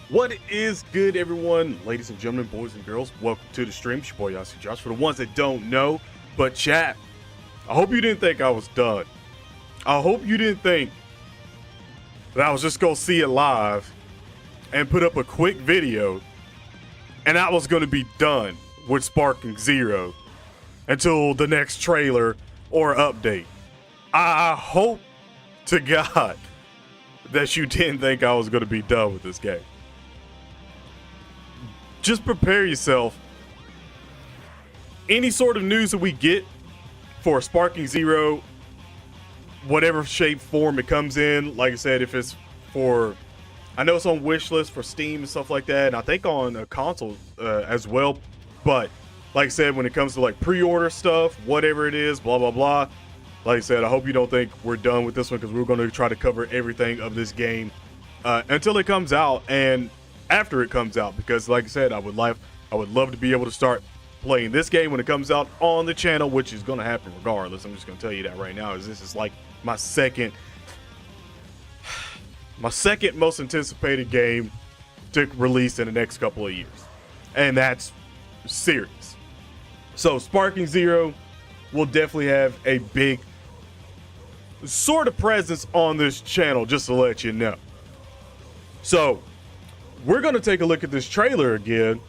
What is good, everyone? Ladies and gentlemen, boys and girls, welcome to the stream. It's your boy icjosh. For the ones that don't know, but chat, I hope you didn't think I was done. I hope you didn't think that I was just gonna see it live and put up a quick video and I was gonna be done with Sparking Zero until the next trailer or update. I hope to God that you didn't think I was gonna be done with this game. Just prepare yourself. Any sort of news that we get for Sparking Zero, whatever shape, form it comes in, like I said, if it's for, I know it's on wish list for Steam and stuff like that, and I think on a console as well, but like I said, when it comes to like pre-order stuff, whatever it is, blah, blah, blah, like I said, I hope you don't think we're done with this one, because we're going to try to cover everything of this game until it comes out and after it comes out, because like I said, I would love to be able to start playing this game when it comes out on the channel, which is going to happen regardless. I'm just going to tell you that right now, is this is like my second most anticipated game to release in the next couple of years, and that's serious. So Sparking Zero will definitely have a big sort of presence on this channel, just to let you know. So we're going to take a look at this trailer again.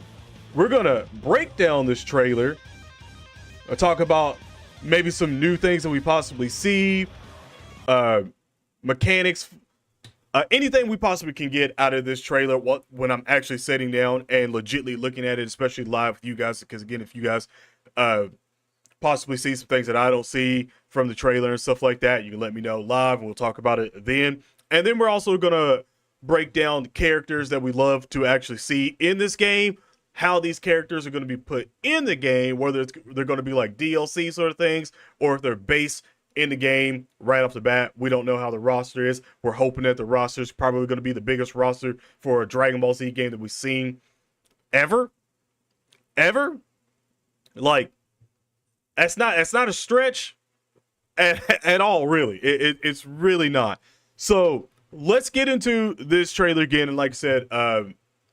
We're going to break down this trailer, talk about maybe some new things that we possibly see, mechanics, anything we possibly can get out of this trailer when I'm actually sitting down and legitimately looking at it, especially live with you guys, because again, if you guys possibly see some things that I don't see from the trailer and stuff like that, you can let me know live and we'll talk about it then. And then we're also going to break down the characters that we love to actually see in this game, how these characters are going to be put in the game, whether they're going to be like DLC sort of things, or if they're based in the game right off the bat. We don't know how the roster is. We're hoping that the roster is probably going to be the biggest roster for a Dragon Ball Z game that we've seen ever. Like, that's not a stretch at all, really. It's really not. So let's get into this trailer again. And like I said,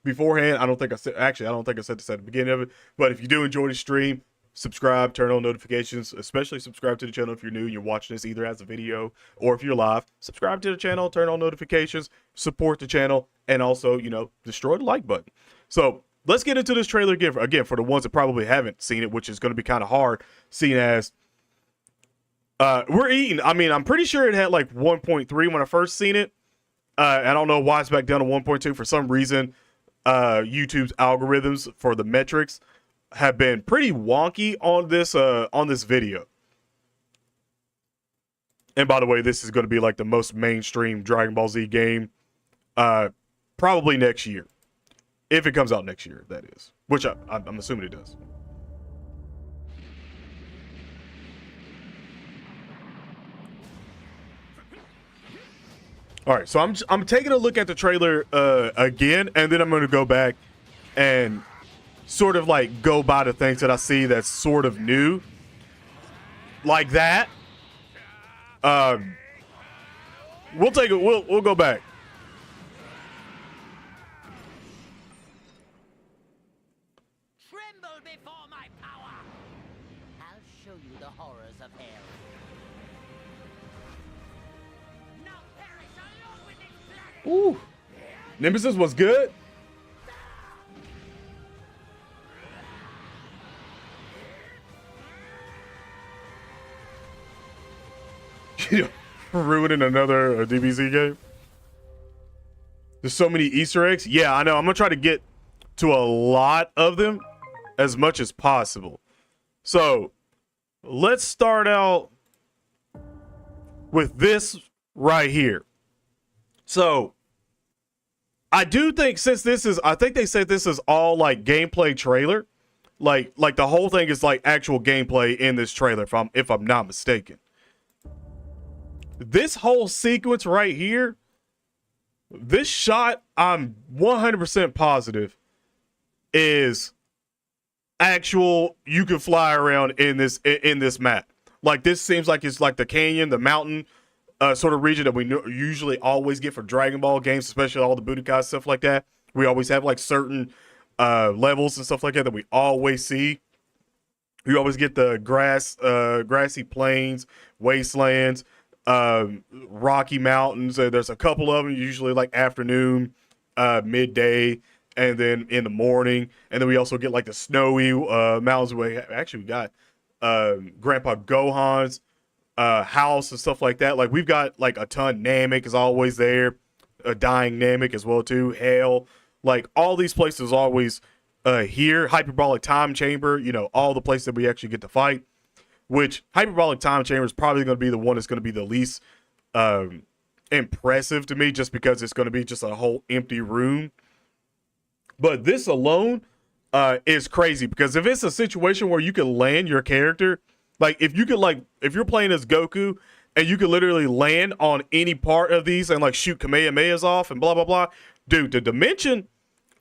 beforehand, I don't think I said this at the beginning of it, but if you do enjoy the stream, subscribe, turn on notifications, especially subscribe to the channel if you're new and you're watching this either as a video or if you're live. Subscribe to the channel, turn on notifications, support the channel, and also, you know, destroy the like button. So let's get into this trailer again for the ones that probably haven't seen it, which is going to be kind of hard, seeing as we're eating. I mean, I'm pretty sure it had like 1.3 when I first seen it. I don't know why it's back down to 1.2. For some reason, YouTube's algorithms for the metrics have been pretty wonky on this video. And by the way, this is going to be like the most mainstream Dragon Ball Z game probably next year. If it comes out next year, that is. Which I'm assuming it does. All right, so I'm taking a look at the trailer again, and then I'm going to go back and sort of like go by the things that I see that's sort of new, like that. We'll take it. We'll go back. Tremble before my power. I'll show you the horrors of hell. Ooh, Nemesis was good. Ruining another DBZ game. There's so many Easter eggs. Yeah, I know. I'm gonna try to get to a lot of them as much as possible. So let's start out with this right here. So I do think, since this is, I think they said this is all like gameplay trailer, like the whole thing is like actual gameplay in this trailer, if I'm not mistaken. This whole sequence right here, this shot, I'm 100% positive is actual. You can fly around in this map. Like, this seems like it's like the canyon, the mountain sort of region that we usually always get for Dragon Ball games, especially all the Budokai stuff like that, We always have like certain levels and stuff like that that we always see. You always get the grassy plains, wastelands, Rocky Mountains. There's a couple of them, usually like afternoon, midday, and then in the morning. And then we also get like the snowy mountains. We got Grandpa Gohan's house and stuff like that. Like we've got like a ton. Namek is always there. A dying Namek as well too. Hell, like all these places always here. Hyperbolic Time Chamber. You know, all the places that we actually get to fight. Which Hyperbolic Time Chamber is probably going to be the one that's going to be the least impressive to me, just because it's going to be just a whole empty room. But this alone is crazy, because if it's a situation where you can land your character, like if you're playing as Goku and you can literally land on any part of these and like shoot Kamehamehas off and blah blah blah, dude, the dimension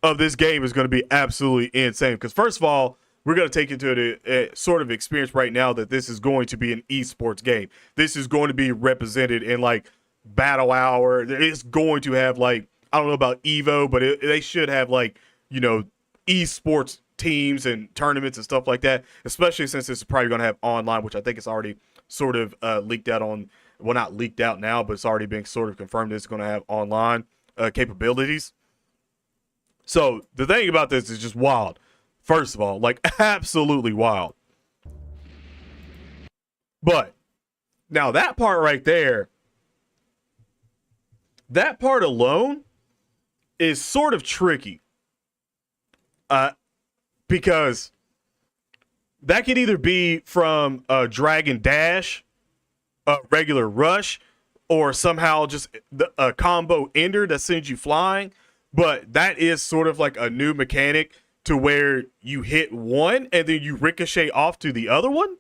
of this game is going to be absolutely insane. Because first of all, we're going to take you to the sort of experience right now that this is going to be an esports game. This is going to be represented in like Battle Hour. It's going to have like, I don't know about Evo, but they should have like, you know, esports teams and tournaments and stuff like that, especially since it's probably going to have online, which I think it's already sort of leaked out on, well, not leaked out now, but it's already been sort of confirmed that it's going to have online capabilities. So the thing about this is just wild. First of all, like absolutely wild. But now that part right there, that part alone is sort of tricky. Because that could either be from a Dragon Dash, a regular rush, or somehow just a combo ender that sends you flying. But that is sort of like a new mechanic to where you hit one and then you ricochet off to the other one.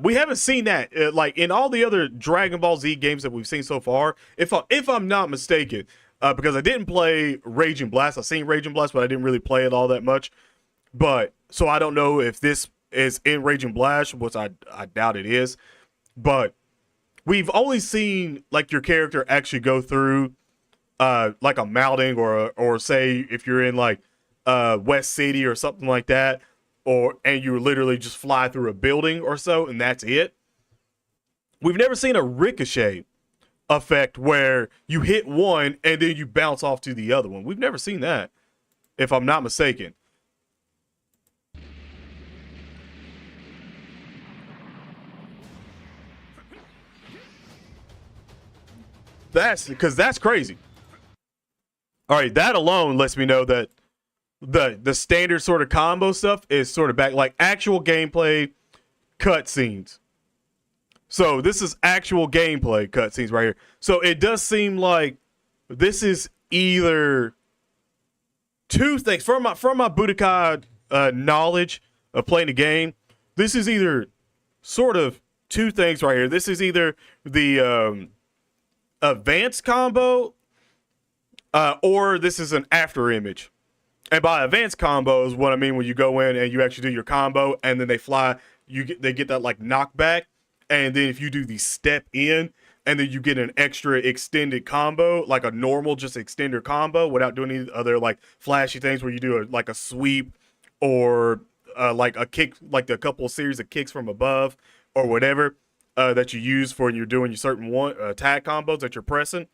We haven't seen that like in all the other Dragon Ball Z games that we've seen so far. If I'm not mistaken, because I didn't play Raging Blast. I've seen Raging Blast, but I didn't really play it all that much. But so I don't know if this is in Raging Blast, which I doubt it is. But we've only seen like your character actually go through like a mounting or say if you're in like West City or something like that, and you literally just fly through a building or so, and that's it. We've never seen a ricochet effect where you hit one and then you bounce off to the other one. We've never seen that, if I'm not mistaken. That's crazy. All right, that alone lets me know that the standard sort of combo stuff is sort of back, like actual gameplay cutscenes. So this is actual gameplay cutscenes right here. So it does seem like this is either two things from my Budokai knowledge of playing the game. This is either sort of two things right here. This is either the advanced combo, or this is an after image. And by advanced combos, what I mean when you go in and you actually do your combo and then they fly, they get that like knockback. And then if you do the step in and then you get an extra extended combo, like a normal just extender combo without doing any other like flashy things where you do like a sweep or like a kick, like a couple of series of kicks from above or whatever that you use for when you're doing your certain one tag combos that you're pressing.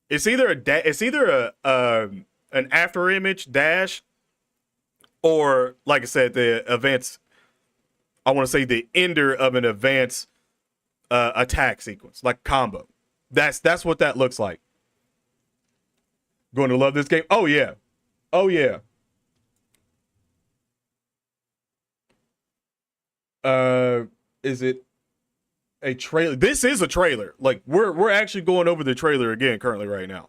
It's either an after image dash, or like I said, the advanced. I want to say the ender of an advanced attack sequence, like combo. That's what that looks like. Going to love this game? Oh yeah, oh yeah. Is it a trailer? This is a trailer. Like we're actually going over the trailer again currently right now.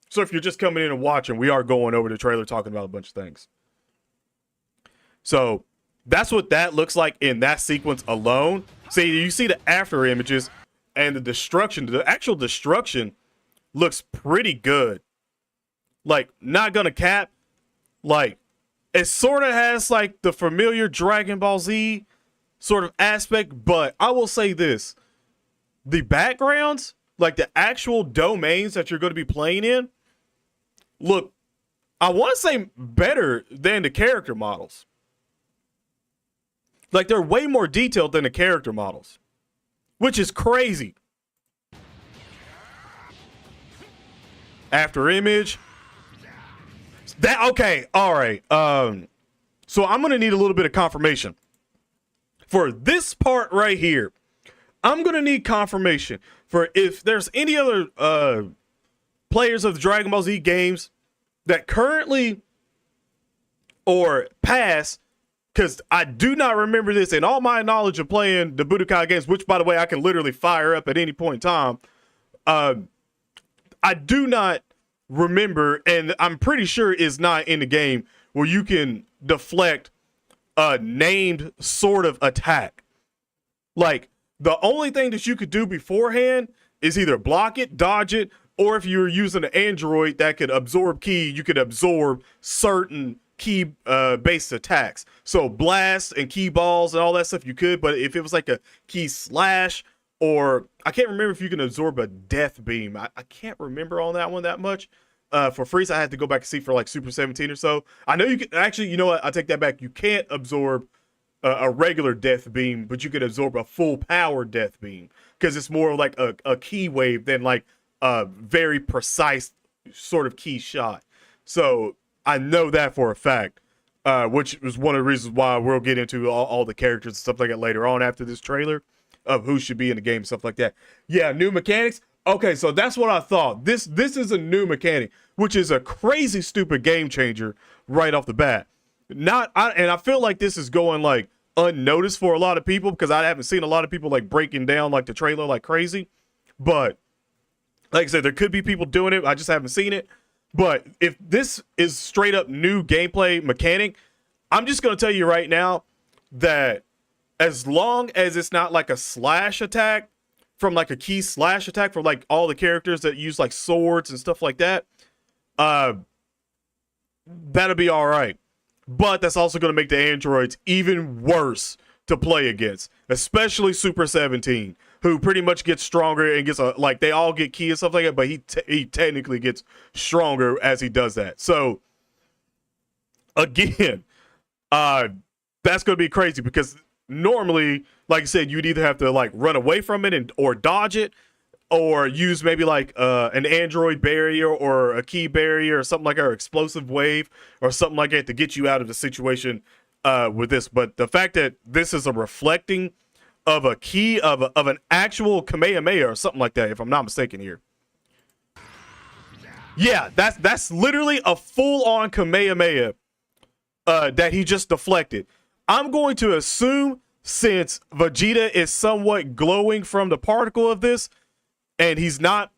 So if you're just coming in and watching, we are going over the trailer talking about a bunch of things. So that's what that looks like in that sequence alone. See, you see the after images and the destruction. The actual destruction looks pretty good. Like, not gonna cap. Like, it sort of has like the familiar Dragon Ball Z sort of aspect, but I will say this. The backgrounds, like the actual domains that you're going to be playing in, look, I want to say better than the character models. Like, they're way more detailed than the character models, which is crazy. After image. Okay, all right. So I'm gonna need a little bit of confirmation for this part right here. I'm gonna need confirmation for if there's any other players of the Dragon Ball Z games that currently or past, because I do not remember this in all my knowledge of playing the Budokai games, which, by the way, I can literally fire up at any point in time. I do not remember, and I'm pretty sure is not in the game, where you can deflect a named sort of attack. Like, the only thing that you could do beforehand is either block it, dodge it, or if you're using an android that could absorb ki, you could absorb certain ki based attacks. So blasts and ki balls and all that stuff you could, but if it was like a ki slash, or I can't remember if you can absorb a death beam. I can't remember on that one that much. For Frieza, I had to go back and see for like Super 17 or so. I know you can actually, you know what? I take that back. You can't absorb a regular death beam, but you can absorb a full power death beam because it's more like a ki wave than like a very precise sort of ki shot. So I know that for a fact, which was one of the reasons why we'll get into all the characters and stuff like that later on after this trailer of who should be in the game and stuff like that. Yeah, new mechanics. Okay, so that's what I thought. This is a new mechanic, which is a crazy stupid game changer right off the bat. And I feel like this is going like unnoticed for a lot of people because I haven't seen a lot of people like breaking down like the trailer like crazy. But like I said, there could be people doing it. I just haven't seen it. But if this is straight up new gameplay mechanic, I'm just going to tell you right now that as long as it's not like a slash attack from like a key slash attack for like all the characters that use like swords and stuff like that, that'll be all right. But that's also going to make the androids even worse to play against, especially Super 17, who pretty much gets stronger and gets like they all get key and stuff like that, but he technically gets stronger as he does that. So again, that's going to be crazy because normally, like I said, you'd either have to like run away from it or dodge it, or use maybe like an android barrier or a key barrier or something like that, or explosive wave or something like that to get you out of the situation with this. But the fact that this is a reflecting of a key of an actual Kamehameha or something like that, if I'm not mistaken here. Yeah, that's literally a full-on Kamehameha that he just deflected. I'm going to assume, since Vegeta is somewhat glowing from the particle of this, and he's not.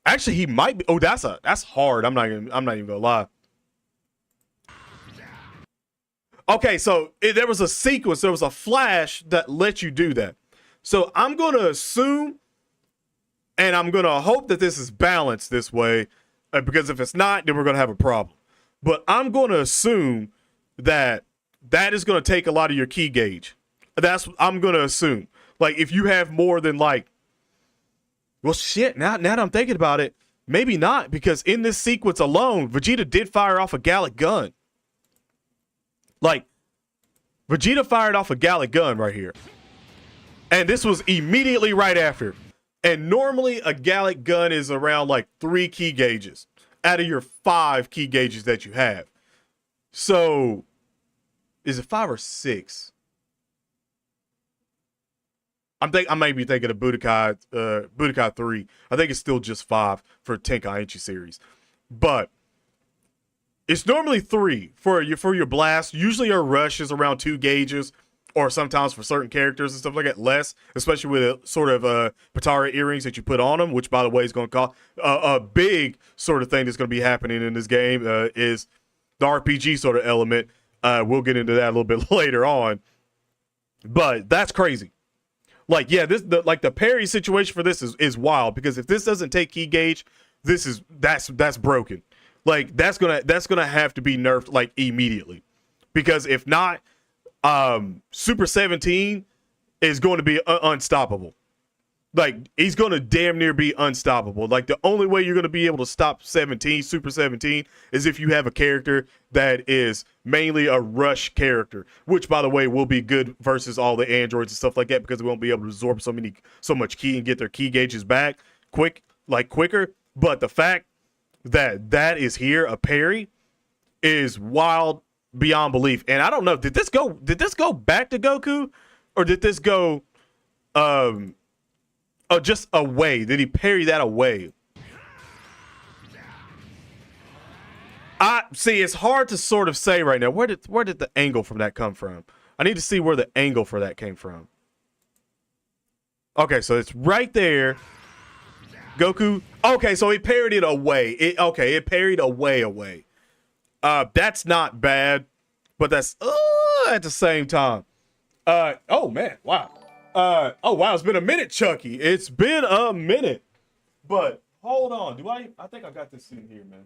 Actually, he might be. Oh, that's hard. I'm not even gonna lie. Okay, so there was a sequence. There was a flash that let you do that. So I'm gonna assume, and I'm gonna hope that this is balanced this way, because if it's not, then we're gonna have a problem. But I'm gonna assume that is gonna take a lot of your key gauge. I'm gonna assume. Like, if you have more than like, well, shit, now that I'm thinking about it, maybe not, because in this sequence alone, Vegeta did fire off a Gallic gun. Like, Vegeta fired off a Gallic gun right here. And this was immediately right after. And normally a Gallic gun is around like 3 key gauges out of your 5 key gauges that you have. So, is it 5 or 6? I might be thinking of Budokai 3. I think it's still just 5 for Tenkaichi series. But it's normally 3 for your blast. Usually your rush is around 2 gauges, or sometimes for certain characters and stuff like that, less, especially with a sort of Patara earrings that you put on them, which, by the way, is going to cause a big sort of thing that's going to be happening in this game is the RPG sort of element. We'll get into that a little bit later on. But that's crazy. Like, yeah, the parry situation for this is wild, because if this doesn't take key gauge, that's broken. Like, that's gonna have to be nerfed like immediately, because if not, Super 17 is going to be unstoppable. Like, he's going to damn near be unstoppable. Like, the only way you're going to be able to stop 17, Super 17, is if you have a character that is mainly a rush character, which, by the way, will be good versus all the androids and stuff like that, because they won't be able to absorb so much ki and get their ki gauges back quicker. But the fact that is here, a parry, is wild beyond belief. And I don't know, did this go back to Goku, or did this go just away? Did he parry that away? I see, it's hard to sort of say right now. Where did the angle from that come from? I need to see where the angle for that came from. Okay, so it's right there. Goku. Okay, so he parried it away. It parried away. That's not bad, but that's at the same time. Oh man, wow. Oh wow, it's been a minute, Chucky. It's been a minute. But hold on, I think I got this in here, man.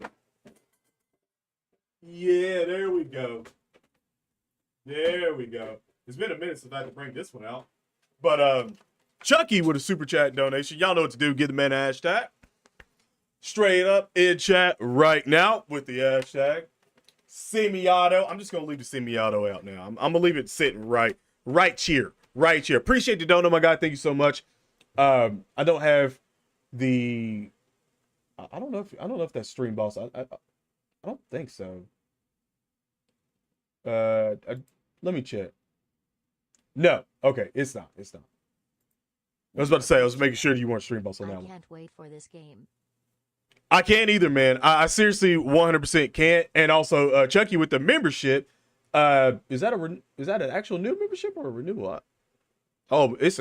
Yeah, there we go. It's been a minute since I had to bring this one out. But Chucky with a super chat donation. Y'all know what to do. Give the man a hashtag. Straight up in chat right now with the hashtag. Semi-auto. I'm just gonna leave the semi-auto out now. I'm gonna leave it sitting right here. Appreciate the dono, my guy. Thank you so much. I don't have the. I don't know if that's stream boss. I don't think so. Let me check. No. Okay, it's not. I was about to say, I was making sure you weren't stream boss on that one. I can't wait for this game. I can't either, man. I seriously 100% can't. And also, Chucky with the membership. Is that an actual new membership or a renewal? Oh, it's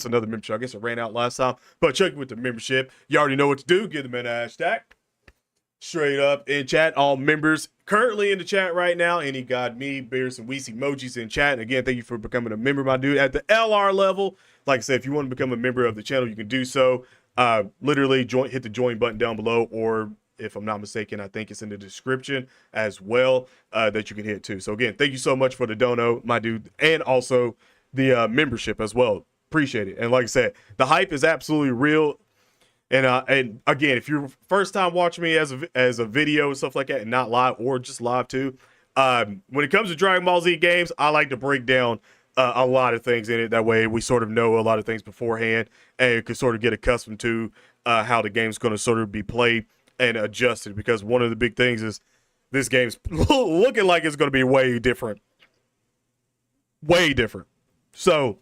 another membership. I guess it ran out last time. But Chucky with the membership. You already know what to do. Give them an hashtag. Straight up in chat. All members currently in the chat right now. Any God, me, Bears, and Weezy emojis in chat. And again, thank you for becoming a member, my dude. At the LR level, like I said, if you want to become a member of the channel, you can do so. Literally hit the join button down below, or if I'm not mistaken, I think it's in the description as well, that you can hit too. So again, thank you so much for the dono, my dude, and also the membership as well. Appreciate it. And like I said, the hype is absolutely real. And again, if you're first time watching me as a video and stuff like that, and not live, or just live too, when it comes to Dragon Ball Z games, I like to break down a lot of things in it. That way we sort of know a lot of things beforehand and can sort of get accustomed to how the game's going to sort of be played and adjusted, because one of the big things is this game's looking like it's going to be way different. So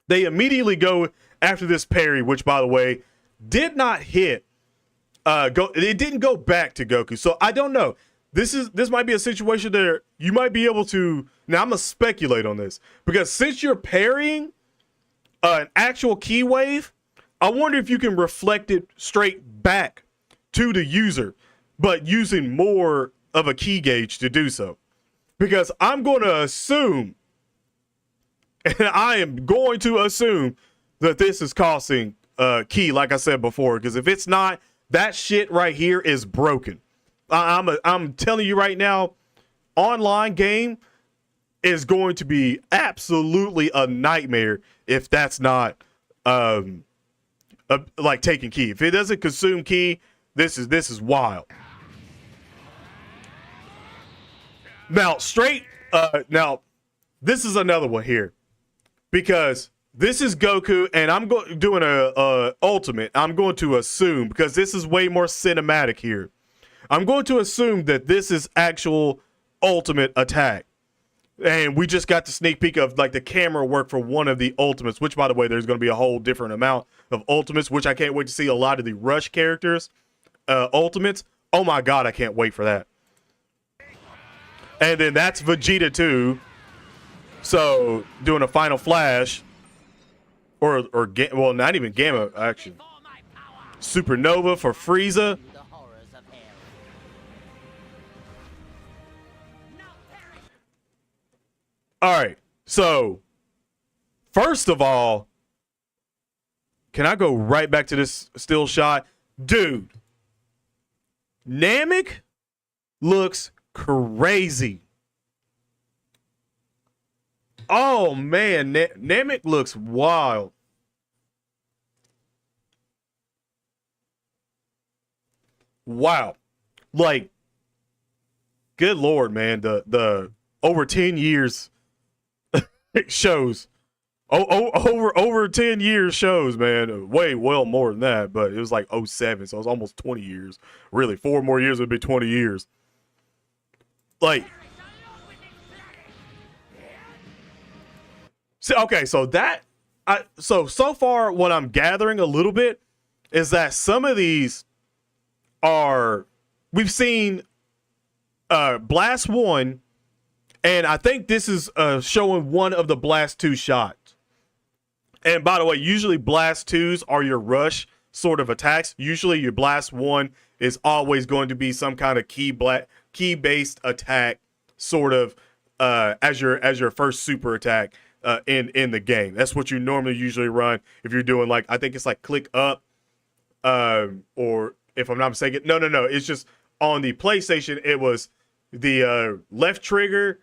they immediately go after this parry, which, by the way, did not hit. It didn't go back to Goku. So I don't know. This might be a situation there you might be able to. Now I'm gonna speculate on this, because since you're parrying an actual key wave, I wonder if you can reflect it straight back to the user, but using more of a key gauge to do so. Because I'm going to assume, and I am going to assume, that this is costing key, like I said before. Because if it's not, that shit right here is broken. I'm telling you right now, online game is going to be absolutely a nightmare if that's not like taking key. If it doesn't consume key, this is wild. Now now this is another one here, because this is Goku, and I'm doing a ultimate. I'm going to assume, because this is way more cinematic here, I'm going to assume that this is actual ultimate attack. And we just got the sneak peek of like the camera work for one of the ultimates, which, by the way, there's going to be a whole different amount of ultimates, which I can't wait to see a lot of the Rush characters ultimates. Oh my God, I can't wait for that. And then that's Vegeta too. So doing a final flash, or well, not even Gamma, actually. Supernova for Frieza. All right, so first of all, can I go right back to this still shot? Dude, Namek looks crazy. Oh man, Namek looks wild. wow. Like, good Lord, man. The over 10 years shows. Over 10 years shows, man. Way well more than that, but it was like '07, so it was almost 20 years. Really, 4 more years would be 20 years. Like, okay, so so far what I'm gathering a little bit is that some of these are, we've seen Blast 1, and I think this is showing one of the Blast 2 shots. And by the way, usually Blast 2s are your rush sort of attacks. Usually your Blast 1 is always going to be some kind of key-based attack, sort of as your first super attack in the game. That's what you normally usually run if you're doing, like, I think it's like click up, or if I'm not mistaken, no, it's just on the PlayStation it was the left trigger,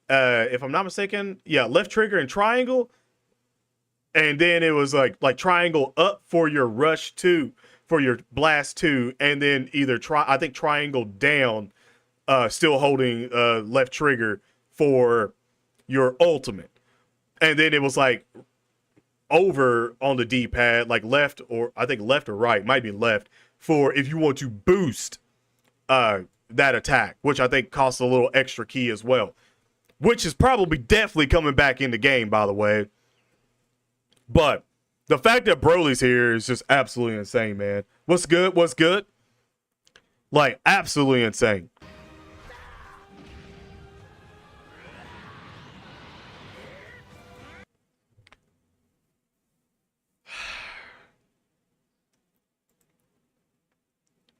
if I'm not mistaken, yeah, left trigger and triangle. And then it was like triangle up for your rush 2, for your blast 2, and then either I think triangle down, still holding left trigger for your ultimate. And then it was like over on the D-pad, like left, or I think left or right, might be left, for if you want to boost that attack, which I think costs a little extra key as well, which is probably definitely coming back in the game, by the way. But the fact that Broly's here is just absolutely insane, man. What's good? What's good? Like, absolutely insane.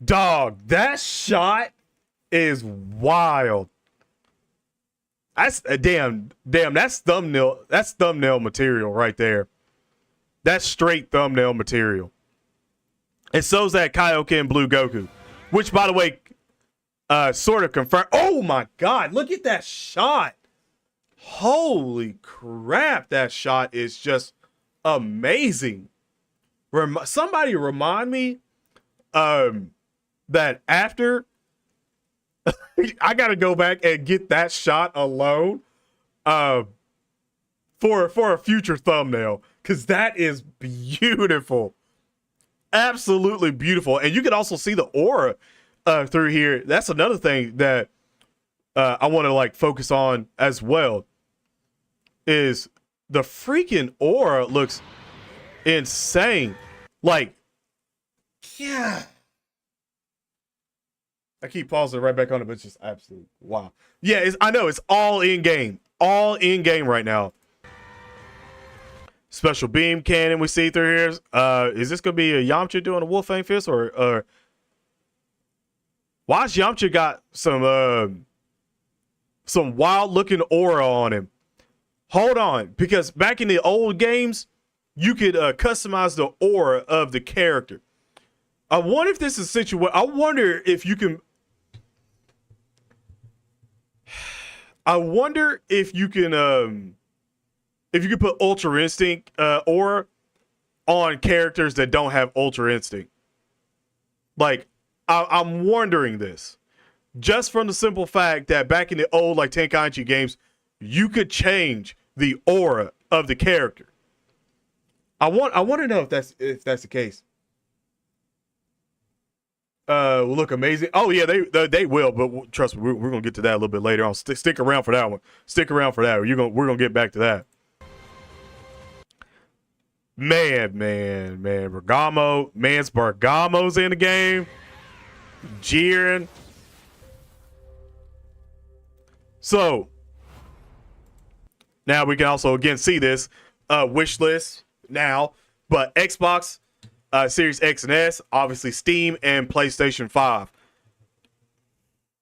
Dog, that shot is wild. That's damn, that's thumbnail material right there. That's straight thumbnail material. And so's that Kaioken Blue Goku, which, by the way, sort of confirmed. Oh my God, look at that shot. Holy crap, that shot is just amazing. Somebody remind me that after I gotta go back and get that shot alone for a future thumbnail, because that is beautiful. Absolutely beautiful. And you can also see the aura through here. That's another thing that I want to like focus on as well, is the freaking aura looks insane. Like, yeah. I keep pausing right back on it, but it's just absolute wow. Yeah, I know it's all in game. All in game right now. Special beam cannon we see through here. Is this gonna be a Yamcha doing a Wolfang Fist, or why's Yamcha got some wild looking aura on him? Hold on, because back in the old games, you could customize the aura of the character. I wonder if this is a situation. I wonder if you can. I wonder if you can put Ultra Instinct aura on characters that don't have Ultra Instinct. Like, I'm wondering this, just from the simple fact that back in the old like Tenkaichi games, you could change the aura of the character. I want to know if that's the case. Will look amazing. Oh yeah, they will. But trust me, we're gonna get to that a little bit later on. Stick around for that one. Stick around for that. We're gonna get back to that. Man, Bergamo, Bergamo's in the game. Jiren. So now we can also again see this wish list now, but Xbox Series X and S, obviously Steam and PlayStation 5.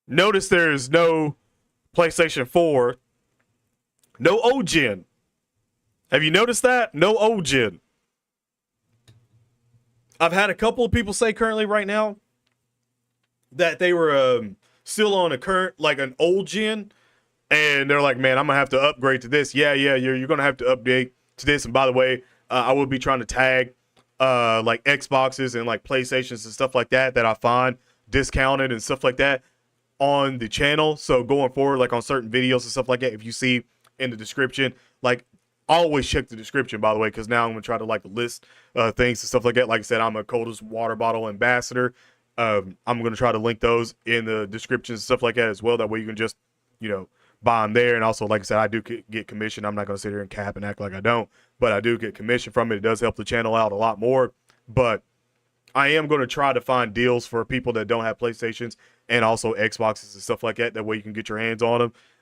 Notice there's no PlayStation 4, no OGen. Have you noticed that? No OGen. I've had a couple of people say currently right now that they were still on a current, like an old gen, and they're like, man, I'm gonna have to upgrade to this. Yeah, you're gonna have to update to this. And by the way, I will be trying to tag like Xboxes and like PlayStations and stuff like that I find discounted and stuff like that on the channel. So going forward, like on certain videos and stuff like that, if you see in the description, like always check the description, by the way, because now I'm gonna try to like list things and stuff like that. Like I said, I'm a coldest water bottle ambassador. I'm gonna try to link those in the descriptions and stuff like that as well. That way you can just, you know, buy them there. And also, like I said, I do get commission. I'm not gonna sit here and cap and act like I don't, but I do get commission from it. It does help the channel out a lot more. But I am going to try to find deals for people that don't have PlayStations and also Xboxes and stuff like that. That way you can get your hands on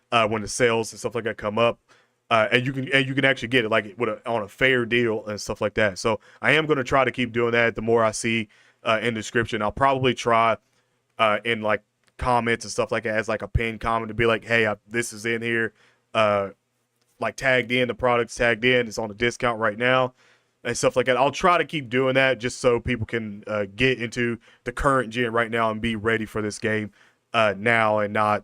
them when the sales and stuff like that come up, and you can actually get it like on a fair deal and stuff like that. So I am going to try to keep doing that. The more I see in the description, I'll probably try in like comments and stuff like that as like a pinned comment to be like, hey, this is in here, like tagged in, the product's tagged in, it's on a discount right now. And stuff like that. I'll try to keep doing that just so people can get into the current gen right now and be ready for this game now, and not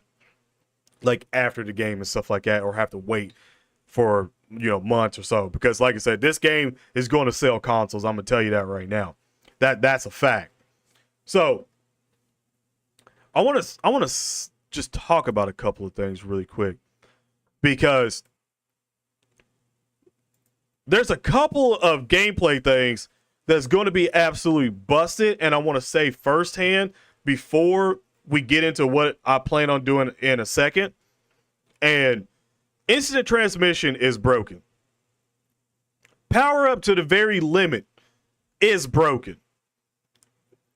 like after the game and stuff like that, or have to wait for, you know, months or so. Because like I said, this game is going to sell consoles. I'm gonna tell you that right now. That's a fact. So I want to just talk about a couple of things really quick, because there's a couple of gameplay things that's going to be absolutely busted, and I want to say firsthand before we get into what I plan on doing in a second. And instant transmission is broken. Power up to the very limit is broken.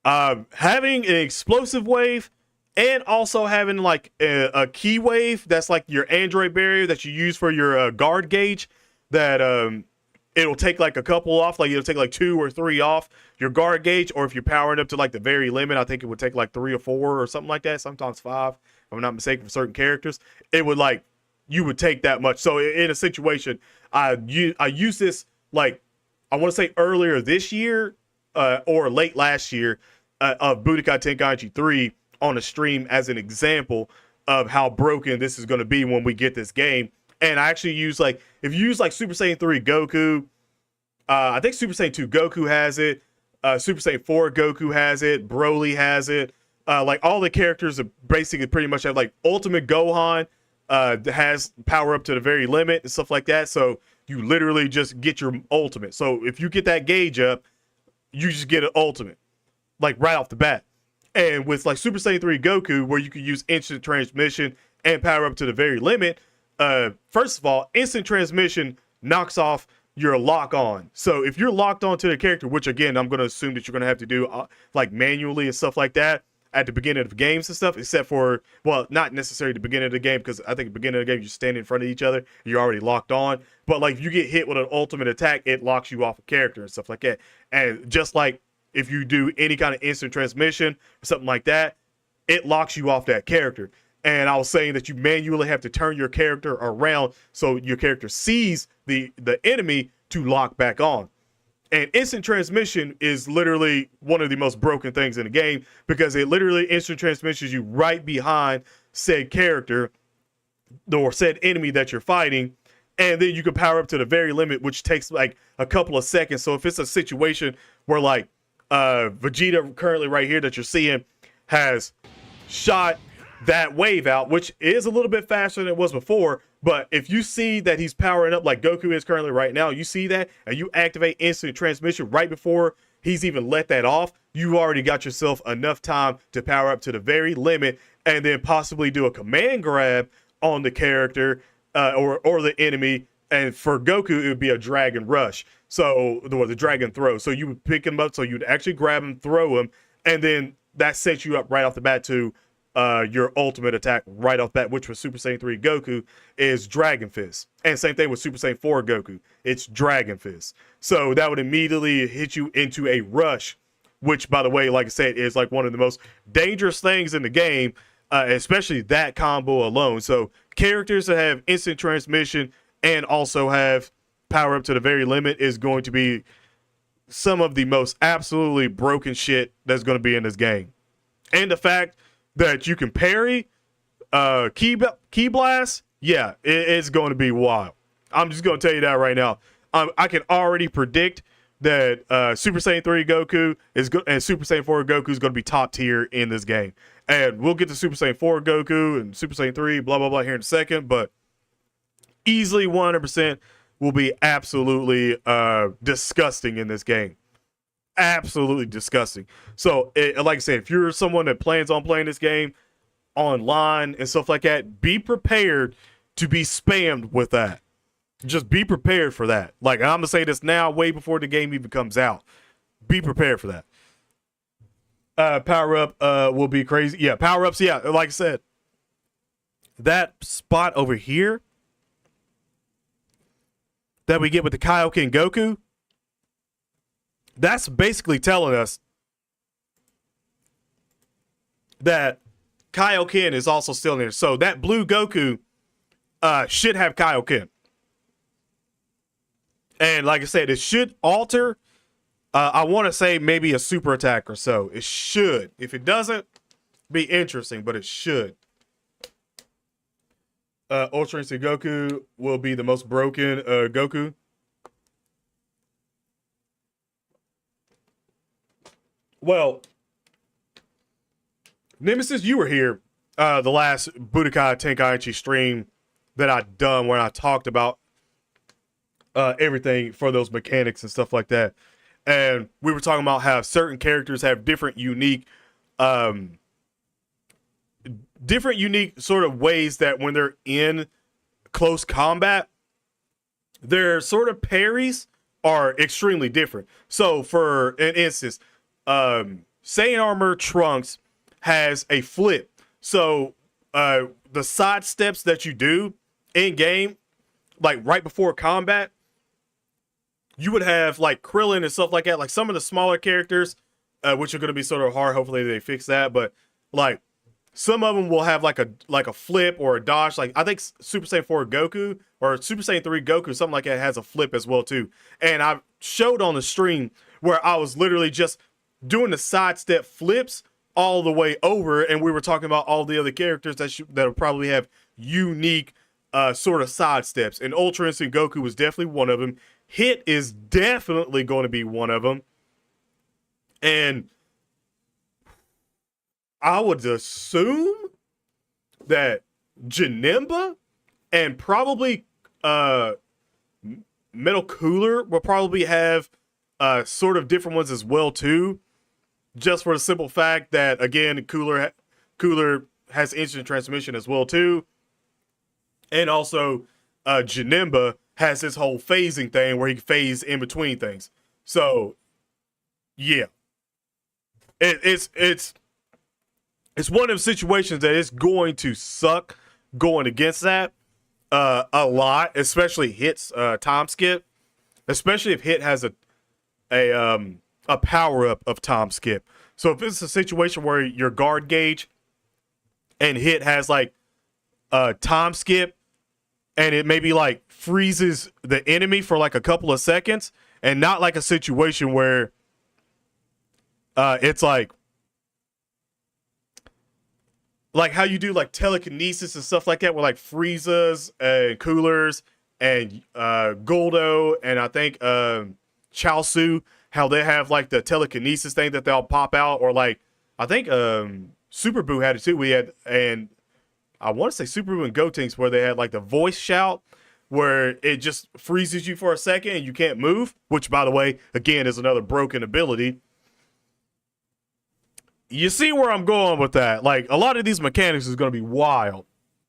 Having an explosive wave and also having like a key wave that's like your Android barrier that you use for your guard gauge, that it'll take like a couple off, like it'll take like 2 or 3 off your guard gauge, or if you're powering up to like the very limit, I think it would take like 3 or 4 or something like that, sometimes 5, if I'm not mistaken, for certain characters. It would like, you would take that much. So in a situation, I use this like, I want to say earlier this year or late last year of Budokai Tenkaichi 3 on a stream as an example of how broken this is going to be when we get this game. And I actually use like, if you use like Super Saiyan 3 Goku, I think Super Saiyan 2 Goku has it, Super Saiyan 4 Goku has it, Broly has it, like all the characters are basically pretty much have, like Ultimate Gohan has power up to the very limit and stuff like that. So you literally just get your ultimate. So if you get that gauge up, you just get an ultimate, like right off the bat. And with like Super Saiyan 3 Goku, where you can use instant transmission and power up to the very limit, first of all, instant transmission knocks off your lock on. So if you're locked onto the character, which again, I'm going to assume that you're going to have to do like manually and stuff like that at the beginning of games and stuff, except for, well, not necessarily the beginning of the game, because I think at the beginning of the game, you stand in front of each other, you're already locked on. But like if you get hit with an ultimate attack, it locks you off a character and stuff like that. And just like if you do any kind of instant transmission or something like that, it locks you off that character. And I was saying that you manually have to turn your character around so your character sees the enemy to lock back on. And instant transmission is literally one of the most broken things in the game, because it literally instant transmissions you right behind said character or said enemy that you're fighting. And then you can power up to the very limit, which takes like a couple of seconds. So if it's a situation where like Vegeta currently right here that you're seeing has shot that wave out, which is a little bit faster than it was before, but if you see that he's powering up like Goku is currently right now, you see that and you activate instant transmission right before he's even let that off, you already got yourself enough time to power up to the very limit and then possibly do a command grab on the character or the enemy. And for Goku, it would be a dragon rush, so the dragon throw. So you would pick him up, so you'd actually grab him, throw him, and then that sets you up right off the bat to your ultimate attack right off bat, which was Super Saiyan 3 Goku, is Dragon Fist. And same thing with Super Saiyan 4 Goku. It's Dragon Fist. So that would immediately hit you into a rush, which, by the way, like I said, is like one of the most dangerous things in the game, especially that combo alone. So characters that have instant transmission and also have power up to the very limit is going to be some of the most absolutely broken shit that's going to be in this game. And the fact that you can parry key blast, yeah, it's going to be wild. I'm just going to tell you that right now. I can already predict that Super Saiyan 3 Goku and Super Saiyan 4 Goku is going to be top tier in this game. And we'll get to Super Saiyan 4 Goku and Super Saiyan 3, blah, blah, blah here in a second. But easily 100% will be absolutely disgusting in this game. Absolutely disgusting. So, like I said, if you're someone that plans on playing this game online and stuff like that, be prepared to be spammed with that. Just be prepared for that. Like, I'm gonna say this now, way before the game even comes out. Be prepared for that. Power up will be crazy. Yeah, power ups. Yeah, like I said, that spot over here that we get with the Kaioken Goku, that's basically telling us that Kaioken is also still in there. So that blue Goku should have Kaioken. And like I said, it should alter, I want to say maybe a super attack or so. It should. If it doesn't, be interesting, but it should. Ultra Instinct Goku will be the most broken Goku. Well, Nemesis, you were here the last Budokai Tenkaichi stream that I done where I talked about everything for those mechanics and stuff like that. And we were talking about how certain characters have different unique sort of ways that when they're in close combat, their sort of parries are extremely different. So for an instance, Saiyan Armor Trunks has a flip. So the side steps that you do in game, like right before combat, you would have like Krillin and stuff like that. Like some of the smaller characters, which are going to be sort of hard. Hopefully they fix that. But like some of them will have like a flip or a dodge. Like I think Super Saiyan 4 Goku or Super Saiyan 3 Goku, something like that, has a flip as well too. And I showed on the stream where I was literally just doing the sidestep flips all the way over, and we were talking about all the other characters that will probably have unique sort of sidesteps. And Ultra Instinct Goku was definitely one of them. Hit is definitely going to be one of them. And I would assume that Janemba and probably Metal Cooler will probably have sort of different ones as well too. Just for the simple fact that, again, Cooler has instant transmission as well too. And also Janemba has this whole phasing thing where he can phase in between things. So yeah. It's one of those situations that it's going to suck going against that a lot, especially Hit's time skip, especially if Hit has a power up of time skip. So if it's a situation where your guard gauge and Hit has like a time skip and it maybe like freezes the enemy for like a couple of seconds, and not like a situation where it's like how you do like telekinesis and stuff like that with like Frieza's and Coolers and Goldo and I think Chaosu, how they have like the telekinesis thing that they'll pop out, or like I think Super Buu had it too. We had, and I want to say Super Buu and Gotenks where they had like the voice shout where it just freezes you for a second and you can't move, which by the way, again, is another broken ability. You see where I'm going with that? Like a lot of these mechanics is going to be wild,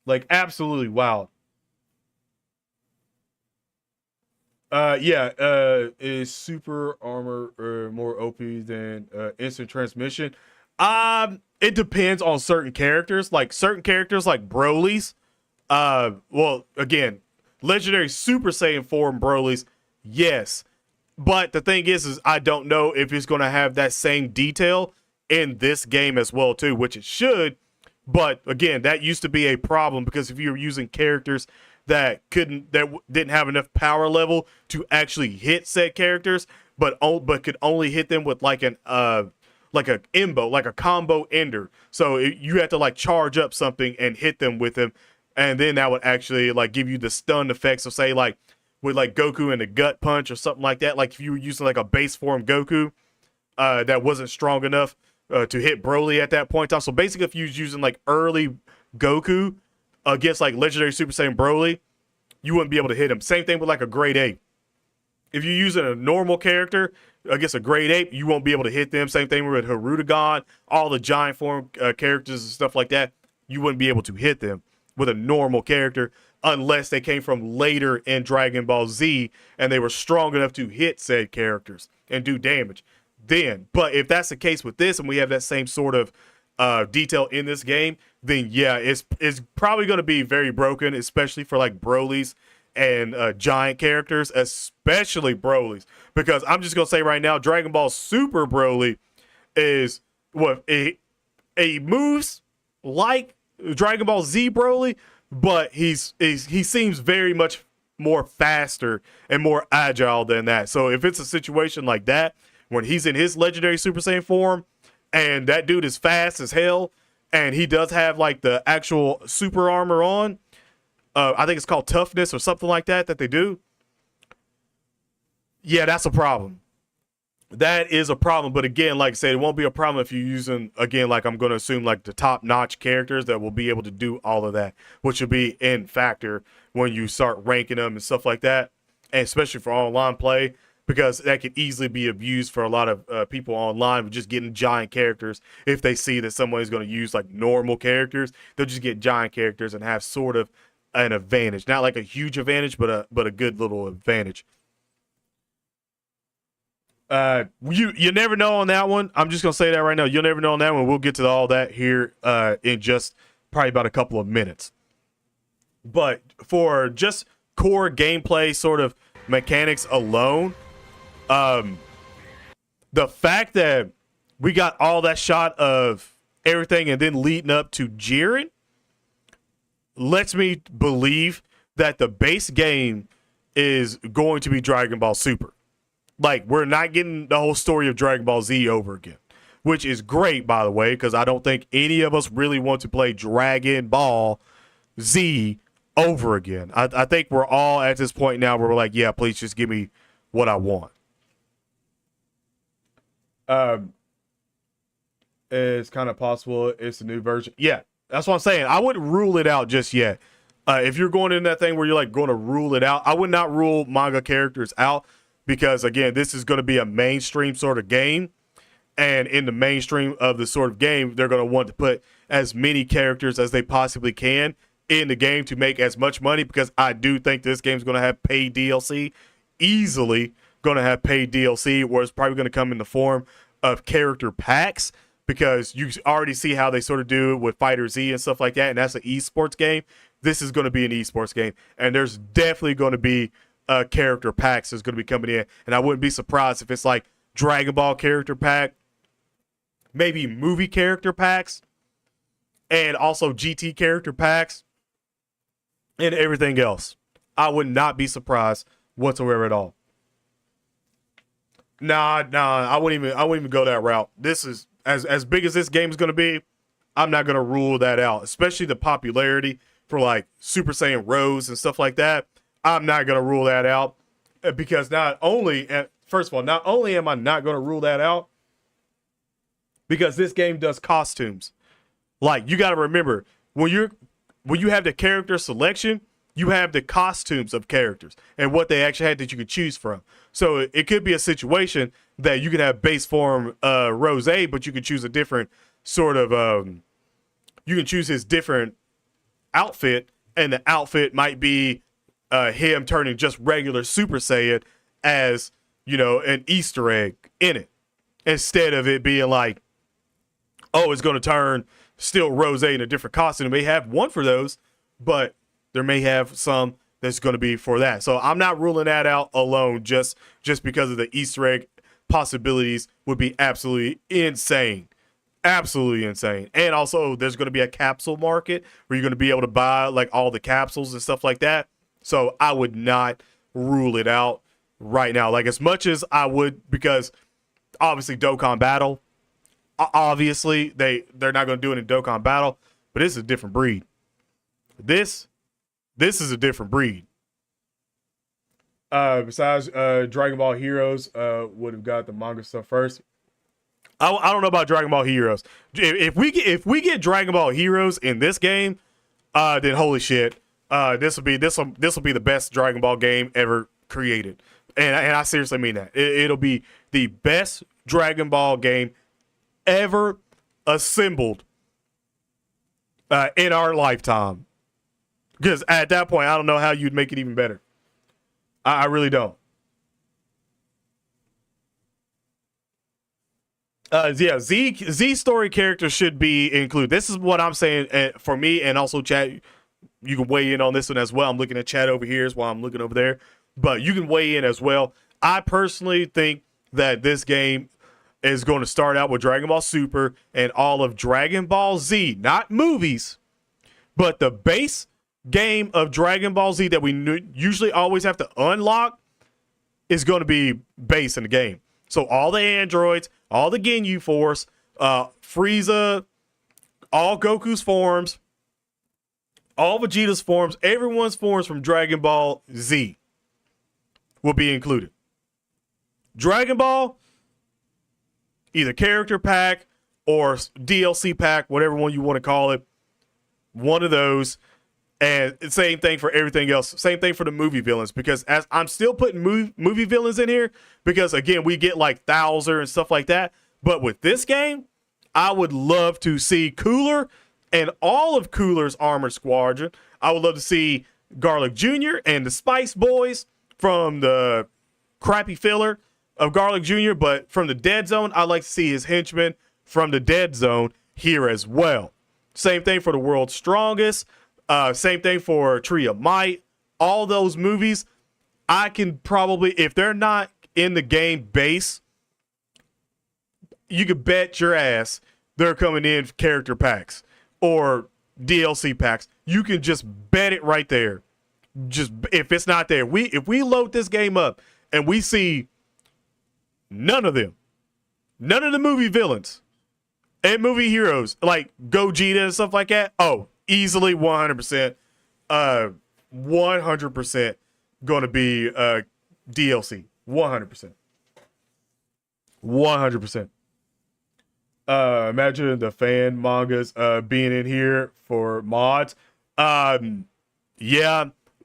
like absolutely wild. Is super armor more OP than instant transmission? It depends on certain characters. Like certain characters like Broly's. Well, again, legendary Super Saiyan form Broly's, yes. But the thing is I don't know if it's going to have that same detail in this game as well too, which it should. But again, that used to be a problem because if you were using characters that didn't have enough power level to actually hit said characters, but could only hit them with like a imbo, like a combo ender. So you had to like charge up something and hit them with them, and then that would actually like give you the stun effect. So say like with like Goku and the gut punch or something like that. Like if you were using like a base form Goku that wasn't strong enough to hit Broly at that point in time. So basically, if you was using like early Goku against like legendary Super Saiyan Broly, you wouldn't be able to hit him. Same thing with like a grade 8. If you're using a normal character against a grade 8, you won't be able to hit them. Same thing with Hirudegan, all the giant form characters and stuff like that. You wouldn't be able to hit them with a normal character unless they came from later in Dragon Ball Z and they were strong enough to hit said characters and do damage. Then, but if that's the case with this and we have that same sort of detail in this game, then yeah, it's probably going to be very broken, especially for like Broly's and giant characters, especially Broly's. Because I'm just going to say right now, Dragon Ball Super Broly is what he moves like Dragon Ball Z Broly, but he seems very much more faster and more agile than that. So if it's a situation like that, when he's in his legendary Super Saiyan form, and that dude is fast as hell, and he does have like the actual super armor on, I think it's called toughness or something like that they do. Yeah, that's a problem. That is a problem. But again, like I said, it won't be a problem if you're using, again, like I'm going to assume like the top-notch characters that will be able to do all of that, which will be in factor when you start ranking them and stuff like that, and especially for online play, because that could easily be abused for a lot of people online with just getting giant characters. If they see that somebody's going to use like normal characters, they'll just get giant characters and have sort of an advantage. Not like a huge advantage, but a good little advantage. You never know on that one. I'm just gonna say that right now. You'll never know on that one. We'll get to all that here in just probably about a couple of minutes. But for just core gameplay sort of mechanics alone, the fact that we got all that shot of everything and then leading up to Jiren lets me believe that the base game is going to be Dragon Ball Super. Like, we're not getting the whole story of Dragon Ball Z over again, which is great, by the way, because I don't think any of us really want to play Dragon Ball Z over again. I think we're all at this point now where we're like, yeah, please just give me what I want. It's kind of possible it's a new version. Yeah, that's what I'm saying. I wouldn't rule it out just yet. If you're going in that thing where you're like going to rule it out, I would not rule manga characters out. Because, again, this is going to be a mainstream sort of game. And in the mainstream of the sort of game, they're going to want to put as many characters as they possibly can in the game to make as much money. Because I do think this game's going to have paid DLC. Easily going to have paid DLC, where it's probably going to come in the form of character packs. Because you already see how they sort of do it with Fighter Z and stuff like that. And that's an esports game. This is going to be an esports game. And there's definitely going to be character packs is going to be coming in, and I wouldn't be surprised if it's like Dragon Ball character pack, maybe movie character packs, and also GT character packs, and everything else. I would not be surprised whatsoever at all. Nah, I wouldn't even go that route. This is as big as this game is going to be. I'm not going to rule that out, especially the popularity for like Super Saiyan Rose and stuff like that. I'm not going to rule that out because first of all, not only am I not going to rule that out, because this game does costumes. Like, you got to remember, when you have the character selection, you have the costumes of characters and what they actually had that you could choose from. So it could be a situation that you could have base form Rose, but you could choose a different sort of, you can choose his different outfit, and the outfit might be him turning just regular Super Saiyan as, an Easter egg in it. Instead of it being like, oh, it's going to turn still Rose in a different costume. It may have one for those, but there may have some that's going to be for that. So I'm not ruling that out alone just because of the Easter egg possibilities would be absolutely insane. Absolutely insane. And also there's going to be a capsule market where you're going to be able to buy like all the capsules and stuff like that. So I would not rule it out right now. Like, as much as I would, because obviously Dokkan Battle, obviously they're not going to do it in Dokkan Battle, but this is a different breed. This is a different breed. Besides Dragon Ball Heroes, would have got the manga stuff first. I don't know about Dragon Ball Heroes. If we get Dragon Ball Heroes in this game, then holy shit, this will be the best Dragon Ball game ever created, and I seriously mean that. It'll be the best Dragon Ball game ever assembled in our lifetime. Because at that point, I don't know how you'd make it even better. I really don't. Yeah, Z story characters should be included. This is what I'm saying for me, and also chat. You can weigh in on this one as well. I'm looking at chat over here while I'm looking over there, but you can weigh in as well. I personally think that this game is going to start out with Dragon Ball Super and all of Dragon Ball Z, not movies, but the base game of Dragon Ball Z that we usually always have to unlock is going to be base in the game. So all the androids, all the Ginyu Force, Frieza, all Goku's forms, all Vegeta's forms, everyone's forms from Dragon Ball Z will be included. Dragon Ball, either character pack or DLC pack, whatever one you want to call it, one of those. And same thing for everything else. Same thing for the movie villains, because as I'm still putting movie villains in here, because again, we get like Thouser and stuff like that. But with this game, I would love to see Cooler and all of Cooler's Armored Squadron. I would love to see Garlic Jr. and the Spice Boys from the crappy filler of Garlic Jr. But from the Dead Zone, I'd like to see his henchmen from the Dead Zone here as well. Same thing for the World's Strongest. Same thing for Tree of Might. All those movies, I can probably, if they're not in the game base, you could bet your ass they're coming in character packs or DLC packs. You can just bet it right there. Just if it's not there, if we load this game up and we see none of them, none of the movie villains and movie heroes like Gogeta and stuff like that, oh, easily 100%, 100% going to be DLC. 100%. 100%. Imagine the fan mangas being in here for mods. Yeah,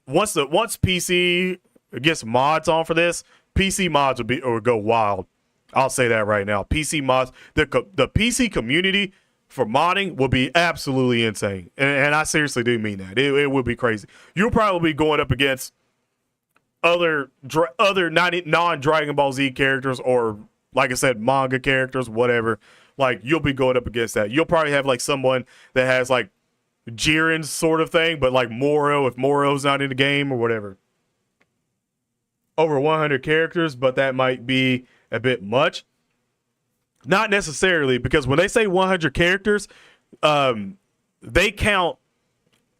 once PC gets mods on for this, PC mods would go wild. I'll say that right now. PC mods, the PC community for modding will be absolutely insane, and I seriously do mean that. It would be crazy. You'll probably be going up against other non-Dragon Ball Z characters, or like I said, manga characters, whatever. Like, you'll be going up against that. You'll probably have like someone that has like Jiren's sort of thing, but like Moro, if Moro's not in the game or whatever. Over 100 characters, but that might be a bit much. Not necessarily, because when they say 100 characters, they count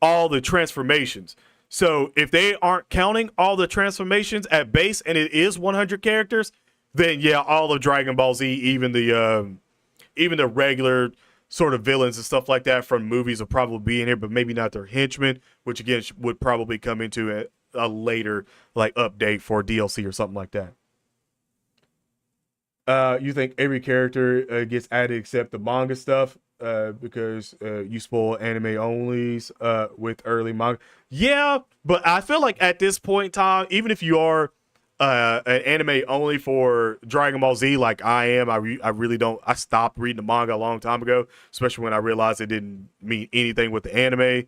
all the transformations. So if they aren't counting all the transformations at base and it is 100 characters, then yeah, all of Dragon Ball Z, even the regular sort of villains and stuff like that from movies will probably be in here, but maybe not their henchmen, which again would probably come into a later like update for DLC or something like that. You think every character gets added except the manga stuff because you spoil anime onlys with early manga? Yeah, but I feel like at this point in time, even if you are an anime only for Dragon Ball Z, like I am, I really don't. I stopped reading the manga a long time ago, especially when I realized it didn't mean anything with the anime.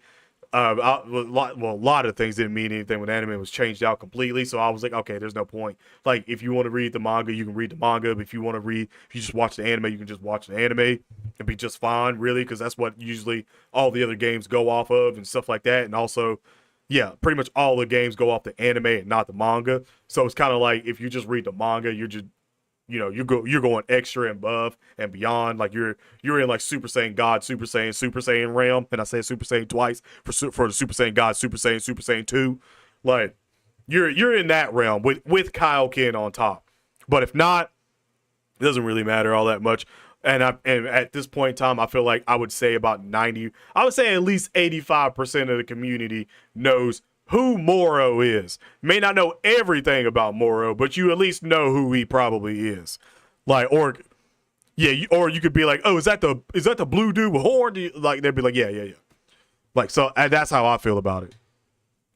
A lot of things didn't mean anything when anime was changed out completely. So I was like, okay, there's no point. Like, if you want to read the manga, you can read the manga. But if you just watch the anime, you can just watch the anime and be just fine, really, because that's what usually all the other games go off of and stuff like that. And also, yeah, pretty much all the games go off the anime and not the manga. So it's kind of like if you just read the manga, you're just, you're going extra and above and beyond. Like you're in like Super Saiyan God, Super Saiyan realm, and I say Super Saiyan twice for the Super Saiyan God, Super Saiyan 2. Like you're in that realm with Kaioken on top. But if not, it doesn't really matter all that much. And at this point in time, I feel like I would say about 90. I would say at least 85% of the community knows who Moro is. May not know everything about Moro, but you at least know who he probably is. Like, or yeah, or you could be like, oh, is that the blue dude with horn? Like, they'd be like, yeah. Like, so that's how I feel about it.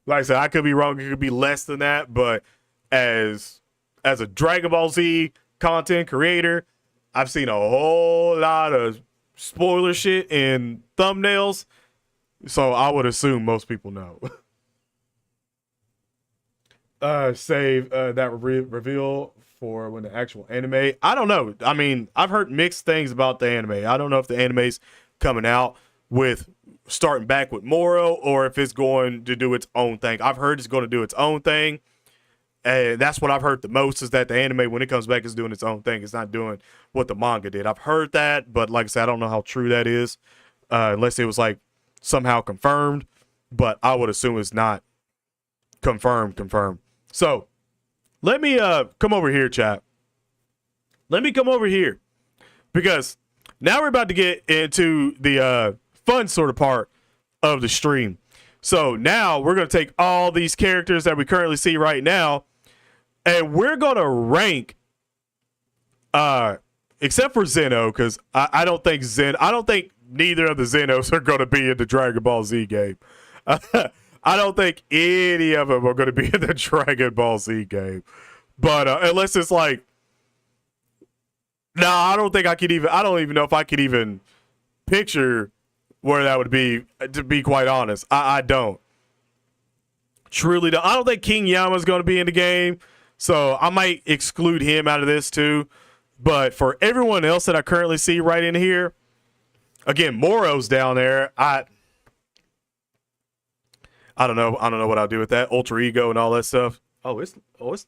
Like I said, I could be wrong. It could be less than that, but as a Dragon Ball Z content creator, I've seen a whole lot of spoiler shit in thumbnails, so I would assume most people know. Save that reveal for when the actual anime. I don't know. I mean, I've heard mixed things about the anime. I don't know if the anime's coming out with starting back with Moro or if it's going to do its own thing. I've heard it's going to do its own thing. And that's what I've heard the most, is that the anime, when it comes back, is doing its own thing. It's not doing what the manga did. I've heard that, but like I said, I don't know how true that is, unless it was like somehow confirmed. But I would assume it's not confirmed. So let me come over here, chat. Let me come over here, because now we're about to get into the fun sort of part of the stream. So now we're going to take all these characters that we currently see right now, and we're going to rank, except for Zeno, because I don't think neither of the Zenos are going to be in the Dragon Ball Z game. I don't think any of them are going to be in the Dragon Ball Z game. But unless it's like, I don't even know if I could even picture where that would be, to be quite honest. I don't. Truly don't. I don't think King Yama's going to be in the game, so I might exclude him out of this too. But for everyone else that I currently see right in here, again, Moro's down there. I don't know. I don't know what I'll do with that. Ultra Ego and all that stuff. Oh, it's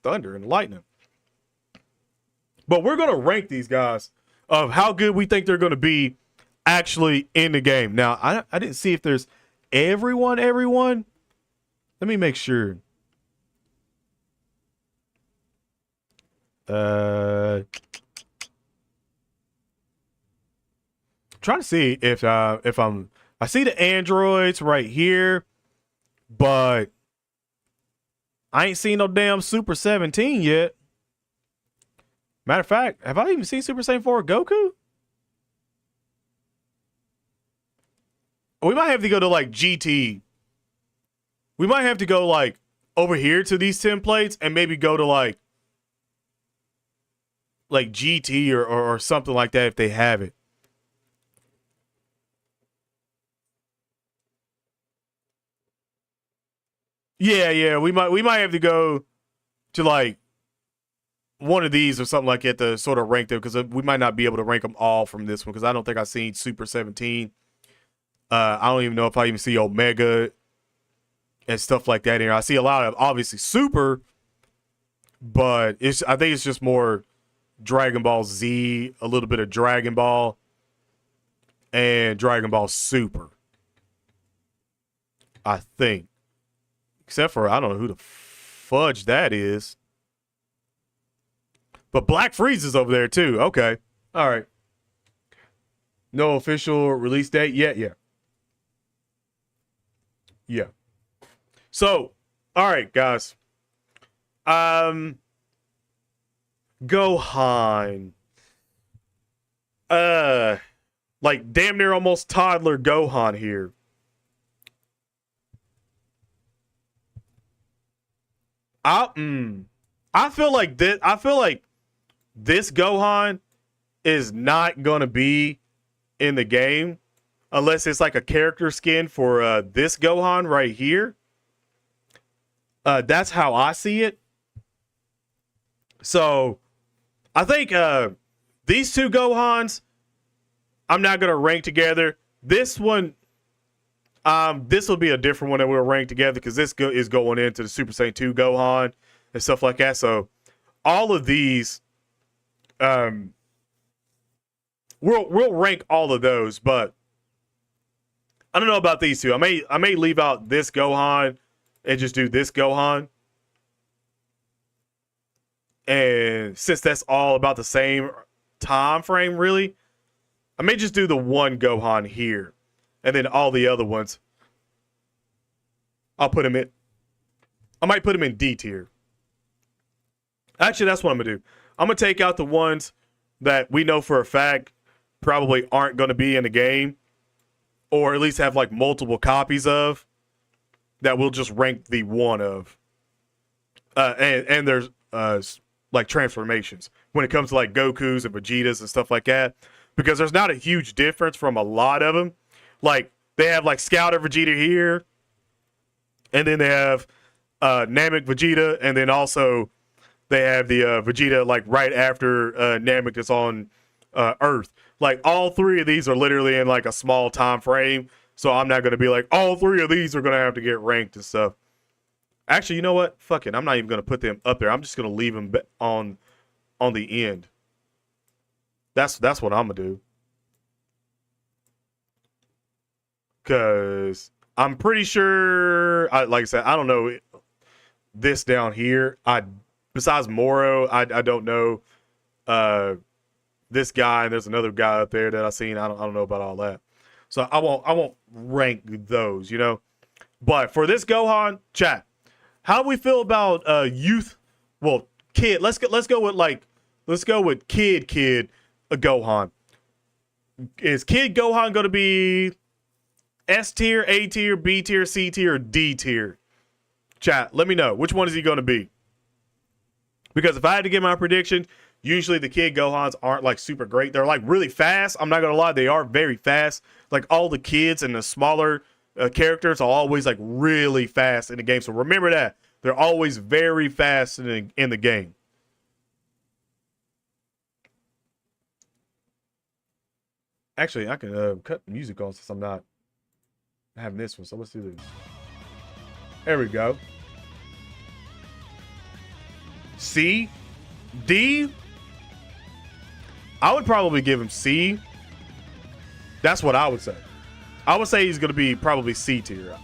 thunder and lightning. But we're going to rank these guys of how good we think they're going to be actually in the game. Now, I didn't see if there's everyone. Let me make sure. Trying to see if I see the androids right here, but I ain't seen no damn Super 17 yet. Matter of fact, have I even seen Super Saiyan 4 Goku? We might have to go to like GT. We might have to go like over here to these templates and maybe go to like GT or something like that if they have it. Yeah, we might have to go to like one of these or something like that to sort of rank them, because we might not be able to rank them all from this one, because I don't think I've seen Super 17. I don't even know if I even see Omega and stuff like that in here. I see a lot of obviously Super, but I think it's just more Dragon Ball Z, a little bit of Dragon Ball, and Dragon Ball Super, I think. Except for, I don't know who the fudge that is. But Black Frieza's over there too. Okay. All right. No official release date yet? Yeah. So, all right, guys. Gohan. Like damn near almost toddler Gohan here. I feel like this Gohan is not gonna be in the game unless it's like a character skin for this Gohan right here. That's how I see it. So I think these two Gohans, I'm not gonna rank together. This one, this will be a different one that we'll rank together, because this is going into the Super Saiyan 2 Gohan and stuff like that. So all of these, we'll rank all of those, but I don't know about these two. I may leave out this Gohan and just do this Gohan. And since that's all about the same time frame, really, I may just do the one Gohan here. And then all the other ones, I'll put them in I might put him in D tier. Actually, that's what I'm gonna do. I'm gonna take out the ones that we know for a fact probably aren't gonna be in the game, or at least have like multiple copies of, that we'll just rank the one of. And there's like transformations when it comes to like Gokus and Vegetas and stuff like that, because there's not a huge difference from a lot of them. Like they have like Scouter Vegeta here, and then they have Namek Vegeta, and then also they have the Vegeta like right after Namek that's on Earth. Like all three of these are literally in like a small time frame, so I'm not gonna be like all three of these are gonna have to get ranked and stuff. Actually, you know what? Fuck it. I'm not even gonna put them up there. I'm just gonna leave them on the end. That's what I'm gonna do. Cause I'm pretty sure, like I said, I don't know this down here. Besides Moro, I don't know this guy, and there's another guy up there that I've seen. I don't know about all that. So I won't rank those, you know. But for this Gohan, chat, how do we feel about youth? Well, kid. Let's go with kid Gohan. Is kid Gohan going to be S tier, A tier, B tier, C tier, or D tier? Chat, let me know. Which one is he going to be? Because if I had to give my prediction, usually the kid Gohans aren't like super great. They're like really fast. I'm not going to lie. They are very fast. Like all the kids and the smaller characters are always like really fast in the game. So remember that. They're always very fast in the game. Actually, I can cut the music on since I'm not having this one. So let's do this. There we go. C, D. I would probably give him C. That's what I would say. I would say he's going to be probably C tier.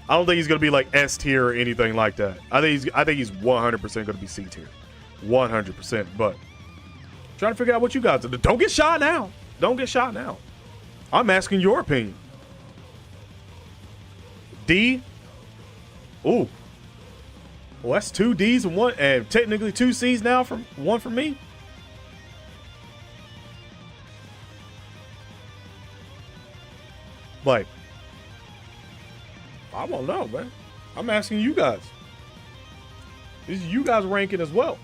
I don't think he's going to be like S tier or anything like that. I think he's 100% going to be C tier. 100%. But trying to figure out what you guys do. Don't get shot now. Don't get shot now. I'm asking your opinion. D. Ooh. Well, that's 2 D's and one, and technically 2 C's now from one from me. Like, I don't know, man. I'm asking you guys. This is you guys ranking as well.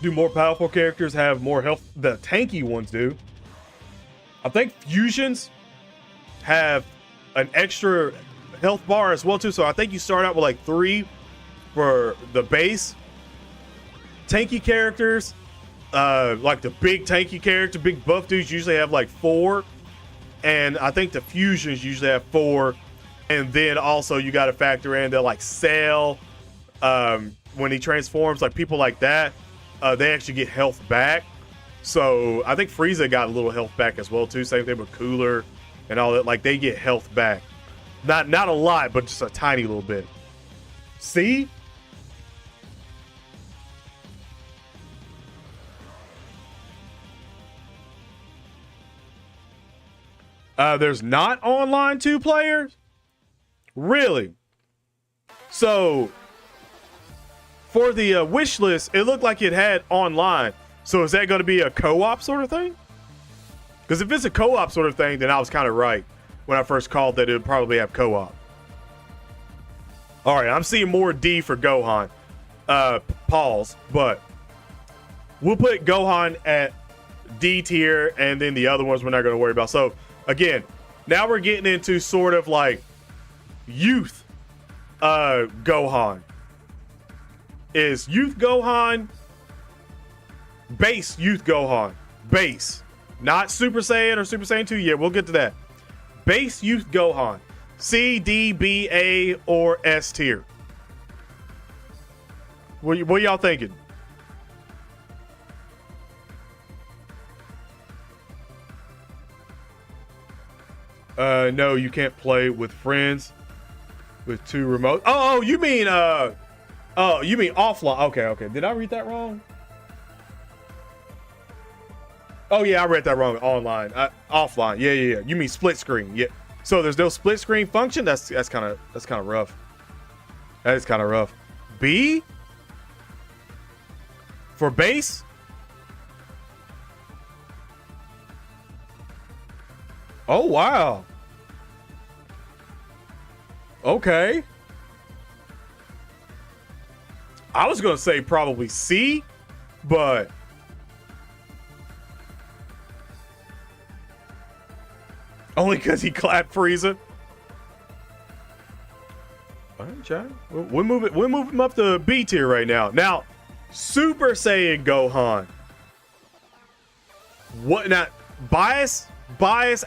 Do more powerful characters have more health? The tanky ones do. I think fusions have an extra health bar as well too. So I think you start out with like 3 for the base. Tanky characters, like the big tanky character, big buff dudes usually have like 4. And I think the fusions usually have 4. And then also you got to factor in that like Cell, when he transforms, like people like that, they actually get health back. So I think Frieza got a little health back as well too. Same thing with Cooler and all that. Like they get health back, not a lot, but just a tiny little bit. See, there's not online 2 players, really. So for the wish list, it looked like it had online. So is that going to be a co-op sort of thing? Because if it's a co-op sort of thing, then I was kind of right when I first called that it would probably have co-op. All right, I'm seeing more D for Gohan. Pause, but we'll put Gohan at D tier, and then the other ones we're not going to worry about. So again, now we're getting into sort of like youth Gohan. Is youth Gohan base youth Gohan? Base. Not Super Saiyan or Super Saiyan 2 yet. We'll get to that. Base youth Gohan. C, D, B, A, or S tier. What y'all thinking? No, you can't play with friends with 2 remote. Oh, you mean offline. Okay. Did I read that wrong? Oh yeah, I read that wrong. Online, offline. Yeah. You mean split screen? Yeah. So there's no split screen function. That's kind of rough. That is kind of rough. B for base. Oh wow. Okay. I was gonna say probably C, but only because he clapped Frieza. All right, Chad. We'll move him up to B tier right now. Now, Super Saiyan Gohan. What now? Bias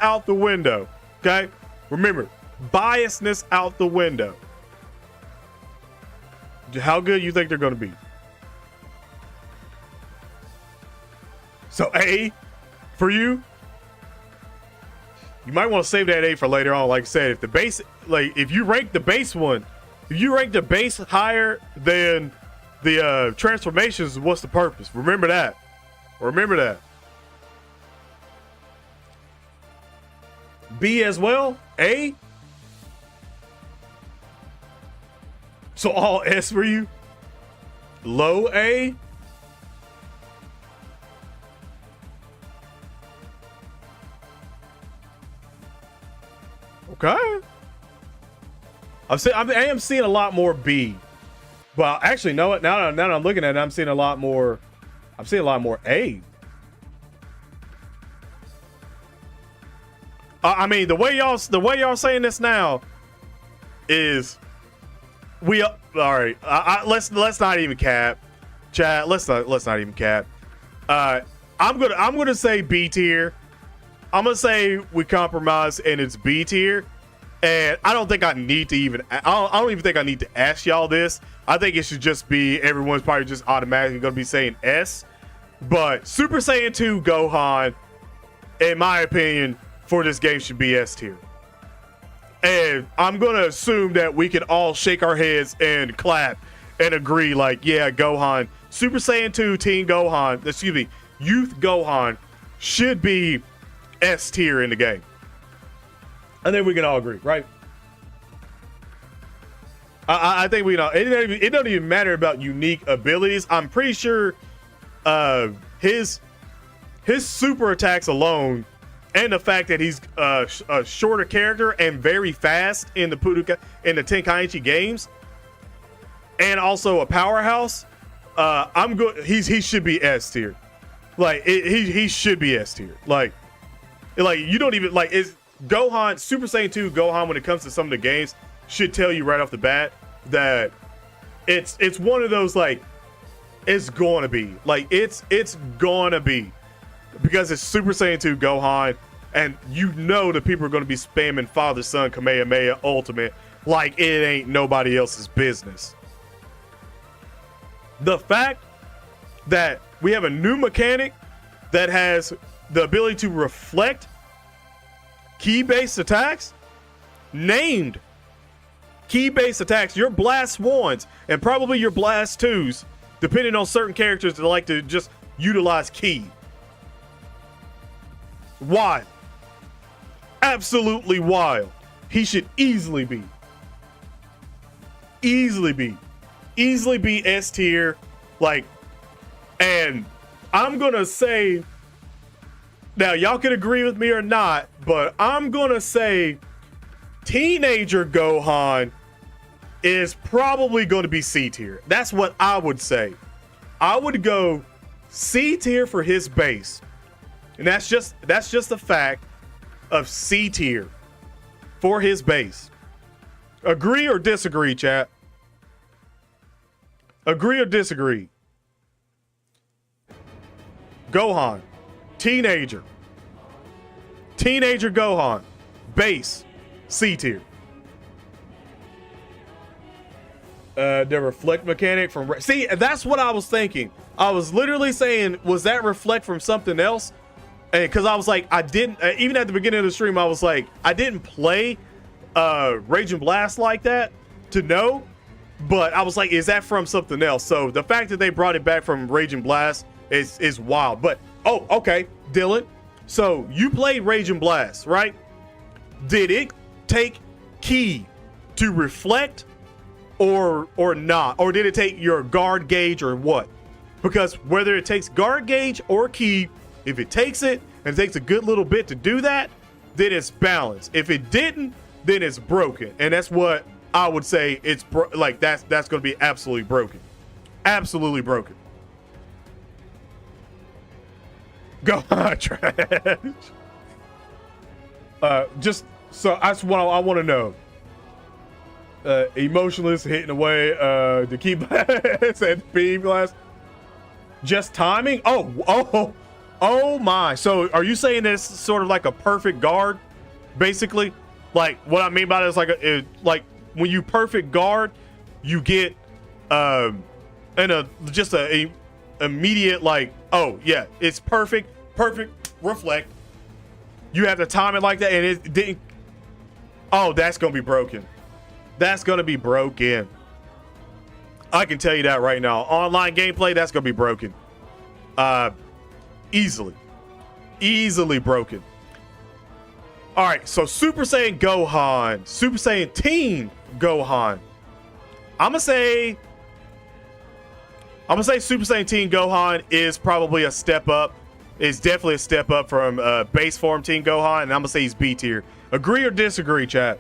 out the window. Okay? Remember, biasness out the window. How good you think they're going to be? So A for you. You might want to save that A for later on. Like I said, if the base, like if you rank the base one, if you rank the base higher than the transformations, what's the purpose? Remember that. Remember that. B as well. A. So all S for you. Low A. Okay. I am seeing a lot more B, but actually, know what? Now that I'm looking at it, I'm seeing a lot more. I'm seeing a lot more A. I mean, the way y'all saying this now is all right. Let's not even cap, chat. Let's not even cap. I'm gonna say B tier. I'm gonna say we compromise and it's B tier. And I don't think I need to even. I don't even think I need to ask y'all this. I think it should just be everyone's probably just automatically gonna be saying S. But Super Saiyan 2 Gohan, in my opinion, for this game should be S tier. And I'm gonna assume that we can all shake our heads and clap and agree, like, yeah, Gohan, Super Saiyan 2 Teen Gohan, excuse me, Youth Gohan should be S tier in the game. I think we can all agree, right? I think we know. It doesn't even matter about unique abilities. I'm pretty sure his super attacks alone, and the fact that he's a shorter character and very fast in the Tenkaichi games, and also a powerhouse. I'm good. He should be S tier. Like he should be S tier. Like you don't even like is Gohan, Super Saiyan 2 Gohan, when it comes to some of the games, should tell you right off the bat that it's one of those, like, it's gonna be like it's gonna be, because it's Super Saiyan 2 Gohan, and you know that people are gonna be spamming Father Son Kamehameha Ultimate like it ain't nobody else's business. The fact that we have a new mechanic that has the ability to reflect key-based attacks, named key-based attacks, your Blast 1s and probably your Blast 2s, depending on certain characters that like to just utilize ki. Wild. Absolutely wild. He should easily be S tier. Like, and I'm gonna say, now y'all can agree with me or not, but I'm gonna say Teenager Gohan is probably going to be C tier. That's what I would say. I would go C tier for his base, and that's just the fact of C tier for his base. Agree or disagree, chat? Agree or disagree? Gohan, Teenager Gohan, base, C tier. The reflect mechanic from, see, that's what I was thinking. I was literally saying, was that reflect from something else? And because I was like, I didn't, even at the beginning of the stream, I was like, I didn't play Rage and Blast like that to know, but I was like, is that from something else? So the fact that they brought it back from Rage and Blast is wild. But Oh, okay, Dylan. So you played Raging Blast, right? Did it take Ki to reflect or not? Or did it take your guard gauge or what? Because whether it takes guard gauge or Ki, if it takes it and it takes a good little bit to do that, then it's balanced. If it didn't, then it's broken. And that's what I would say. It's like that's going to be absolutely broken. Absolutely broken. Go on, trash. Just so that's what I want to know. Emotionless hitting away the key blast and the beam blast. Just timing. Oh my. So are you saying this sort of like a perfect guard, basically? Like what I mean by that is like when you perfect guard, you get just a immediate like, oh yeah, it's perfect reflect. You have to time it like that, and it didn't. Oh, that's gonna be broken. That's gonna be broken. I can tell you that right now. Online gameplay, that's gonna be broken. Easily broken. All right, so Super Saiyan Gohan, Super Saiyan Teen Gohan. I'm gonna say Super Saiyan Teen Gohan is probably a step up. It's definitely a step up from base form Teen Gohan, and I'm gonna say he's B tier. Agree or disagree, chat?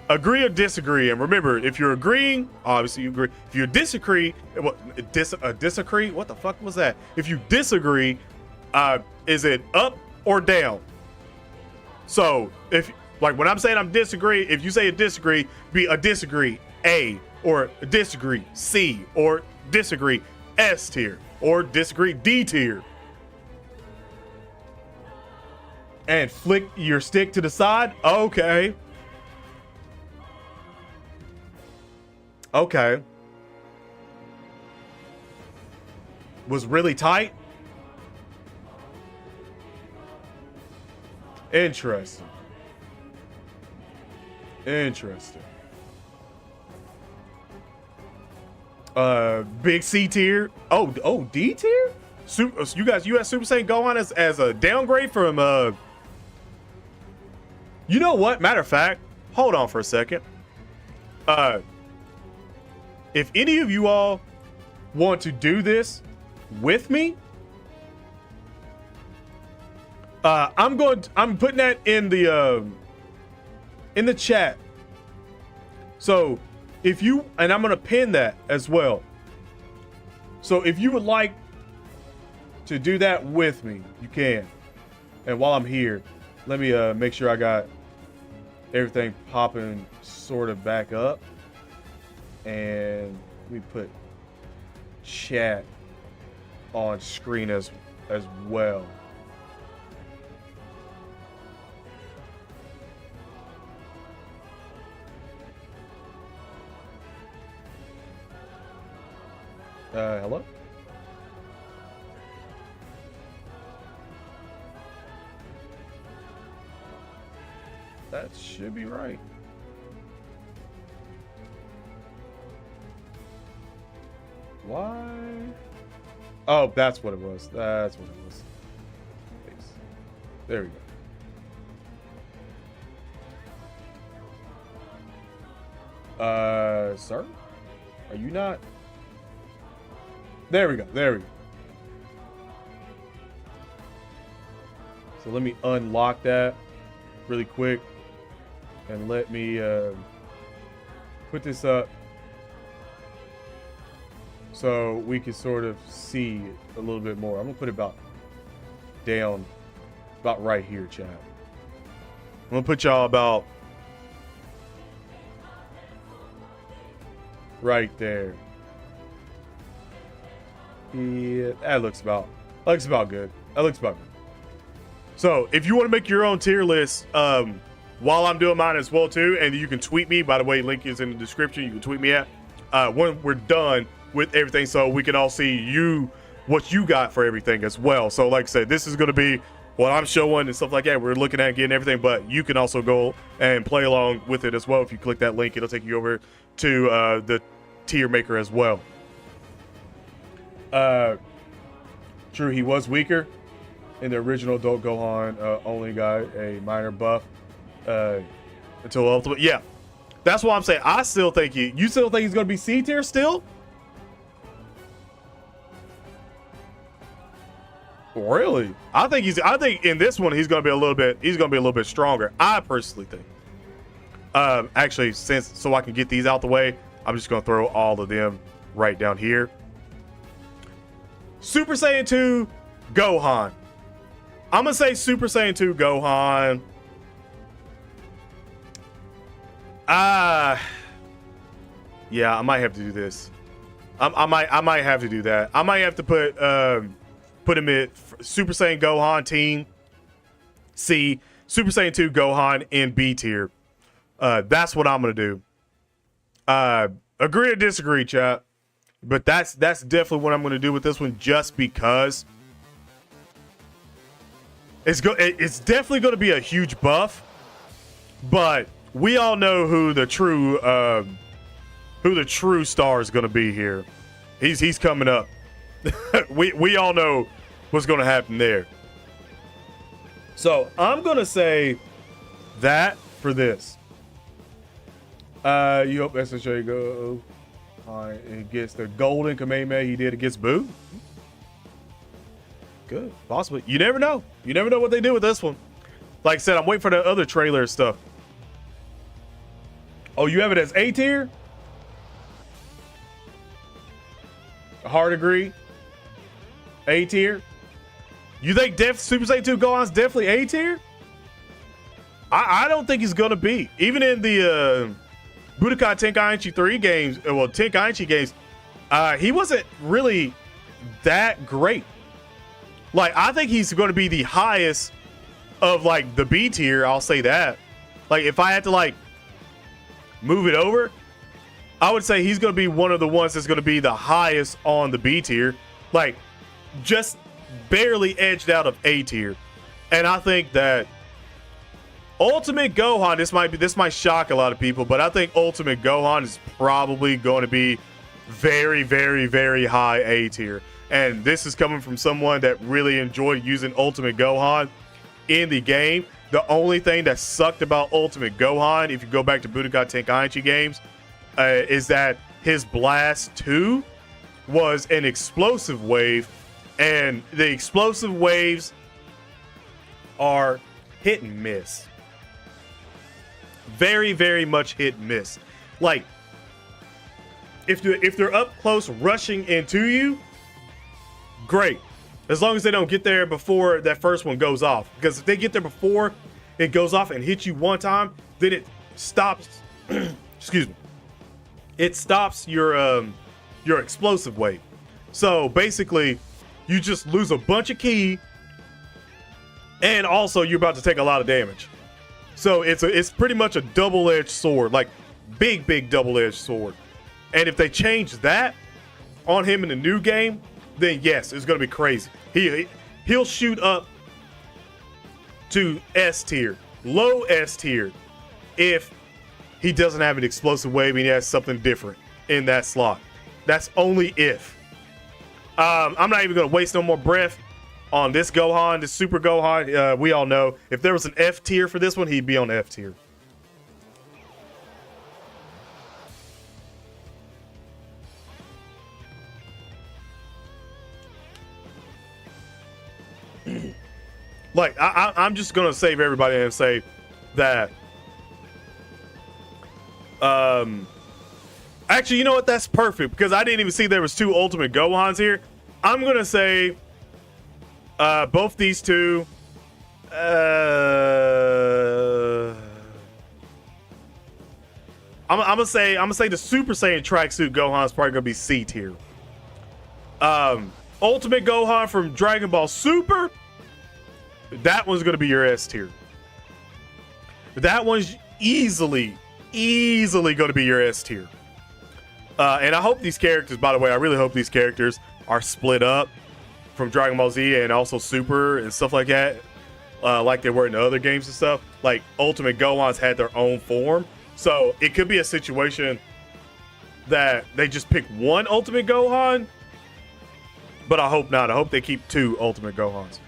Agree or disagree? And remember, if you're agreeing, obviously you agree. If you disagree, disagree? What the fuck was that? If you disagree, is it up or down? So if like when I'm saying I'm disagree, if you say a disagree, be a disagree A, or a disagree C, or disagree S tier, or disagree D tier. And flick your stick to the side. Okay. Okay. Was really tight. Interesting. Big C tier. Oh, D tier? You have Super Saiyan Gohan as a downgrade from you know what? Matter of fact, hold on for a second. If any of you all want to do this with me, I'm putting that in the chat. So if you, and I'm gonna pin that as well. So if you would like to do that with me, you can. And while I'm here, let me make sure I got everything popping sort of back up. And we put chat on screen as well. Hello? That should be right. Why? Oh, that's what it was. That's what it was. There we go. Sir? Are you not? There we go. There we go. So let me unlock that really quick. And let me put this up so we can sort of see a little bit more. I'm gonna put it about right here, chat. I'm gonna put y'all about right there. Yeah, that looks about good. That looks about good. So if you want to make your own tier list, while I'm doing mine as well too, and you can tweet me. By the way, link is in the description. You can tweet me at when we're done with everything, so we can all see what you got for everything as well. So like I said, this is going to be what I'm showing and stuff like that. We're looking at getting everything, but you can also go and play along with it as well. If you click that link, it'll take you over to the tier maker as well. True, he was weaker in the original adult Gohan. Only got a minor buff until ultimate. Yeah, that's what I'm saying. I still think you still think he's gonna be C tier still? Really? I think in this one he's gonna be a little bit stronger. I personally think. Actually, so I can get these out the way, I'm just gonna throw all of them right down here. Super Saiyan 2 Gohan. I'm gonna say Super Saiyan 2 Gohan. Yeah, I might have to do this. I might have to do that. I might have to put him in Super Saiyan Gohan team C, Super Saiyan 2 Gohan in B tier. That's what I'm gonna do. Agree or disagree, chat. But that's definitely what I'm gonna do with this one, just because it's definitely gonna be a huge buff. But we all know who the true star is gonna be here. He's coming up. we all know what's gonna happen there. So I'm gonna say that for this. You hope SSJ go. It gets the golden Kamehameha he did against Boo. Good, possibly. You never know. You never know what they do with this one. Like I said, I'm waiting for the other trailer and stuff. Oh, you have it as A tier? Hard agree. A tier. You think Super Saiyan 2 Gohan's definitely A tier? I don't think he's gonna be. Even in the Budokai Tenkaichi 3 games, well, Tenkaichi games, he wasn't really that great. Like, I think he's going to be the highest of, like, the B tier. I'll say that. Like, if I had to, like, move it over, I would say he's going to be one of the ones that's going to be the highest on the B tier. Like, just barely edged out of A tier. And I think that Ultimate Gohan, this might shock a lot of people, but I think Ultimate Gohan is probably going to be very, very, very high A tier. And this is coming from someone that really enjoyed using Ultimate Gohan in the game. The only thing that sucked about Ultimate Gohan, if you go back to Budokai Tenkaichi games, is that his Blast 2 was an explosive wave, and the explosive waves are hit and miss. Very, very much hit and miss. Like, if they're up close rushing into you, great. As long as they don't get there before that first one goes off. Because if they get there before it goes off and hit you one time, then it stops excuse me. It stops your explosive wave. So basically, you just lose a bunch of ki, and also you're about to take a lot of damage. So it's pretty much a double-edged sword, like big double-edged sword. And if they change that on him in the new game, then yes, it's gonna be crazy. He'll shoot up to S tier, low S tier, if he doesn't have an explosive wave and he has something different in that slot. That's only if. I'm not even gonna waste no more breath on this Gohan, this Super Gohan. We all know if there was an F tier for this one, he'd be on F tier. Like, I'm just gonna save everybody and say that. Actually, you know what? That's perfect, because I didn't even see there was two Ultimate Gohans here. I'm gonna say both these two. I'm gonna say the Super Saiyan Tracksuit Gohan is probably gonna be C tier. Ultimate Gohan from Dragon Ball Super, that one's gonna be your S tier. That one's easily gonna be your S tier. And I hope these characters, by the way, I really hope these characters are split up from Dragon Ball Z and also Super and stuff like that, like they were in the other games and stuff. Like, Ultimate Gohan's had their own form, so it could be a situation that they just pick one Ultimate Gohan But I hope not. I hope they keep 2 Ultimate Gohans.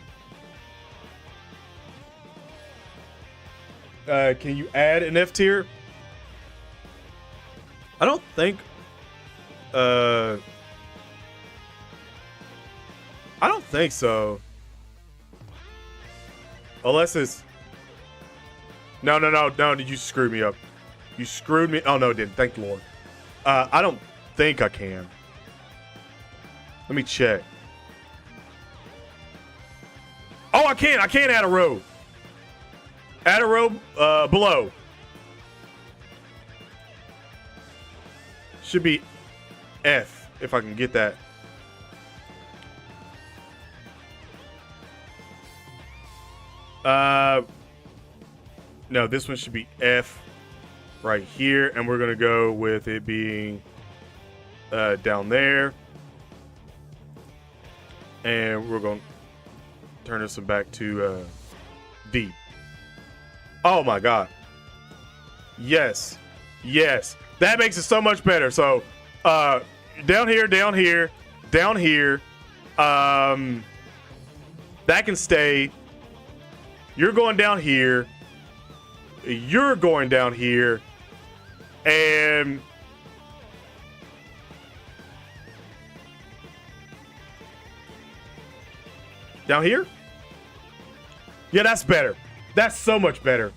Can you add an F tier? I don't think. I don't think so. Unless it's. No. You screwed me up. You screwed me. Oh no, it didn't. Thank the Lord. I don't think I can. Let me check. Oh, I can. I can add a row. Add a row below. Should be F if I can get that. No, this one should be F right here, and we're gonna go with it being down there, and we're gonna turn this one back to D. Oh my God! Yes, that makes it so much better. So down here, that can stay. You're going down here. You're going down here. And down here? Yeah, that's better. That's so much better.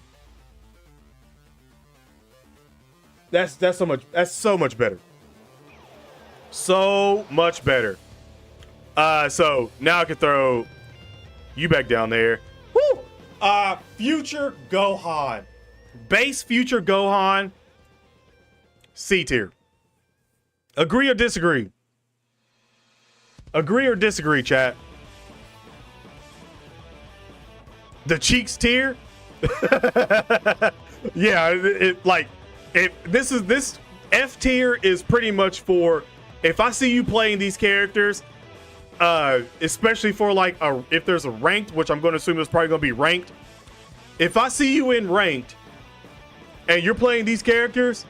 That's so much better. So much better. So now I can throw you back down there. Woo! Future Gohan. Base Future Gohan. C tier. Agree or disagree? Agree or disagree, chat? The cheeks tier? Yeah, this F tier is pretty much for if I see you playing these characters, especially for like if there's a ranked, which I'm going to assume is probably going to be ranked. If I see you in ranked and you're playing these characters,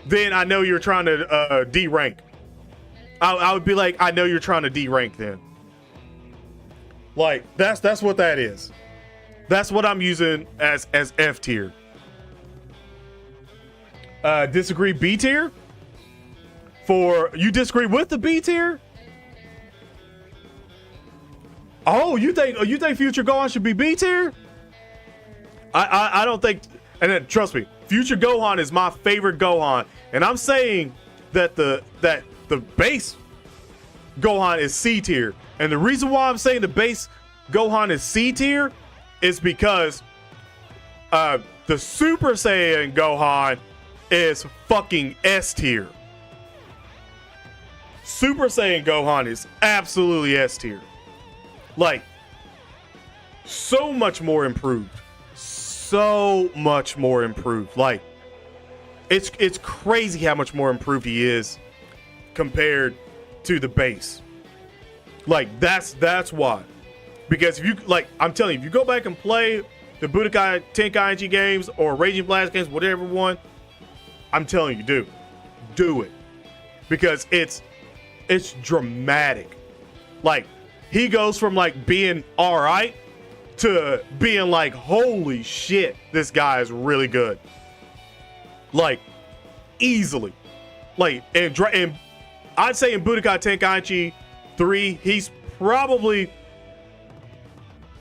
then I know you're trying to D-rank. I would be like, I know you're trying to D-rank then. Like that's what that is. That's what I'm using as F tier. Disagree B tier? For you disagree with the B tier? Oh, you think Future Gohan should be B tier? I don't think, and then trust me, Future Gohan is my favorite Gohan, and I'm saying that the base Gohan is C tier, and the reason why I'm saying the base Gohan is C tier is because the Super Saiyan Gohan is fucking S tier. Super Saiyan Gohan is absolutely S tier. Like, so much more improved. So much more improved. Like, it's crazy how much more improved he is compared to the base. Like, that's why. Because if you, like, I'm telling you, if you go back and play the Budokai Tenkaichi games or Raging Blast games, whatever one, I'm telling you, do it. Because it's dramatic. Like, he goes from like being all right to being like, holy shit, this guy is really good. Like, easily. Like, and I'd say in Budokai Tenkaichi 3, he's probably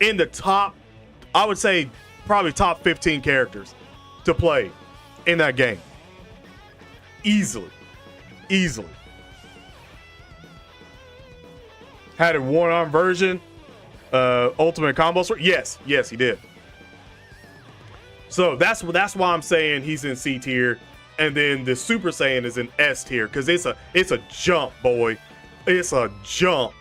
in the top, I would say probably top 15 characters to play in that game. Easily. Had a one-arm version, ultimate combo sword. Yes, he did. So that's why I'm saying he's in C tier, and then the Super Saiyan is in S tier because it's a jump, boy. It's a jump.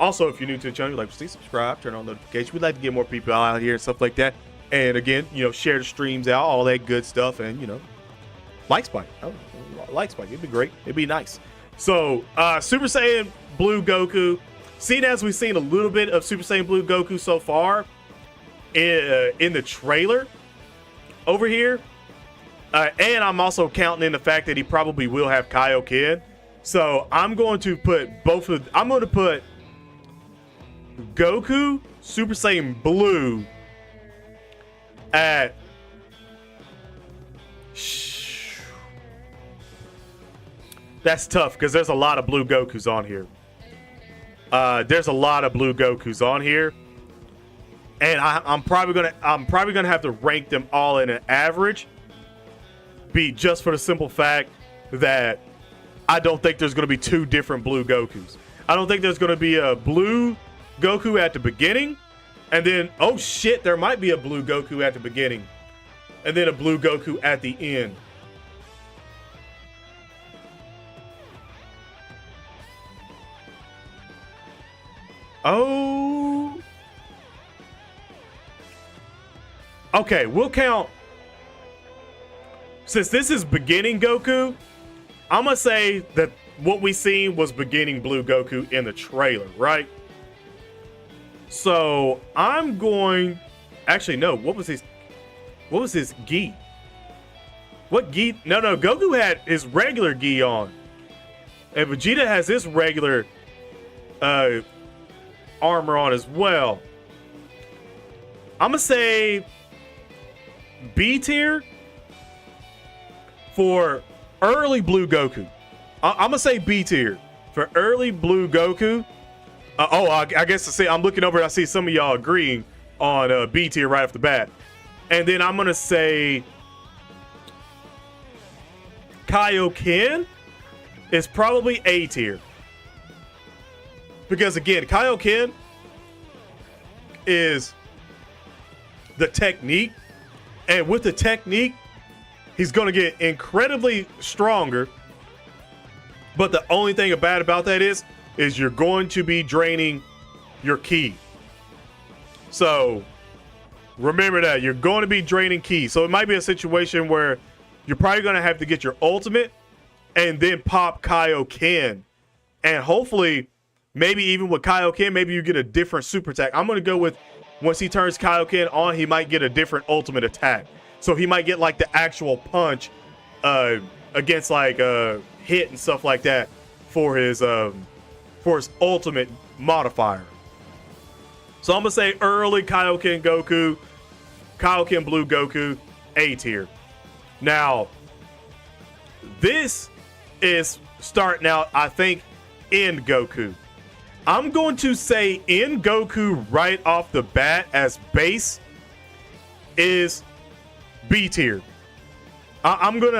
Also, if you're new to the channel, like, please subscribe, turn on notifications. We'd like to get more people out here and stuff like that. And again, share the streams out, all that good stuff, and like Spike. Like Spike. It'd be great. It'd be nice. So, Super Saiyan Blue Goku. Seeing as we've seen a little bit of Super Saiyan Blue Goku so far in the trailer over here, and I'm also counting in the fact that he probably will have Kaioken. So I'm going to put Goku Super Saiyan Blue at that's tough because there's a lot of blue Gokus on here. There's a lot of blue Gokus on here, and I'm probably gonna have to rank them all in an average. Just for the simple fact that I don't think there's gonna be two different blue Gokus. I don't think there's gonna be a blue Goku at the beginning, and then oh shit, there might be a blue Goku at the beginning, and then a blue Goku at the end. Oh. Okay, we'll count. Since this is beginning Goku, I'm going to say that what we seen was beginning blue Goku in the trailer, right? So I'm going. Actually, no. What was his gi? What gi? No. Goku had his regular gi on. And Vegeta has his regular armor on as well. I'm gonna say B tier for early blue Goku. I'm gonna say B tier for early blue Goku. I guess to say I'm looking over and I see some of y'all agreeing on B tier right off the bat. And then I'm gonna say Kaioken is probably A tier. Because again, Kaioken is the technique, and with the technique, he's going to get incredibly stronger. But the only thing bad about that is you're going to be draining your ki. So remember that you're going to be draining ki. So it might be a situation where you're probably going to have to get your ultimate and then pop Kaioken, and hopefully. Maybe even with Kaioken, maybe you get a different super attack. I'm going to go with once he turns Kaioken on, he might get a different ultimate attack. So he might get like the actual punch against like hit and stuff like that for his ultimate modifier. So I'm going to say early Kaioken Goku, Kaioken Blue Goku, A tier. Now, this is starting out, I think, in Goku. I'm going to say in Goku right off the bat as base is B tier. I'm gonna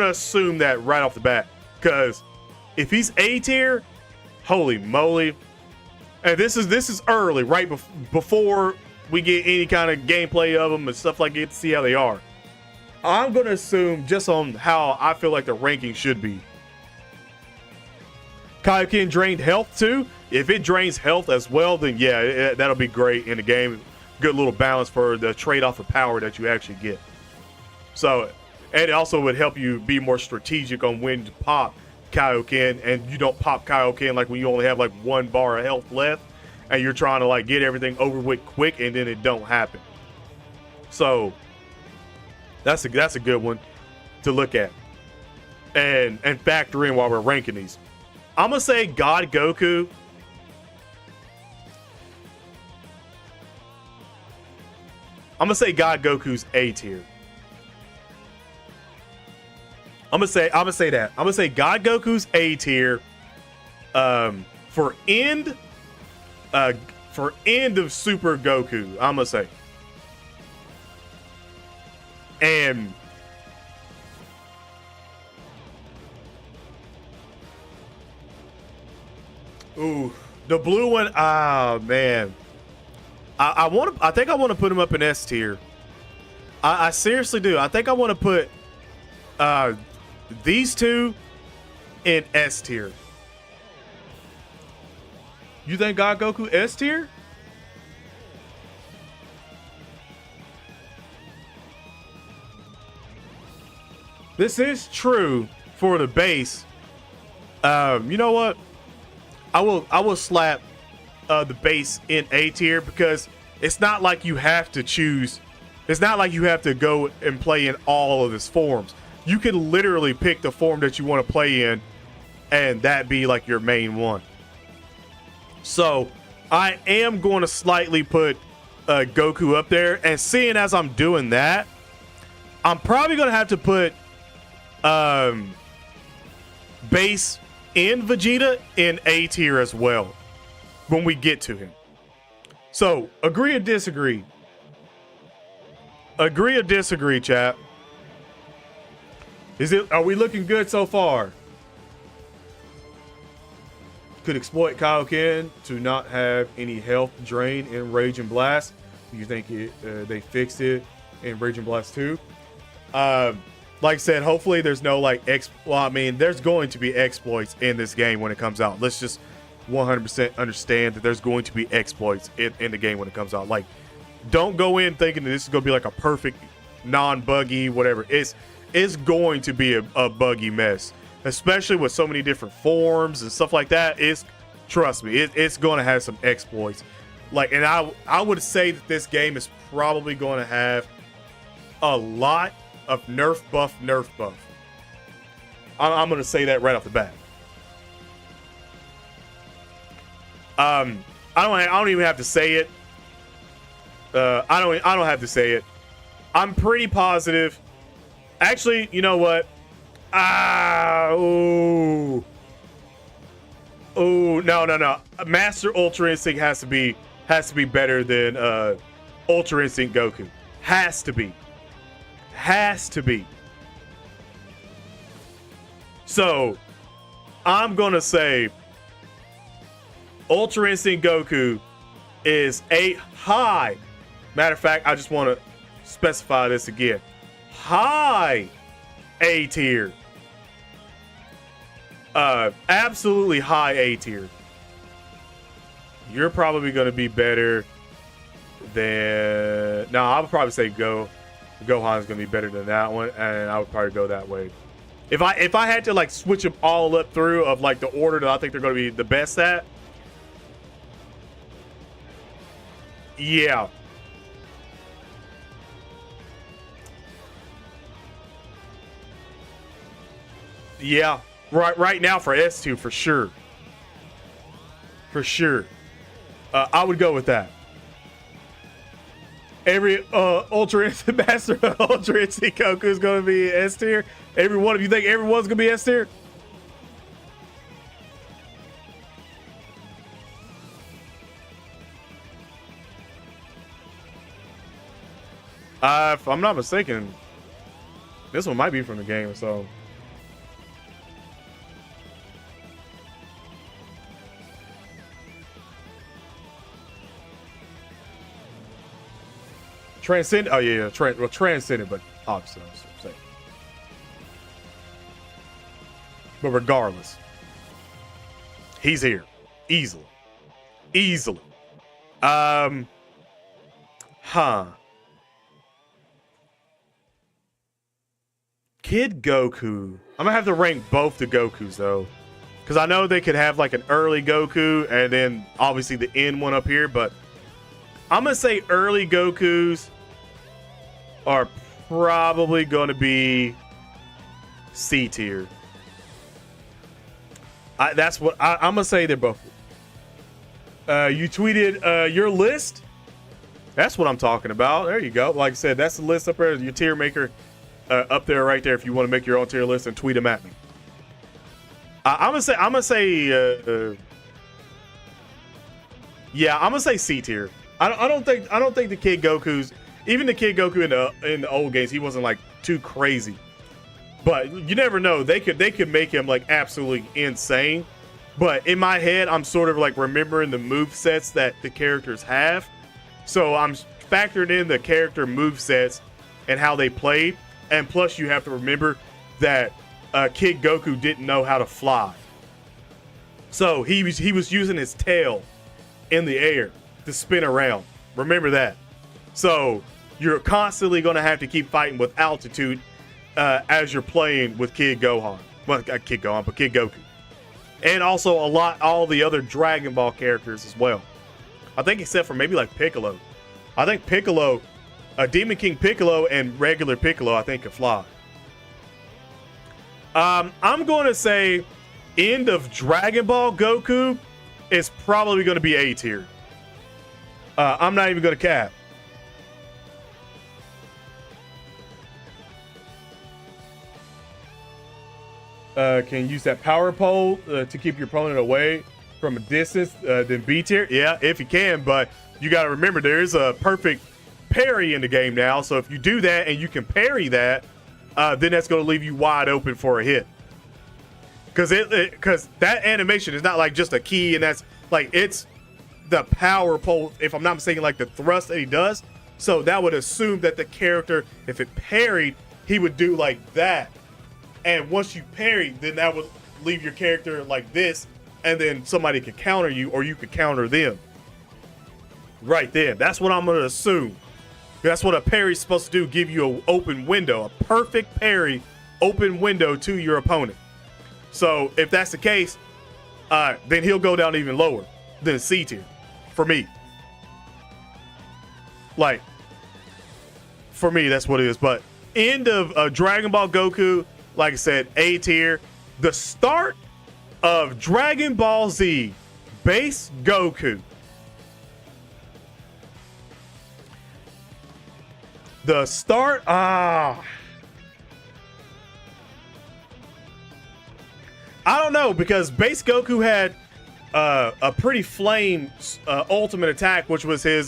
assume that right off the bat, because if he's A tier, holy moly! And this is early, right before we get any kind of gameplay of them and stuff like that to see how they are. I'm gonna assume just on how I feel like the ranking should be. Kaioken drained health too. If it drains health as well, then yeah, that'll be great in the game. Good little balance for the trade-off of power that you actually get. So, and it also would help you be more strategic on when to pop Kaioken, and you don't pop Kaioken like when you only have like 1 bar of health left, and you're trying to like get everything over with quick, and then it don't happen. So, that's a good one to look at and factor in while we're ranking these. I'm gonna say God Goku. I'm gonna say God Goku's A tier. I'm gonna say that. I'm gonna say God Goku's A tier. For end of Super Goku, I'm gonna say. And ooh, the blue one. Ah, man. I think I want to put him up in S tier. I seriously do. I think I want to put these two in S tier. You think God Goku S tier? This is true for the base. You know what? I will slap the base in A tier, because it's not like you have to choose. It's not like you have to go and play in all of his forms. You can literally pick the form that you want to play in, and that be like your main one. So I am going to slightly put Goku up there. And seeing as I'm doing that, I'm probably going to have to put base in Vegeta in A tier as well when we get to him. So agree or disagree? Agree or disagree, chat? Are we looking good so far? Could exploit Kaioken to not have any health drain in Rage and Blast. Do you think they fixed it in Rage and Blast 2? Like I said, hopefully there's no well, I mean, there's going to be exploits in this game when it comes out. Let's just 100% understand that there's going to be exploits in the game when it comes out. Like, don't go in thinking that this is going to be like a perfect, non-buggy, whatever. It's going to be a buggy mess, especially with so many different forms and stuff like that. Trust me, it's going to have some exploits. Like, and I would say that this game is probably going to have a lot of nerf buff. I'm going to say that right off the bat. I don't even have to say it. I don't have to say it. I'm pretty positive. Actually, you know what? No. Master Ultra Instinct has to be better than Ultra Instinct Goku. Has to be. So, I'm gonna say Ultra Instinct Goku is a high. Matter of fact, I just want to specify this again. High A tier. Absolutely high A tier. You're probably going to be better than... No, I would probably say Gohan's going to be better than that one, and I would probably go that way. If I had to like switch them all up through of like the order that I think they're going to be the best at, yeah. Yeah, right now for S2 for sure. I would go with that. Every Ultra Instinct Master Ultra Instinct Goku is going to be S tier. Every one of you think everyone's going to be S tier? If I'm not mistaken, this one might be from the game, so. Transcend. Oh yeah. Transcended, but obviously, I was saying. But regardless, he's here easily. Kid Goku. I'm gonna have to rank both the Gokus though, because I know they could have like an early Goku and then obviously the end one up here, but I'm gonna say early Gokus are probably going to be C tier. That's what I'm going to say. They're both. You tweeted your list. That's what I'm talking about. There you go. Like I said, that's the list up there. Your tier maker up there, right there. If you want to make your own tier list and tweet them at me. I'm gonna say. Yeah, I'm gonna say C tier. I don't think the Kid Goku's. Even the Kid Goku in the old games, he wasn't like too crazy. But you never know. They could make him like absolutely insane. But in my head, I'm sort of like remembering the move sets that the characters have. So I'm factoring in the character move sets and how they played. And plus, you have to remember that Kid Goku didn't know how to fly. So he was using his tail in the air to spin around. Remember that. So you're constantly going to have to keep fighting with altitude as you're playing with Kid Gohan. Well, not Kid Gohan, but Kid Goku. And also all the other Dragon Ball characters as well. I think except for maybe like Piccolo. I think Piccolo, Demon King Piccolo and regular Piccolo, I think can fly. I'm going to say end of Dragon Ball Goku is probably going to be A tier. I'm not even gonna cap. Can use that power pole to keep your opponent away from a distance, then B tier. Yeah, if you can, but you got to remember there is a perfect parry in the game now. So if you do that and you can parry that, then that's going to leave you wide open for a hit. Because that animation is not like just a key, and that's like it's the power pole, if I'm not mistaken, like the thrust that he does. So that would assume that the character, if it parried, he would do like that. And once you parry, then that would leave your character like this, and then somebody could counter you, or you could counter them. Right then. That's what I'm going to assume. That's what a parry's supposed to do, give you an open window, a perfect parry, open window to your opponent. So if that's the case, then he'll go down even lower than C tier for me. Like, for me, that's what it is. But end of Dragon Ball Goku, like I said, A tier. The start of Dragon Ball Z base Goku. The start, I don't know, because base Goku had a pretty flame ultimate attack, which was his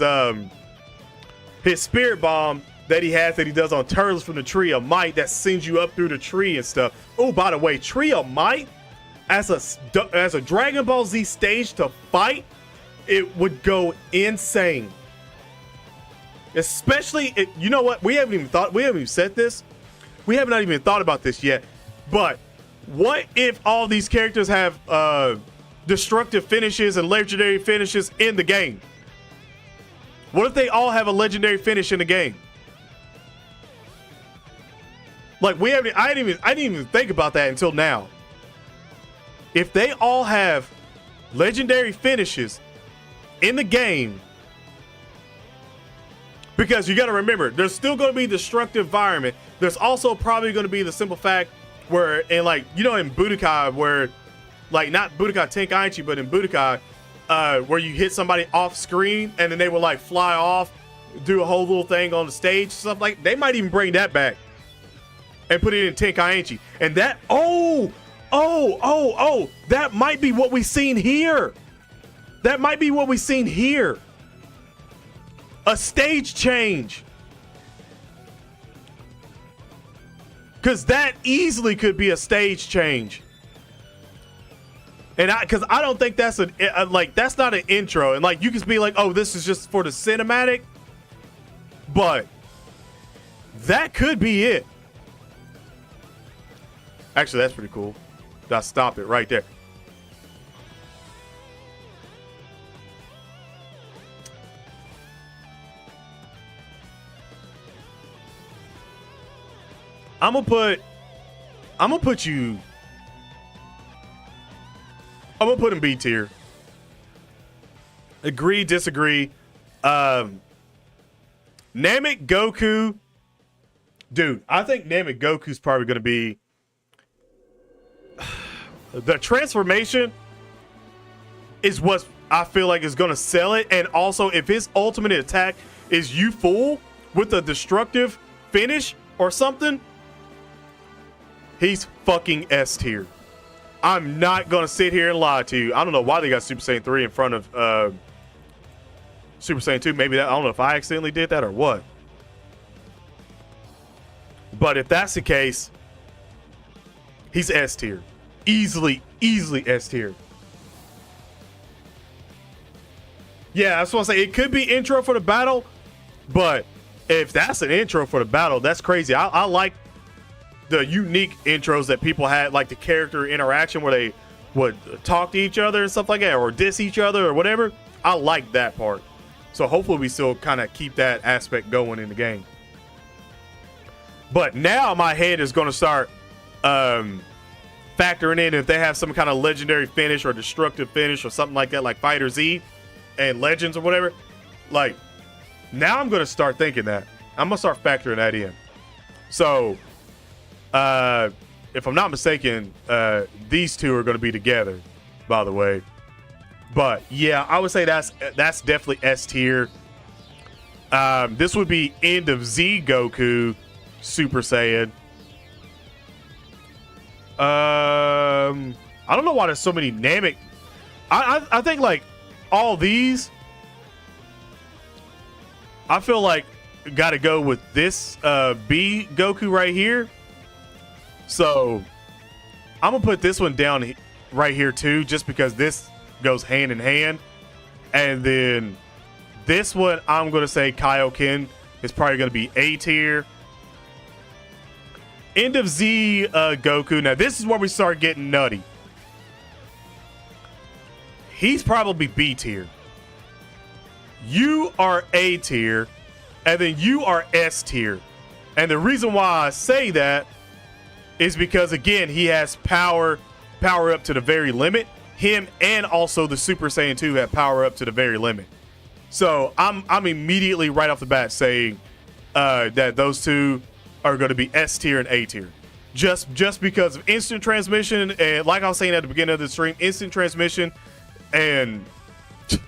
spirit bomb that he has, that he does on turtles from the Tree of Might, that sends you up through the tree and stuff. Oh, by the way, Tree of Might as a Dragon Ball Z stage to fight, it would go insane. Especially, you know what? We haven't even said this. We have not even thought about this yet. But what if all these characters have destructive finishes and legendary finishes in the game? What if they all have a legendary finish in the game? Like, I didn't even think about that until now. If they all have legendary finishes in the game, because you got to remember, there's still going to be destructive environment. There's also probably going to be the simple fact where, in like, you know, in Budokai, where, like, not Budokai Tenkaichi, but in Budokai, where you hit somebody off screen and then they will like fly off, do a whole little thing on the stage, stuff like. They might even bring that back and put it in Tenkaichi, and that that might be what we've seen here. That might be what we've seen here. A stage change. Because that easily could be a stage change. And because I don't think that's that's not an intro. And like, you can be like, oh, this is just for the cinematic. But that could be it. Actually, that's pretty cool. I'll stop it right there. I'm gonna put him B tier. Agree, disagree. Namek Goku. Dude, I think Namek Goku's probably gonna be the transformation is what I feel like is gonna sell it. And also, if his ultimate attack is you fool with a destructive finish or something, he's fucking S tier. I'm not gonna sit here and lie to you. I don't know why they got Super Saiyan 3 in front of Super Saiyan 2. Maybe that, I don't know if I accidentally did that or what. But if that's the case, he's S tier. Easily S tier. Yeah, that's what I say. It could be intro for the battle, but if that's an intro for the battle, that's crazy. I like the unique intros that people had, like the character interaction where they would talk to each other and stuff like that, or diss each other or whatever. I like that part. So hopefully we still kind of keep that aspect going in the game. But now my head is going to start factoring in if they have some kind of legendary finish or destructive finish or something like that, like Fighter Z and Legends or whatever. Like, now I'm going to start thinking that. I'm going to start factoring that in. So, if I'm not mistaken, these two are going to be together, by the way. But yeah, I would say that's definitely S tier. This would be end of Z Goku Super Saiyan. I don't know why there's so many Namek. I think like all these, I feel like got to go with this B Goku right here. So I'm gonna put this one down right here too, just because this goes hand in hand. And then this one, I'm gonna say Kaioken is probably gonna be A tier. End of Z Goku. Now this is where we start getting nutty. He's probably B tier. You are A tier, and then you are S tier. And the reason why I say that is because, again, he has power up to the very limit. Him and also the Super Saiyan 2 have power up to the very limit. So I'm immediately right off the bat saying that those two are going to be S tier and A tier. Just because of instant transmission, and like I was saying at the beginning of the stream, instant transmission and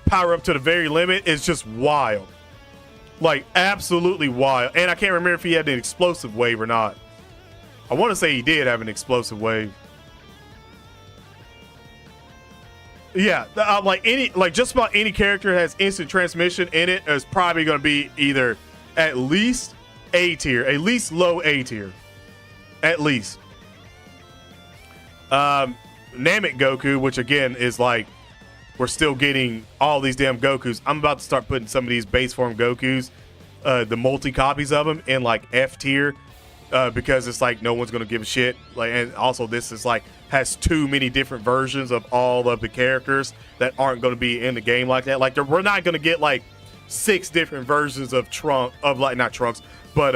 power up to the very limit is just wild. Like, absolutely wild. And I can't remember if he had an explosive wave or not. I want to say he did have an explosive wave. Yeah, like just about any character that has instant transmission in it is probably going to be either at least A tier, at least low A tier, at least. Namek Goku, which again is like, we're still getting all these damn Gokus. I'm about to start putting some of these base form Gokus, the multi copies of them, in like F tier, because it's like no one's gonna give a shit. Like, and also this is like has too many different versions of all of the characters that aren't gonna be in the game like that. Like, we're not gonna get like 6 different versions of not Trunks, but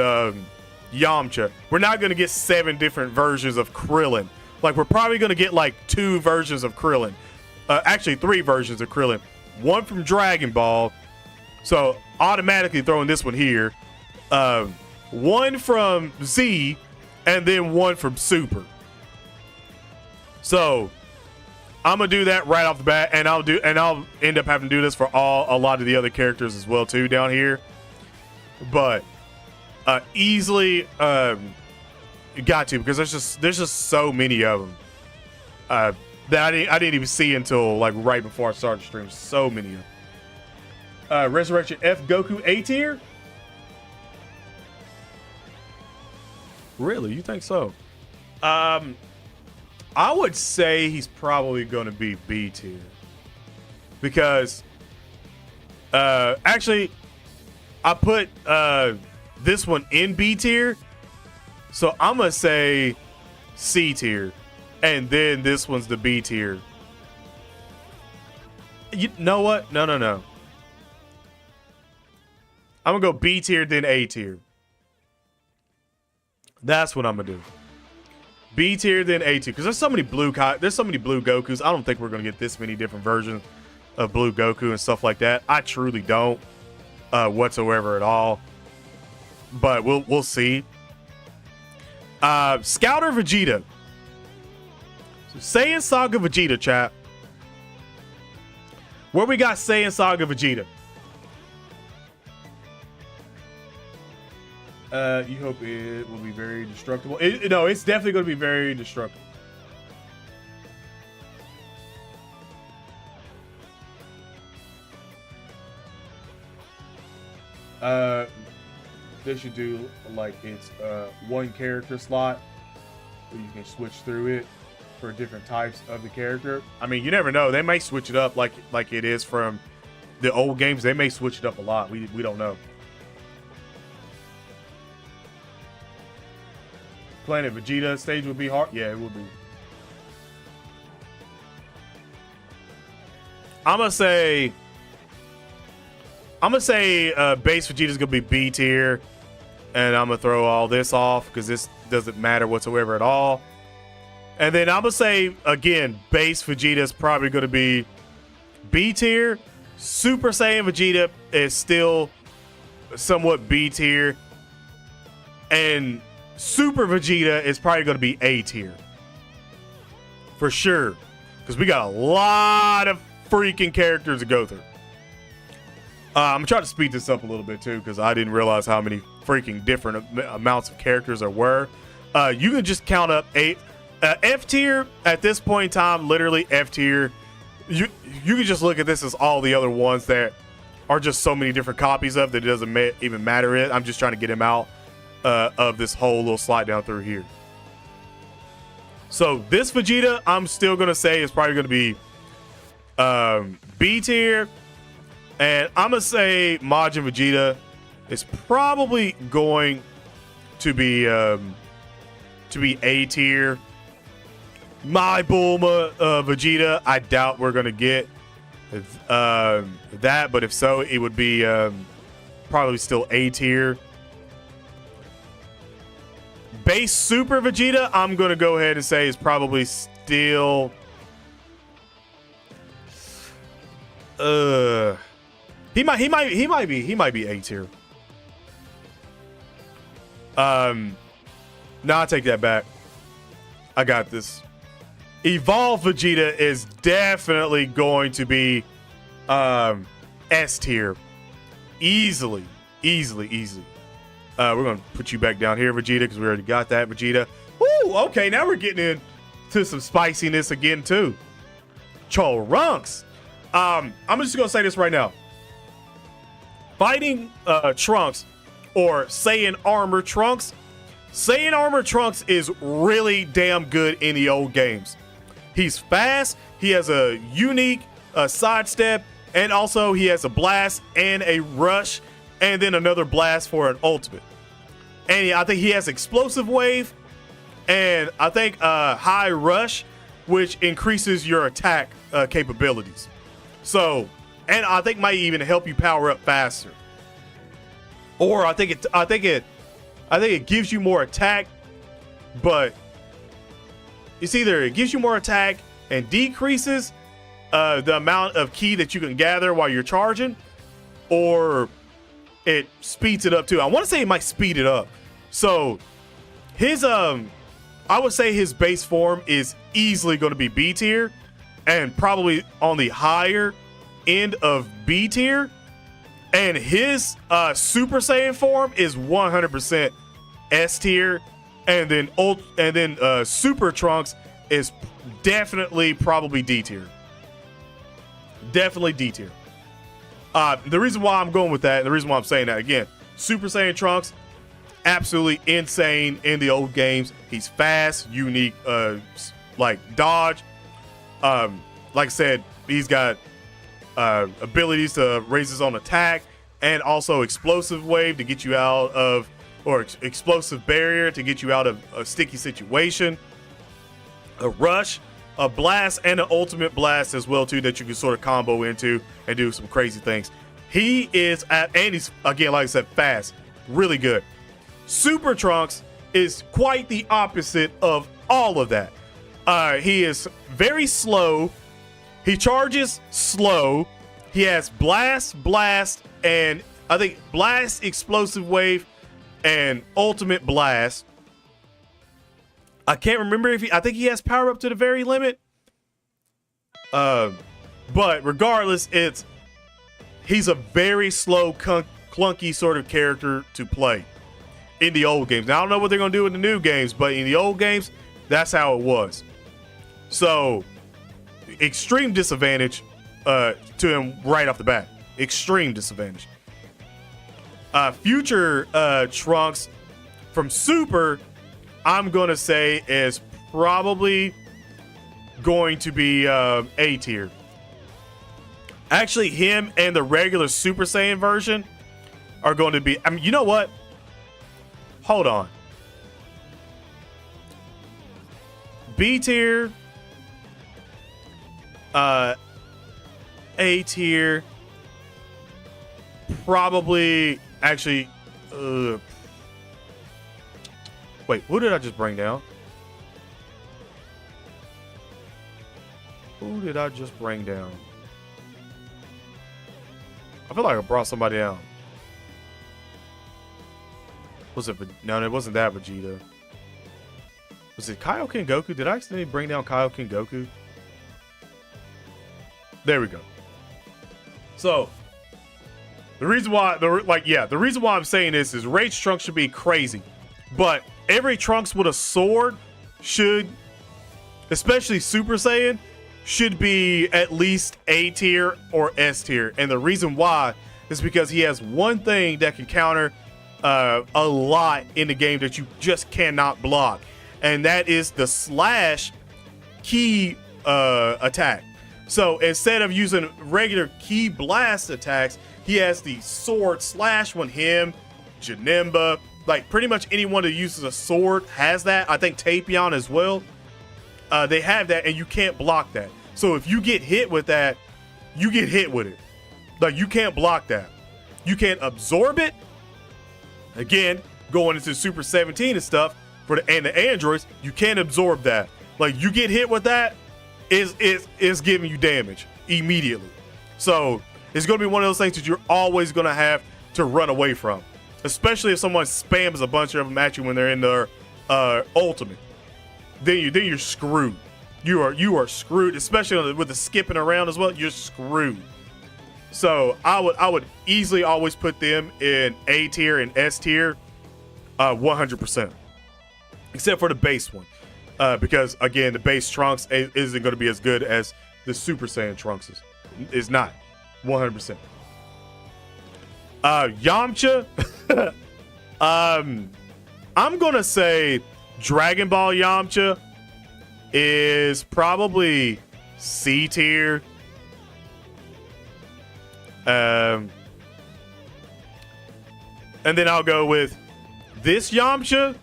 Yamcha. We're not gonna get 7 different versions of Krillin. Like, we're probably gonna get like 2 versions of Krillin. Actually 3 versions of Krillin. One from Dragon Ball, so automatically throwing this one here. One from Z, and then one from Super. So I'm gonna do that right off the bat, and I'll end up having to do this for a lot of the other characters as well too down here. But easily got to, because there's just so many of them that I didn't even see until like right before I started the stream. So many of them. Resurrection F Goku A tier? Really? You think so? I would say he's probably going to be B tier. Because actually I put this one in B tier. So I'm going to say C tier. And then this one's the B tier. You know what? No. I'm going to go B tier, then A tier. That's what I'm going to do. B tier, then A tier. Because there's so many blue Gokus. I don't think we're going to get this many different versions of blue Goku and stuff like that. I truly don't whatsoever at all. But we'll see. Scouter Vegeta. Saiyan Saga Vegeta, chat. Where we got Saiyan Saga Vegeta? You hope it will be very destructible. No, it's definitely going to be very destructible. They should do like it's one character slot where you can switch through it for different types of the character. I mean, you never know. They may switch it up like it is from the old games. They may switch it up a lot. We don't know. Planet Vegeta stage would be hard. Yeah, it would be. I'm gonna say base Vegeta's gonna be B tier, and I'm gonna throw all this off because this doesn't matter whatsoever at all. And then I'm gonna say again, base Vegeta is probably gonna be B tier. Super Saiyan Vegeta is still somewhat B tier, and Super Vegeta is probably gonna be A tier for sure, because we got a lot of freaking characters to go through. I'm gonna try to speed this up a little bit too, because I didn't realize how many freaking different amounts of characters there were. You can just count up F tier at this point in time. Literally F tier. You can just look at this as all the other ones that are just so many different copies of that it doesn't even matter. I'm just trying to get him out of this whole little slide down through here. So this Vegeta, I'm still gonna say is probably gonna be B tier. And I'm going to say Majin Vegeta is probably going to be A tier. My Bulma Vegeta, I doubt we're going to get that. But if so, it would be probably still A tier. Base Super Vegeta, I'm going to go ahead and say is probably still... He might be A tier. No, I'll take that back. I got this. Evolved Vegeta is definitely going to be S tier. Easily. We're gonna put you back down here, Vegeta, because we already got that, Vegeta. Woo, okay, now we're getting into some spiciness again too. Trunks. I'm just gonna say this right now. Fighting Trunks or Saiyan Armor Trunks. Saiyan Armor Trunks is really damn good in the old games. He's fast. He has a unique sidestep, and also he has a blast and a rush, and then another blast for an ultimate. And I think he has explosive wave, and I think high rush, which increases your attack capabilities. So. And I think might even help you power up faster. Or I think it gives you more attack, but it's either it gives you more attack and decreases the amount of ki that you can gather while you're charging, or it speeds it up too. I want to say it might speed it up. So his I would say his base form is easily going to be B tier, and probably on the higher end of B tier, and his Super Saiyan form is 100% S tier, and then Super Trunks is definitely probably D tier. Definitely D tier. The reason why I'm going with that, and the reason why I'm saying that again, Super Saiyan Trunks, absolutely insane in the old games. He's fast, unique, like dodge. Like I said, he's got abilities to raise his own attack, and also explosive wave to get you out of, or explosive barrier to get you out of a sticky situation, a rush, a blast, and an ultimate blast as well too that you can sort of combo into and do some crazy things. He is and he's, again, like I said, fast, really good. Super Trunks is quite the opposite of all of that. He is very slow. He charges slow. He has blast, and I think blast, explosive wave, and ultimate blast. I can't remember if I think he has power up to the very limit. But regardless, he's a very slow, clunky sort of character to play in the old games. Now, I don't know what they're going to do in the new games, but in the old games, that's how it was. So, extreme disadvantage to him right off the bat. Extreme disadvantage. Future Trunks from Super, I'm going to say is probably going to be A tier. Actually, him and the regular Super Saiyan version are going to be, I mean, you know what? Hold on. B tier, A tier, probably, actually, wait, who did I just bring down? Who did I just bring down? I feel like I brought somebody down. Was it? No, it wasn't that Vegeta. Was it Kaioken Goku? Did I accidentally bring down Kaioken Goku? There we go. So, The reason why, the reason why I'm saying this is Rage Trunks should be crazy, but every Trunks with a sword should, especially Super Saiyan, should be at least A tier or S tier. And the reason why is because he has one thing that can counter a lot in the game that you just cannot block, and that is the slash key attack. So instead of using regular key blast attacks, he has the sword slash one. Him, Janemba, like pretty much anyone that uses a sword has that. I think Tapion as well. They have that, and you can't block that. So if you get hit with that, you get hit with it. Like, you can't block that. You can't absorb it. Again, going into Super 17 and stuff for the androids, you can't absorb that. Like, you get hit with that, is giving you damage immediately. So it's going to be one of those things that you're always going to have to run away from, especially if someone spams a bunch of them at you when they're in their ultimate. Then you're screwed. You are screwed, especially with the skipping around as well. You're screwed. So I would easily always put them in A tier and S tier, 100%, except for the base one, because again, the base Trunks isn't going to be as good as the Super Saiyan Trunks is. It's not 100%. Yamcha, I'm gonna say Dragon Ball Yamcha is probably C tier. And then I'll go with this Yamcha.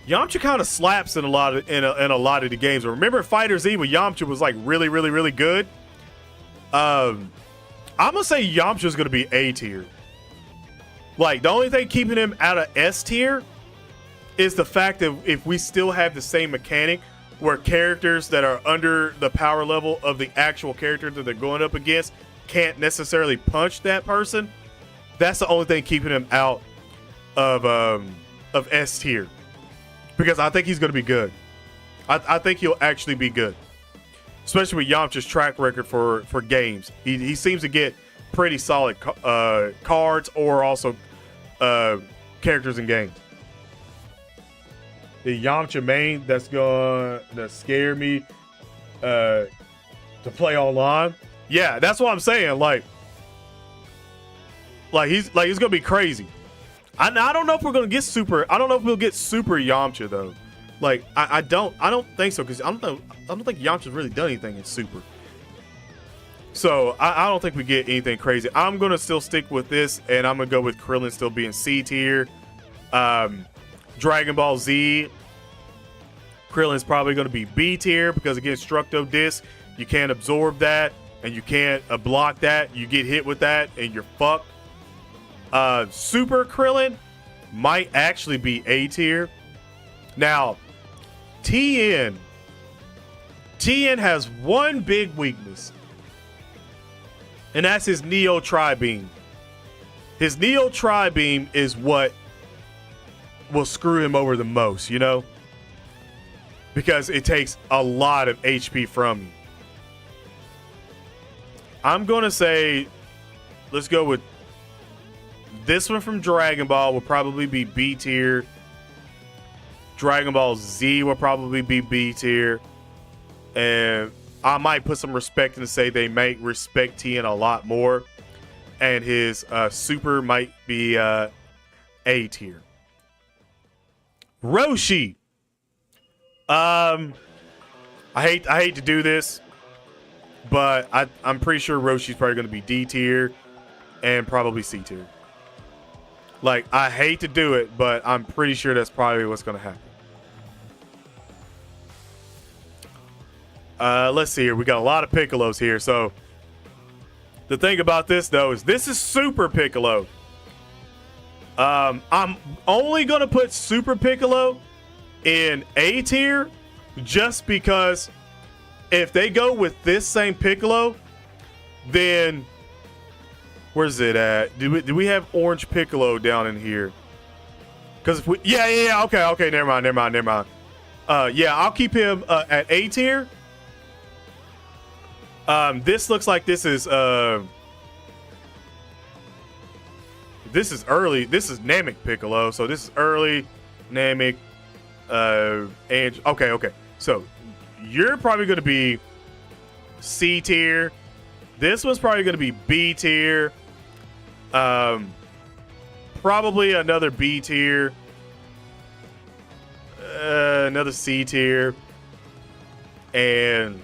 Yamcha kind of slaps in a lot of the games. Remember Fighter Z when Yamcha was like really, really, really good? I'm gonna say Yamcha is gonna be A tier. Like, the only thing keeping him out of S tier is the fact that if we still have the same mechanic where characters that are under the power level of the actual character that they're going up against can't necessarily punch that person, that's the only thing keeping him out of S tier. Because I think he's going to be good. I think he'll actually be good, especially with Yamcha's track record for games. He seems to get pretty solid cards or also characters in games. The Yamcha main that's going to scare me to play online. Yeah, that's what I'm saying. Like he's gonna be crazy. I don't know if we're gonna get super. I don't know if we'll get super Yamcha though. Like I don't think so, because I don't think Yamcha's really done anything in super. So I don't think we get anything crazy. I'm gonna still stick with this, and I'm gonna go with Krillin still being C tier. Dragon Ball Z, Krillin's probably gonna be B tier, because again, Structo Disc, you can't absorb that, and you can't block that. You get hit with that, and you're fucked. Super Krillin might actually be A tier. Now, TN has one big weakness, and that's his Neo Tri-Beam. His Neo Tri-Beam is what will screw him over the most, you know? Because it takes a lot of HP from you. I'm going to say, let's go with this one from Dragon Ball will probably be B tier. Dragon Ball Z will probably be B tier. And I might put some respect in to say they might respect TN a lot more. And his Super might be A tier. Roshi. I hate to do this, but I'm pretty sure Roshi's probably going to be D tier and probably C tier. Like, I hate to do it, but I'm pretty sure that's probably what's going to happen. Let's see here. We got a lot of Piccolos here. So the thing about this, though, is this is Super Piccolo. I'm only going to put Super Piccolo in A tier just because if they go with this same Piccolo, then where's it at? Do we have Orange Piccolo down in here? Because if we, yeah, okay, never mind. Yeah, I'll keep him at A tier. This looks like this is early. This is Namek Piccolo, so this is early Namek. And okay. So you're probably going to be C tier. This one's probably going to be B tier. Probably another B tier. Another C tier. And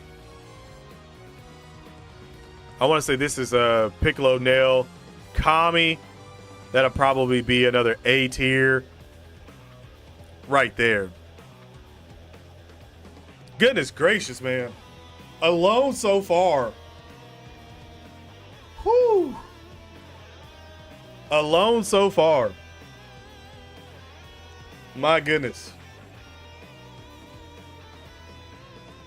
I want to say this is Piccolo Nail Kami. That'll probably be another A tier. Right there. Goodness gracious, man. Alone so far. Whew. Alone so far. My goodness.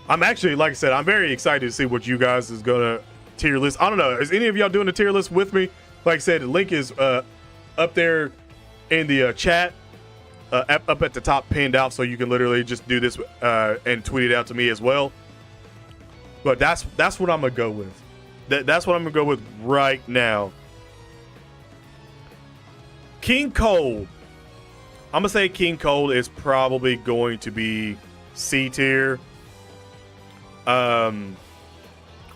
I'm actually, like I said, I'm very excited to see what you guys is gonna tier list. I don't know. Is any of y'all doing a tier list with me? Like I said, the link is up there in the chat. Up at the top, pinned out, so you can literally just do this and tweet it out to me as well. But that's what I'm gonna go with. That's what I'm gonna go with right now. King Cold. I'm gonna say King Cold is probably going to be C tier.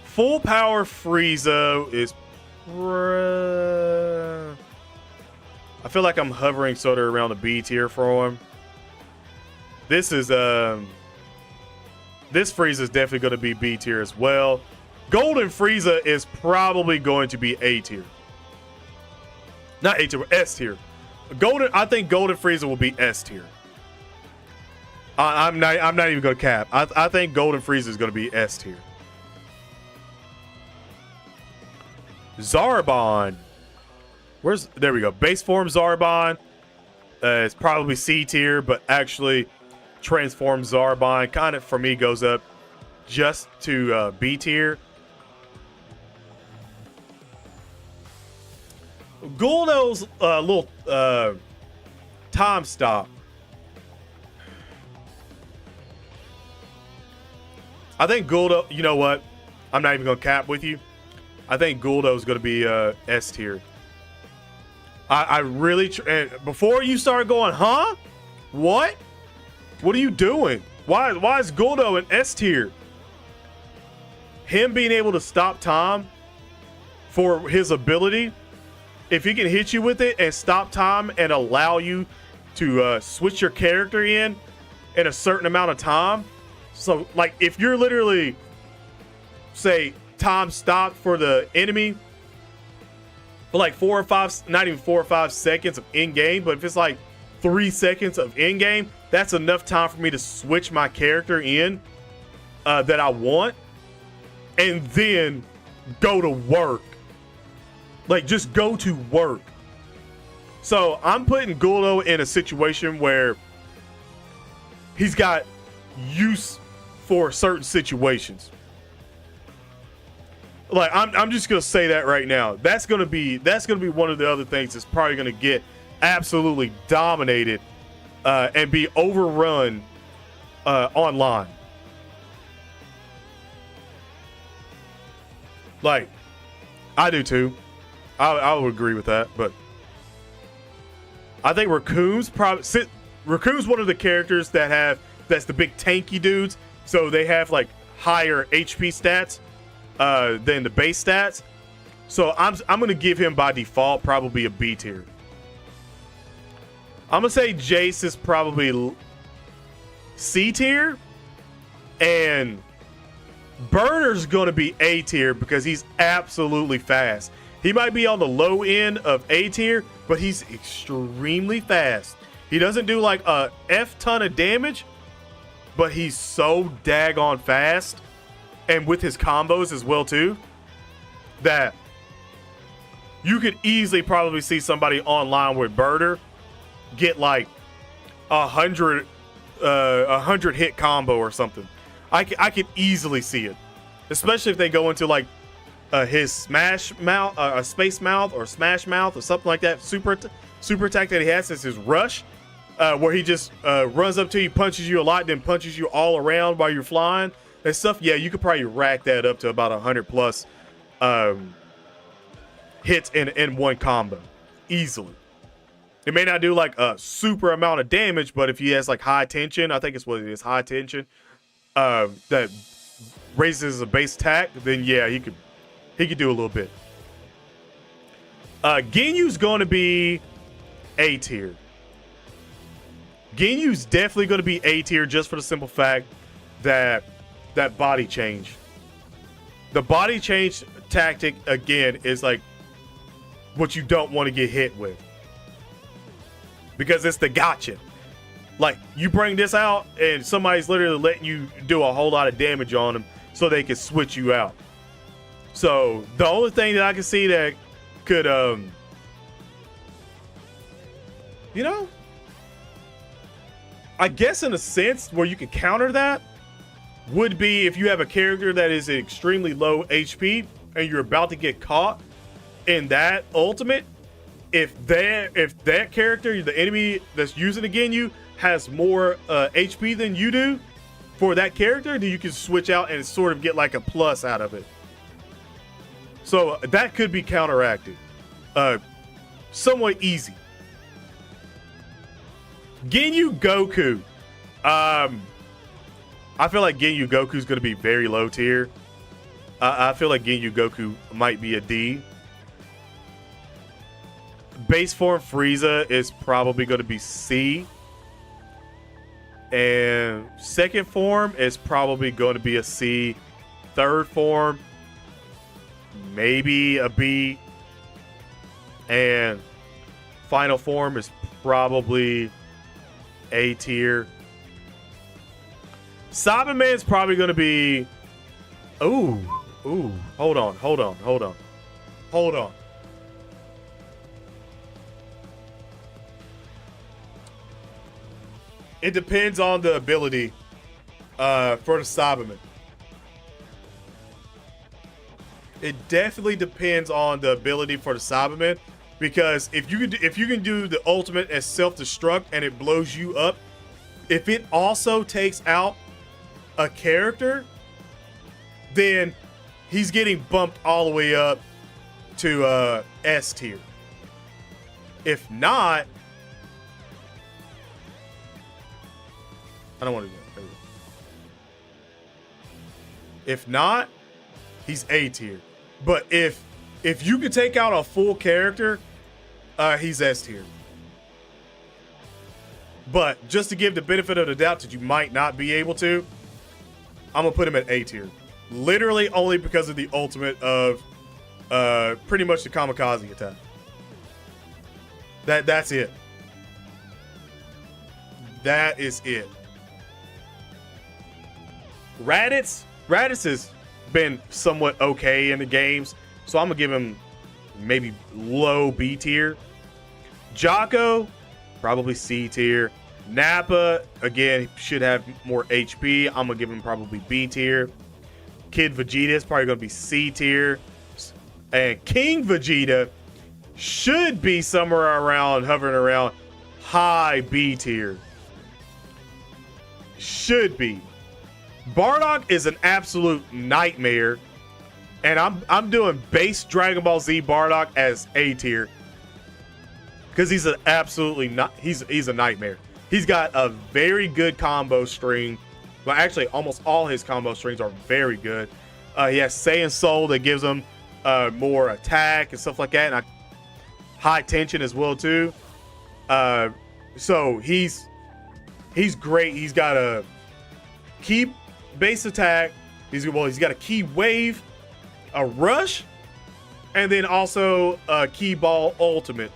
Full Power Frieza is. I feel like I'm hovering sort of around the B tier for him. This is this Frieza is definitely going to be B tier as well. Golden Frieza is probably going to be A tier. Not A tier, S tier. I think Golden Frieza will be S tier. I'm not even going to cap. I think Golden Frieza is going to be S tier. Zarbon. There we go. Base form Zarbon. It's probably C tier, but actually transform Zarbon kind of for me goes up just to B tier. Guldo's little time stop. I think Guldo, you know what? I'm not even going to cap with you. I think Guldo's going to be S tier. I really, before you start going, huh? What? What are you doing? Why is Guldo in S tier? Him being able to stop time for his ability, if he can hit you with it and stop time and allow you to switch your character in a certain amount of time. So, like, if you're literally, say, time stopped for the enemy for like 4 or 5, not even 4 or 5 seconds of in-game, but if it's like 3 seconds of in-game, that's enough time for me to switch my character in that I want and then go to work. Like, just go to work. So I'm putting Guldo in a situation where he's got use for certain situations. Like, I'm just gonna say that right now. That's gonna be one of the other things that's probably gonna get absolutely dominated and be overrun online. Like, I do too. I would agree with that, but I think Raccoon's one of the characters that's the big tanky dudes, so they have like higher HP stats than the base stats. So I'm gonna give him by default probably a B tier. I'm gonna say Jace is probably C tier, and Burner's gonna be A tier because he's absolutely fast. He might be on the low end of A tier, but he's extremely fast. He doesn't do like a F ton of damage, but he's so daggone fast, and with his combos as well too, that you could easily probably see somebody online with Burner get like 100 hit combo or something. I could easily see it, especially if they go into like his smash mouth, space mouth, or smash mouth, or something like that. Super attack that he has is his rush, where he just runs up to you, punches you a lot, then punches you all around while you're flying. and stuff, yeah, you could probably rack that up to about 100 plus hits in one combo easily. It may not do like a super amount of damage, but if he has like high tension, I think it's what it is, high tension, that raises his base attack, then yeah, he could do a little bit. Ginyu's going to be A tier. Ginyu's definitely going to be A tier just for the simple fact that body change. The body change tactic, again, is like what you don't want to get hit with. Because it's the gotcha. Like, you bring this out and somebody's literally letting you do a whole lot of damage on them so they can switch you out. So, the only thing that I can see that could, you know, I guess in a sense where you could counter that would be if you have a character that is extremely low HP and you're about to get caught in that ultimate. If that character, the enemy that's using against you, has more HP than you do for that character, then you can switch out and sort of get like a plus out of it. So that could be counteracted. Somewhat easy. Ginyu Goku. I feel like Ginyu Goku is going to be very low tier. I feel like Ginyu Goku might be a D. Base form Frieza is probably going to be C. And second form is probably going to be a C. Third form, maybe a B. And final form is probably A tier. Cyberman is probably going to be... Ooh. Hold on. It depends on the ability for the Cyberman. It definitely depends on the ability for the Cyberman, because if you can do the ultimate as self-destruct and it blows you up, if it also takes out a character, then he's getting bumped all the way up to S tier. If not, I don't want to do that. If not, he's A tier. But if you could take out a full character, he's S tier. But just to give the benefit of the doubt that you might not be able to, I'm gonna put him at A tier. Literally only because of the ultimate of pretty much the kamikaze attack. That's it. That is it. Raditz has been somewhat okay in the games, so I'm gonna give him maybe low B tier. Jocko, probably C tier. Nappa, again, should have more HP. I'm gonna give him probably B tier. Kid Vegeta is probably gonna be C tier. And King Vegeta should be somewhere around, hovering around high B tier. Should be. Bardock is an absolute nightmare, and I'm doing base Dragon Ball Z Bardock as A tier because he's an absolutely not he's a nightmare. He's got a very good combo string. Well, actually, almost all his combo strings are very good. He has Saiyan Soul that gives him more attack and stuff like that, and high tension as well too. So he's great. He's got a key base attack. He's got a key wave, a rush, and then also a key ball ultimate.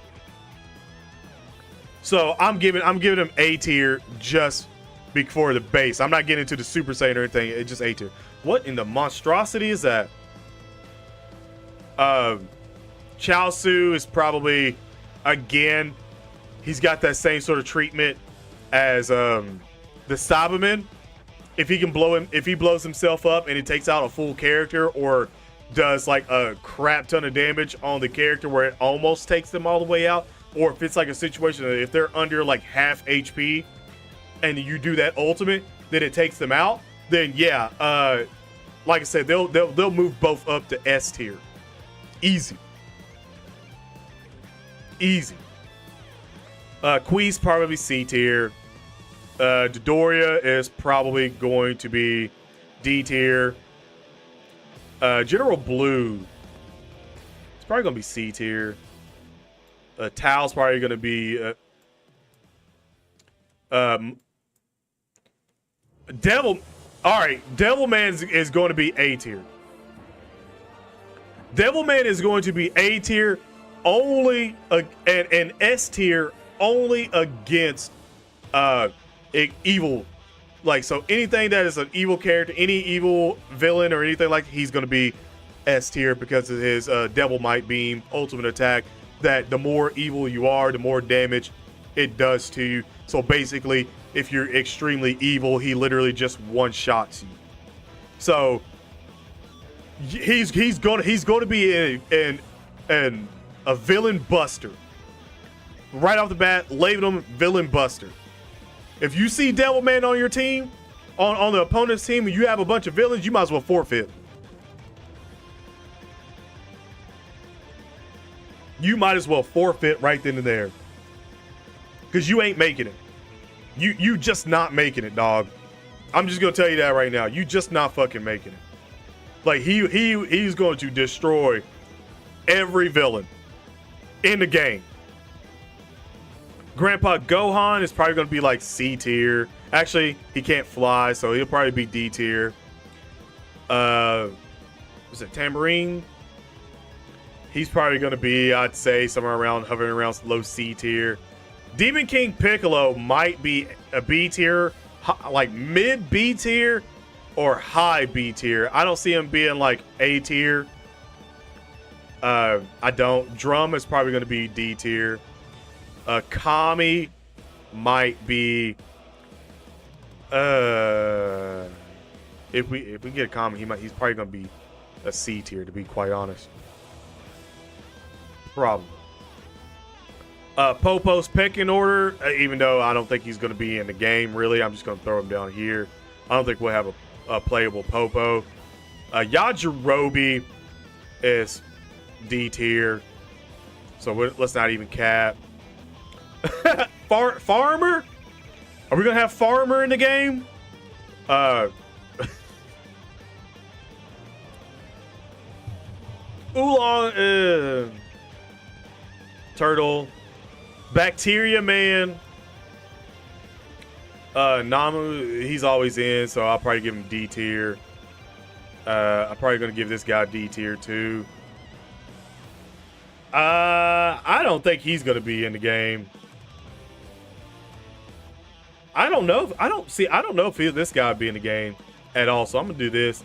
So I'm giving him A tier just before the base. I'm not getting into the Super Saiyan or anything. It's just A tier. What in the monstrosity is that? Chaozu is probably, again, he's got that same sort of treatment as the Cyberman. If he blows himself up and he takes out a full character or does like a crap ton of damage on the character where it almost takes them all the way out, or if it's like a situation that if they're under like half HP and you do that ultimate, then it takes them out, then yeah, like I said, they'll move both up to S tier. Easy. Easy. Queez probably C tier. Dodoria is probably going to be D tier. General Blue, it's probably gonna be C tier. Tao's probably gonna be Devil. All right, Devilman is going to be A tier. Devilman is going to be A tier only, and S tier only against evil. Like, so anything that is an evil character, any evil villain or anything like, he's going to be S tier because of his Devil Might Beam ultimate attack. That the more evil you are, the more damage it does to you. So basically, if you're extremely evil, he literally just one-shots you. So he's going to be a villain buster. Right off the bat, label him villain buster. If you see Devilman on your team, on the opponent's team, and you have a bunch of villains, you might as well forfeit. You might as well forfeit right then and there. Because you ain't making it. You just not making it, dog. I'm just gonna tell you that right now. You just not fucking making it. Like he's going to destroy every villain in the game. Grandpa Gohan is probably gonna be like C tier. Actually, he can't fly, so he'll probably be D tier. Was it Tambourine? He's probably gonna be, I'd say, somewhere around, hovering around low C tier. Demon King Piccolo might be a B tier, like mid B tier or high B tier. I don't see him being like A tier. I don't. Drum is probably going to be D tier. Kami might be. If we get a Kami, he's probably going to be a C tier, to be quite honest. Probably. Popo's pecking order, even though I don't think he's going to be in the game, really. I'm just going to throw him down here. I don't think we'll have a playable Popo. Yajirobe is D tier. So let's not even cap. Farmer? Are we going to have Farmer in the game? Oolong, Turtle. Bacteria Man. Namu, he's always in, so I'll probably give him D tier. I'm probably gonna give this guy D tier too. I don't think he's gonna be in the game. I don't know if this guy would be in the game at all. So I'm gonna do this.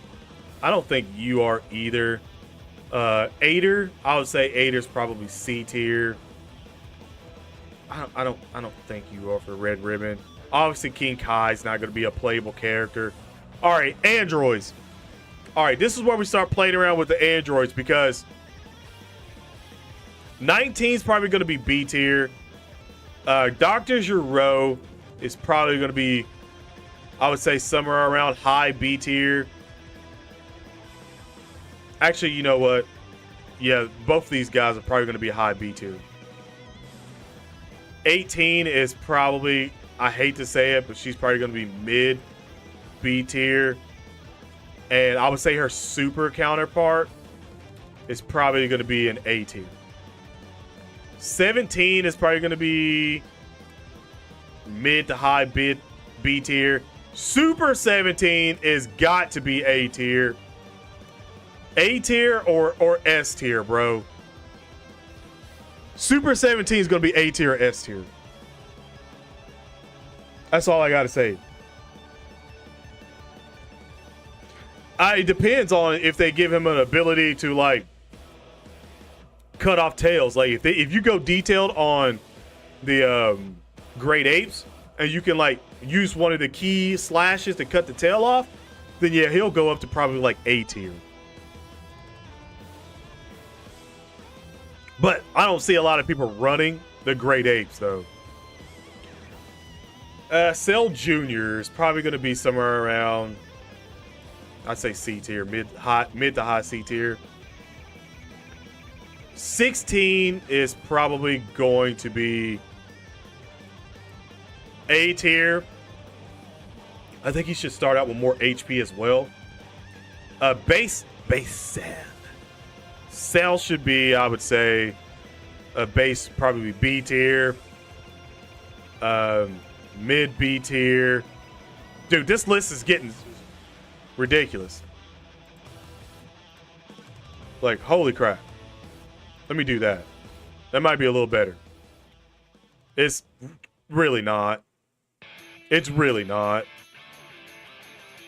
I don't think you are either. Ader, I would say Ader's probably C tier. I don't think you are for Red Ribbon. Obviously, King Kai's not going to be a playable character. All right, androids. All right, this is where we start playing around with the androids because 19 is probably going to be B tier. Dr. Gero is probably going to be, I would say, somewhere around high B tier. Actually, you know what? Yeah, both of these guys are probably going to be high B tier. 18 is probably, I hate to say it, but she's probably going to be mid B tier. And I would say her super counterpart is probably going to be an A tier. 17 is probably going to be mid to high B tier. Super 17 is got to be A tier. A tier or S tier, bro. Super 17 is going to be A tier or S tier. That's all I got to say. It depends on if they give him an ability to, like, cut off tails. Like, if you go detailed on the Great Apes and you can, like, use one of the key slashes to cut the tail off, then, yeah, he'll go up to probably, like, A tier. But I don't see a lot of people running the Great Apes, though. Cell Jr. is probably going to be somewhere around I'd say C tier, mid to high C tier. 16 is probably going to be A tier. I think he should start out with more HP as well. Base Cell should be, I would say, a base probably B tier. Mid B tier. Dude, this list is getting ridiculous. Like, holy crap. Let me do that. That might be a little better. It's really not. It's really not.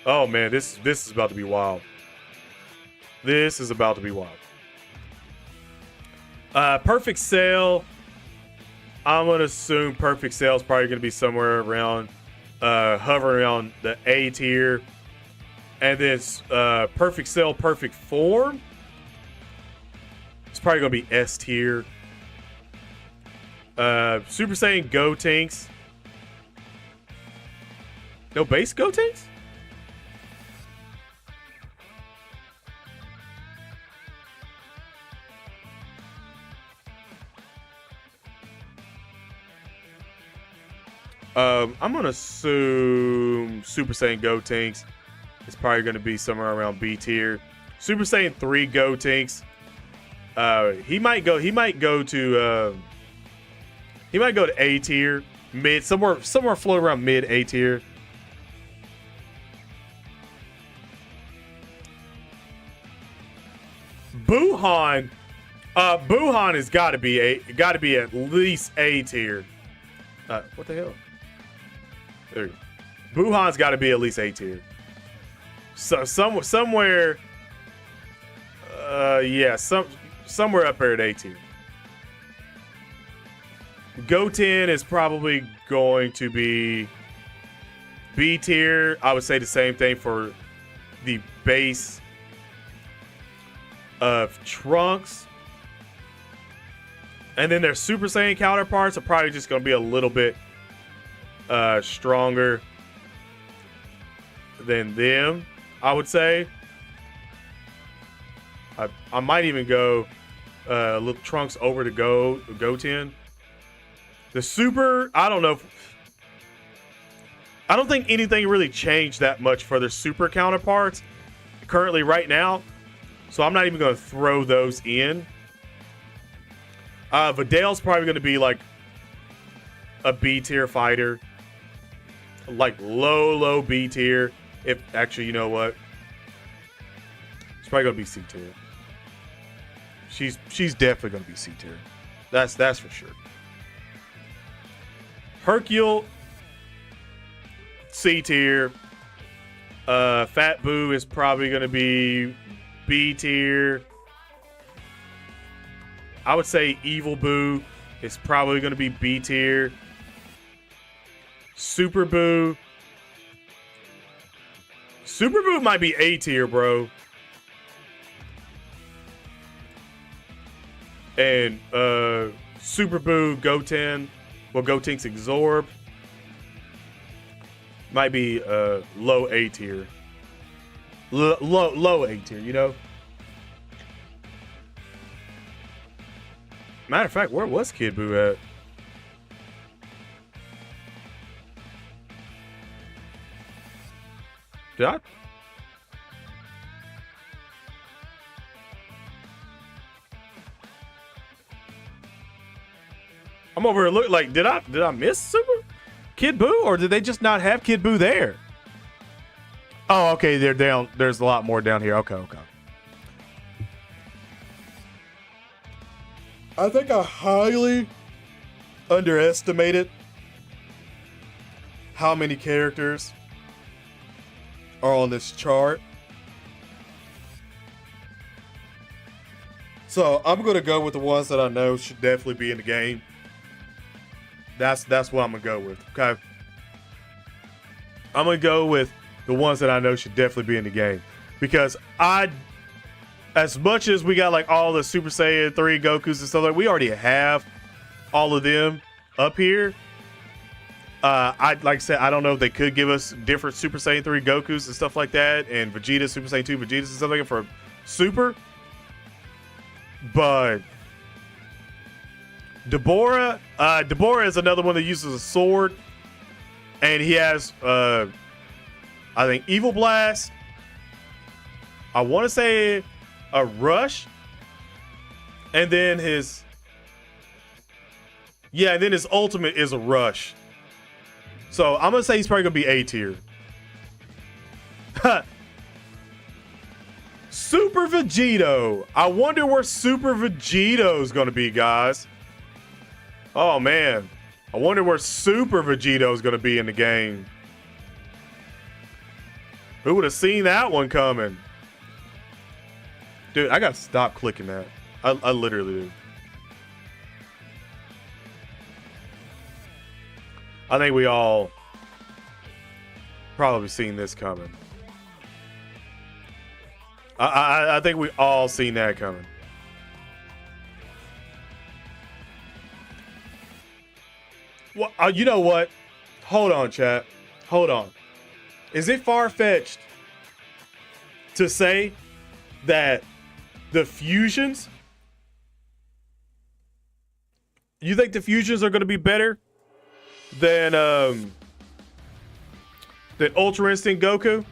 Oh man, this is about to be wild. This is about to be wild. Perfect Cell. I'm gonna assume Perfect Cell is probably gonna be somewhere around, hovering around the A tier, and then Perfect Cell, Perfect Form. It's probably gonna be S tier. Super Saiyan Gotenks. No base Gotenks? I'm gonna assume Super Saiyan Gotenks is probably gonna be somewhere around B tier. Super Saiyan 3 Gotenks. He might go to A tier, mid, somewhere floating around mid A tier. Buhan has got to be at least A tier. What the hell? There you go. Buhan's got to be at least A tier. So somewhere, yeah, somewhere up there at A tier. Goten is probably going to be B tier. I would say the same thing for the base of Trunks. And then their Super Saiyan counterparts are probably just going to be a little bit stronger than them, I would say. I might even go little Trunks over to Goten. The Super, I don't know. I don't think anything really changed that much for their Super counterparts currently right now. So I'm not even going to throw those in. Vidal's probably going to be like a B tier fighter. Like low B tier. If actually, you know what? It's probably going to be C tier. She's definitely going to be C tier. That's for sure. Hercule, C tier. Fat Boo is probably going to be B tier. I would say Evil Boo is probably going to be B tier. Super Boo might be A tier, bro. And Super Boo Goten, well, Gotenks Absorb might be low A tier. Low A tier, you know? Matter of fact, where was Kid Buu at? Did I? I'm over here look like did I miss Super Kid Buu, or did they just not have Kid Buu there? Oh, okay, they're down. There's a lot more down here. Okay. I think I highly underestimated how many characters are on this chart. So I'm gonna go with the ones that I know should definitely be in the game. That's what I'm gonna go with. Okay. I'm gonna go with the ones that I know should definitely be in the game. Because as much as we got like all the Super Saiyan 3 Gokus and stuff like, we already have all of them up here. Like I said, I don't know if they could give us different Super Saiyan 3 Gokus and stuff like that, and Vegeta, Super Saiyan 2 Vegetas and stuff like that for Super. But Deborah is another one that uses a sword, and he has I think Evil Blast. I want to say a Rush, and then his ultimate is a Rush. So I'm gonna say he's probably gonna be A tier. Super Vegito. I wonder where Super Vegito is gonna be, guys. Oh man, I wonder where Super Vegito is gonna be in the game. Who would have seen that one coming? Dude, I gotta stop clicking that. I literally do. I think we all probably seen this coming. I think we all seen that coming. Well, you know what? Hold on, chat. Hold on. Is it far-fetched to say that the fusions, you think the fusions are going to be better than Ultra Instinct Goku?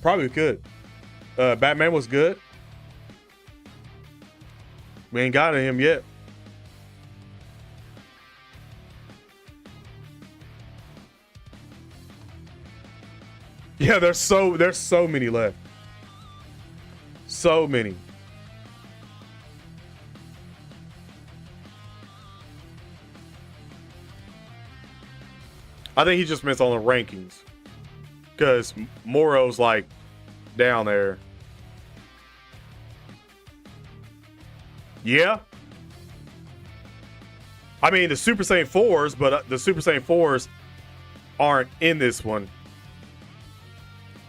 Probably could. Batman was good. We ain't gotten him yet. Yeah, there's so many left. So many. I think he just missed on the rankings, because Moro's like down there. Yeah. I mean, the Super Saiyan 4s, but the Super Saiyan 4s aren't in this one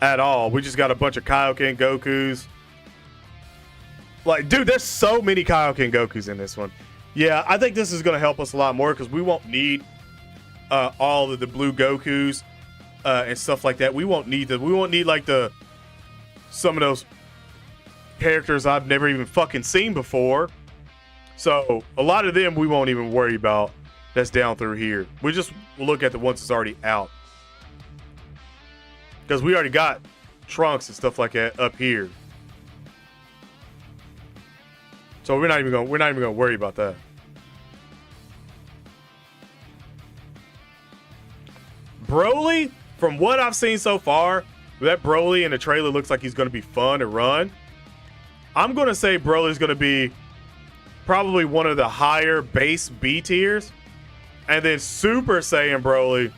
at all. We just got a bunch of Kaioken Gokus. Like, dude, there's so many Kaioken Gokus in this one. Yeah, I think this is going to help us a lot more, because we won't need all of the blue Gokus and stuff like that. We won't need like some of those characters I've never even fucking seen before. So a lot of them we won't even worry about. That's down through here. We just look at the ones that's already out, because we already got Trunks and stuff like that up here. So we're not even gonna worry about that. Broly, from what I've seen so far, that Broly in the trailer looks like he's gonna be fun to run. I'm gonna say Broly's gonna be probably one of the higher base B tiers, and then Super Saiyan Broly,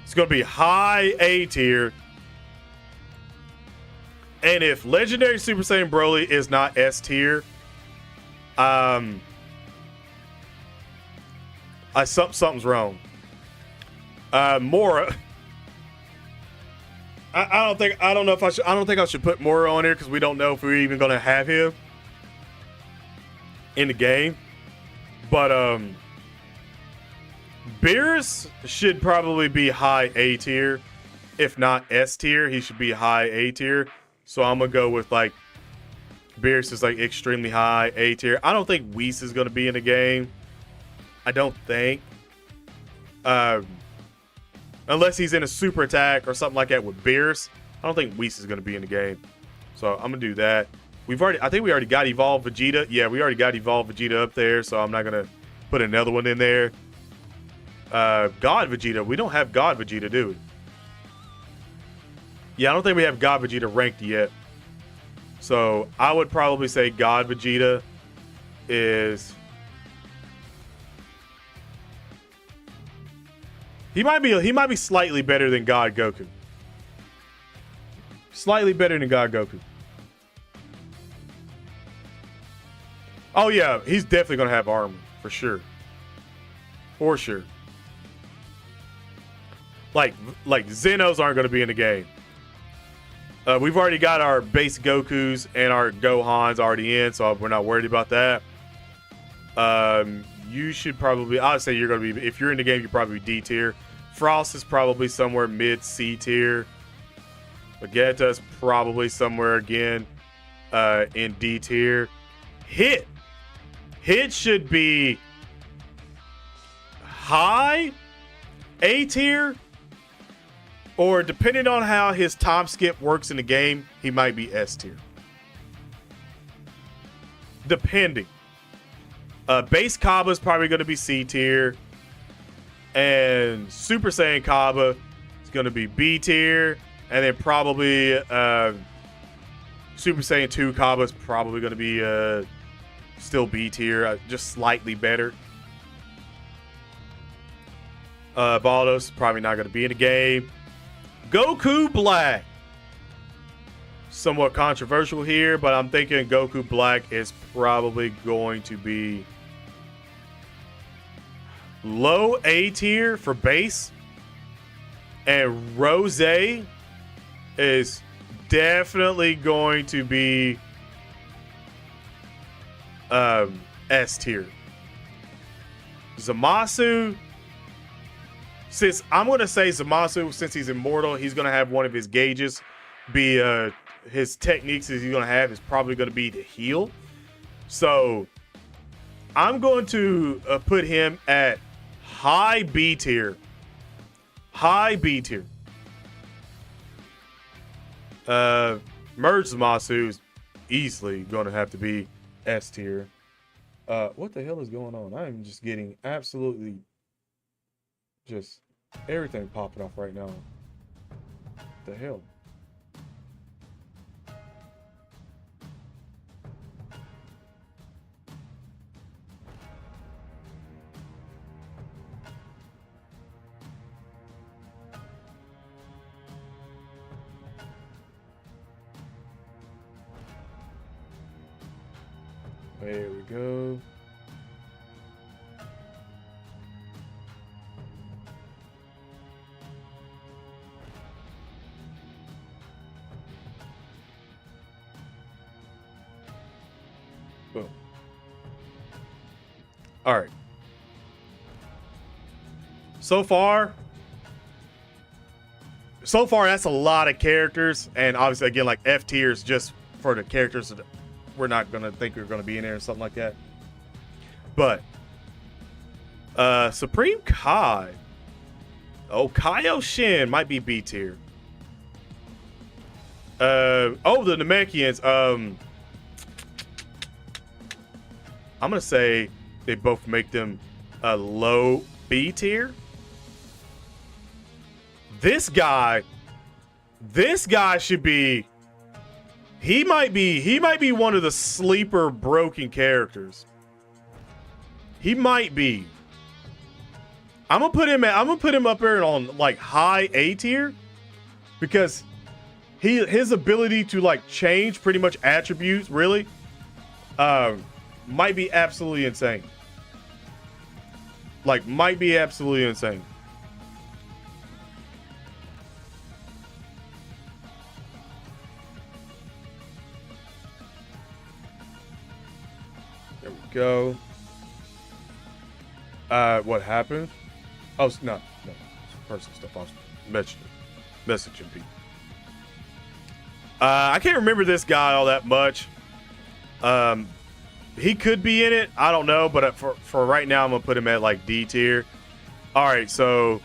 it's gonna be high A tier. And if Legendary Super Saiyan Broly is not S tier, something's wrong. Mora, I don't think I should put Mora on here, because we don't know if we're even gonna have him in the game. But Beerus should probably be high A tier, if not S tier. He should be high A tier. So I'm gonna go with like Beerus is like extremely high A tier. I don't think Whis is gonna be in the game. I don't think. Unless he's in a super attack or something like that with Beerus. I don't think Whis is going to be in the game. So I'm going to do that. I think we already got Evolved Vegeta. Yeah, we already got Evolved Vegeta up there, so I'm not going to put another one in there. God Vegeta. We don't have God Vegeta, do we? Yeah, I don't think we have God Vegeta ranked yet. So I would probably say God Vegeta is... He might be slightly better than God Goku. Slightly better than God Goku. Oh yeah, he's definitely gonna have armor for sure. For sure. Like Zenos aren't gonna be in the game. We've already got our base Gokus and our Gohans already in, so we're not worried about that. You should probably, I'd say you're going to be, if you're in the game, you're probably D tier. Frost is probably somewhere mid C tier. Vegeta's probably somewhere again in D tier. Hit should be high A tier, or depending on how his time skip works in the game, he might be S tier. Depending. Base Kaba is probably going to be C tier, and Super Saiyan Kaba is going to be B tier, and then probably Super Saiyan 2 Kaba is probably going to be still B tier, just slightly better. Baldos is probably not going to be in the game. Goku Black. Somewhat controversial here, but I'm thinking Goku Black is probably going to be low A tier for base, and Rose is definitely going to be S tier. Zamasu, since I'm going to say Zamasu, since he's immortal, he's going to have one of his gauges be his techniques he's going to have is probably going to be to heal. So I'm going to put him at high B tier. High B tier. Merge Zamasu is easily going to have to be S tier. What the hell is going on? I'm just getting absolutely just everything popping off right now. What the hell? There we go. Boom. All right. So far, that's a lot of characters, and obviously, again, like F tier is just for the characters that we're not gonna think we're gonna be in there or something like that. But Supreme Kai, Kaioshin might be B tier. The Namekians, I'm gonna say they both make them a low B tier. This guy should be. He might be one of the sleeper broken characters. He might be. I'm gonna put him up there on like high A tier, because his ability to like change pretty much attributes really might be absolutely insane. Like might be absolutely insane. There we go. What happened? Oh, no. Personal stuff. I was messaging people. I can't remember this guy all that much. He could be in it. I don't know, but for right now, I'm gonna put him at like D tier. All right, so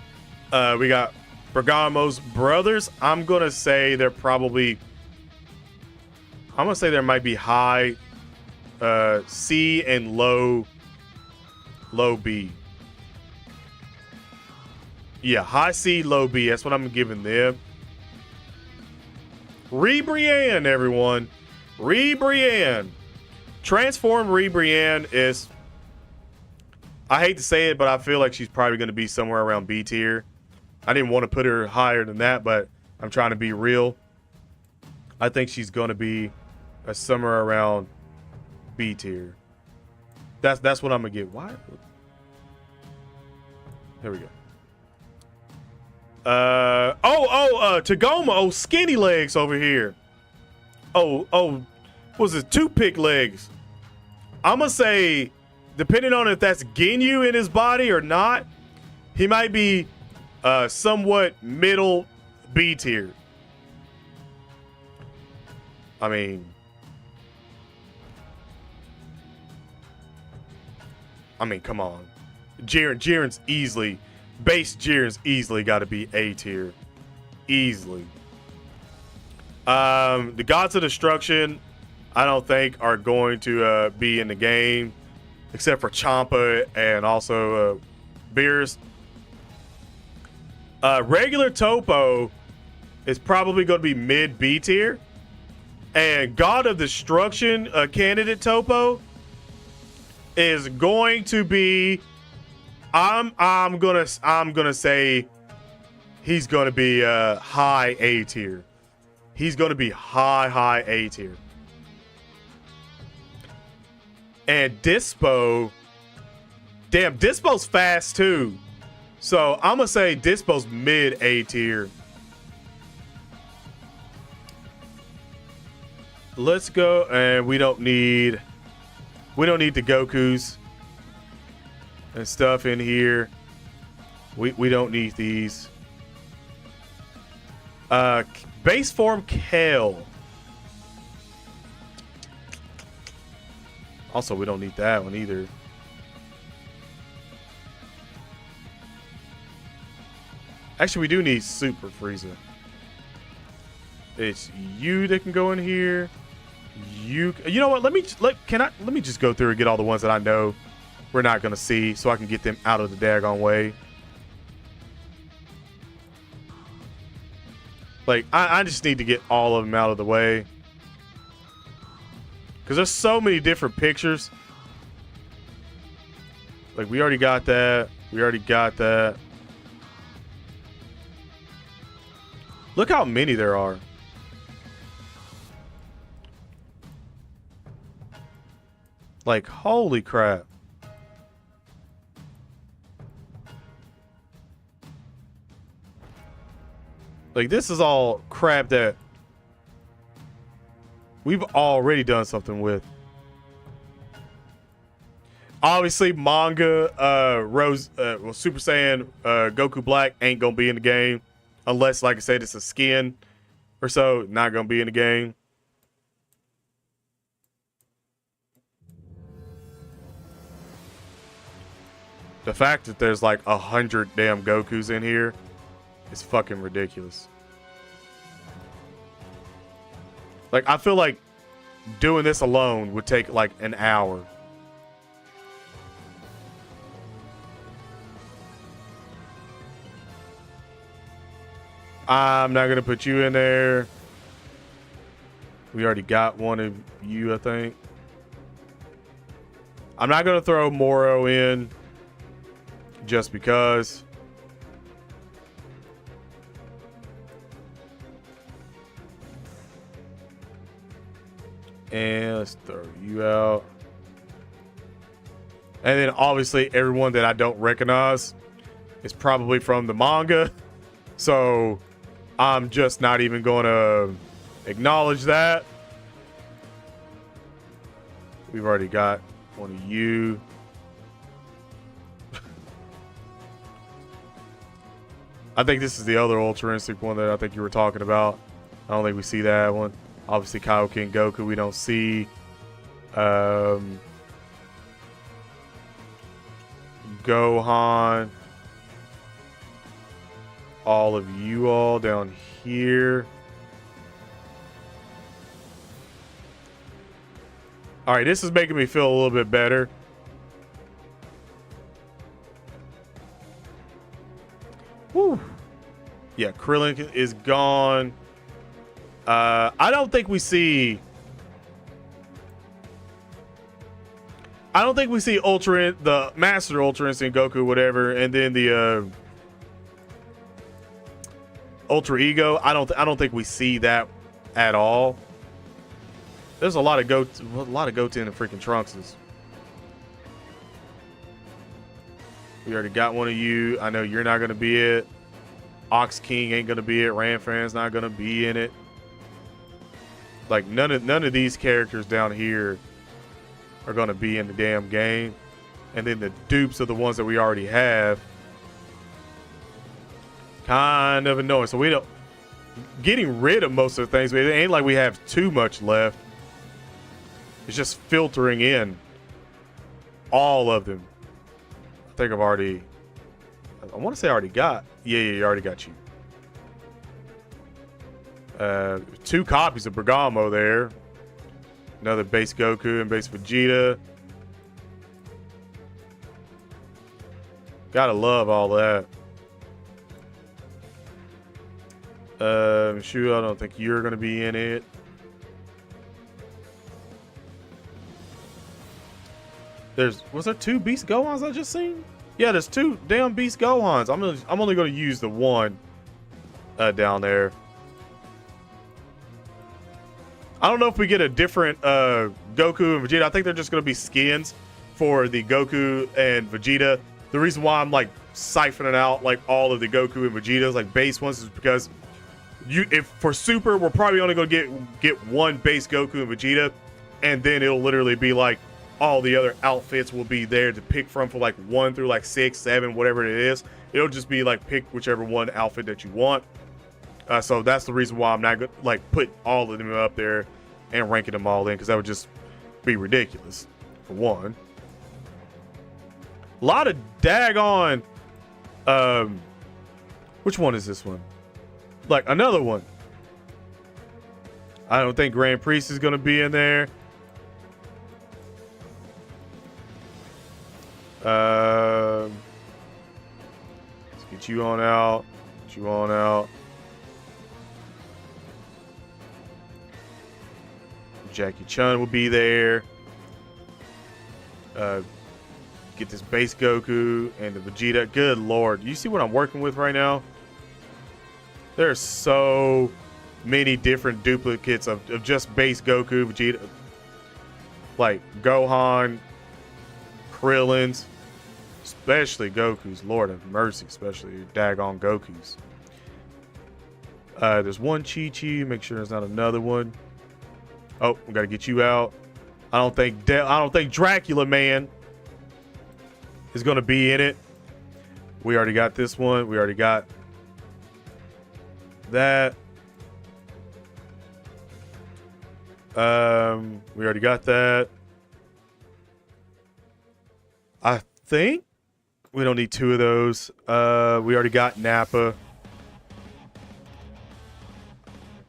we got Bergamo's brothers. I'm gonna say they're probably. I'm gonna say there might be high C and low B. Yeah, high C, low B. That's what I'm giving them. Rebrianne, everyone. Rebrianne. Transform Rebrianne is, I hate to say it, but I feel like she's probably going to be somewhere around B tier. I didn't want to put her higher than that, but I'm trying to be real. I think she's going to be somewhere around B tier. That's what I'm going to give. Why? Here we go. Tagoma, oh, skinny legs over here. Oh, was it toothpick legs? I'm gonna say, depending on if that's Ginyu in his body or not, he might be somewhat middle B tier. I mean, come on. Jiren's easily, base Jiren's easily got to be A tier. Easily. The Gods of Destruction, I don't think are going to be in the game, except for Champa and also Beerus. Regular Topo is probably going to be mid B tier, and God of Destruction candidate Topo is going to be. I'm gonna say he's gonna be high A tier. He's gonna be high A tier. And Dispo, damn, Dispo's fast too. So I'm gonna say Dispo's mid A tier. Let's go, and we don't need the Gokus and stuff in here. We don't need these. Base form Kale. Also, we don't need that one either. Actually, we do need Super Frieza. It's you that can go in here. You know what? Let me just go through and get all the ones that I know we're not gonna see, so I can get them out of the daggone way. Like, I just need to get all of them out of the way, because there's so many different pictures. Like, we already got that. We already got that. Look how many there are. Like, holy crap. Like, this is all crap that we've already done something with. Obviously, manga, Super Saiyan, Goku Black ain't gonna be in the game. Unless, like I said, it's a skin or so. Not gonna be in the game. The fact that there's like 100 damn Gokus in here is fucking ridiculous. Like, I feel like doing this alone would take like an hour. I'm not gonna put you in there. We already got one of you, I think. I'm not gonna throw Moro in just because. And let's throw you out. And then obviously everyone that I don't recognize is probably from the manga. So I'm just not even going to acknowledge that. We've already got one of you. I think this is the other Ultra Instinct one that I think you were talking about. I don't think we see that one. Obviously, Kaioken Goku we don't see. Gohan. All of you all down here. All right, this is making me feel a little bit better. Woo. Yeah, Krillin is gone. I don't think we see the Master Ultra Instinct Goku, whatever, and then the Ultra Ego. I don't think we see that at all. There's a lot of Goten and freaking Trunkses. We already got one of you. I know you're not gonna be it. Ox King ain't gonna be it. Ranfan's not gonna be in it. Like none of these characters down here are gonna be in the damn game. And then the dupes are the ones that we already have. Kind of annoying. So we don't getting rid of most of the things. It ain't like we have too much left. It's just filtering in all of them. I think I've already. I want to say I already got. Yeah, you already got you. 2 copies of Bergamo there. Another base Goku and base Vegeta. Gotta love all that. Shu, I don't think you're gonna be in it. Was there 2 Beast Gohans I just seen? Yeah, there's 2 damn Beast Gohans. I'm only gonna use the one down there. I don't know if we get a different Goku and Vegeta. I think they're just gonna be skins for the Goku and Vegeta. The reason why I'm like siphoning out like all of the Goku and Vegetas, like base ones, is because if for Super, we're probably only gonna get 1 base Goku and Vegeta, and then it'll literally be like all the other outfits will be there to pick from for like 1 through like 6, 7, whatever it is. It'll just be like pick whichever one outfit that you want. So that's the reason why I'm not gonna like put all of them up there and ranking them all in, because that would just be ridiculous for one. A lot of daggone. Which one is this one? Like another one. I don't think Grand Priest is gonna be in there. Let's get you on out. Get you on out. Jackie Chun will be there. Get this base Goku and the Vegeta. Good lord. You see what I'm working with right now? There's so many different duplicates of just base Goku, Vegeta. Like Gohan, Krillin's, especially Goku's. Lord have mercy, especially daggone Goku's. There's one Chi-Chi. Make sure there's not another one. Oh, we gotta get you out. I don't think Dracula Man is gonna be in it. We already got this one. We already got that. We already got that. I think we don't need 2 of those. We already got Nappa.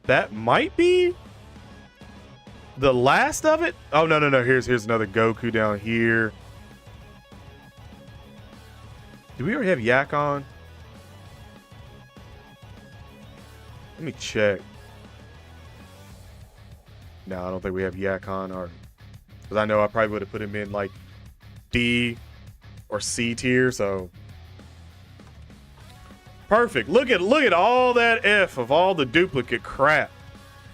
That might be the last of it. Oh no. Here's another Goku down here. Do we already have Yak on? Let me check. No, I don't think we have Yak on, or because I know I probably would have put him in like D or C tier. So perfect. Look at all that F of all the duplicate crap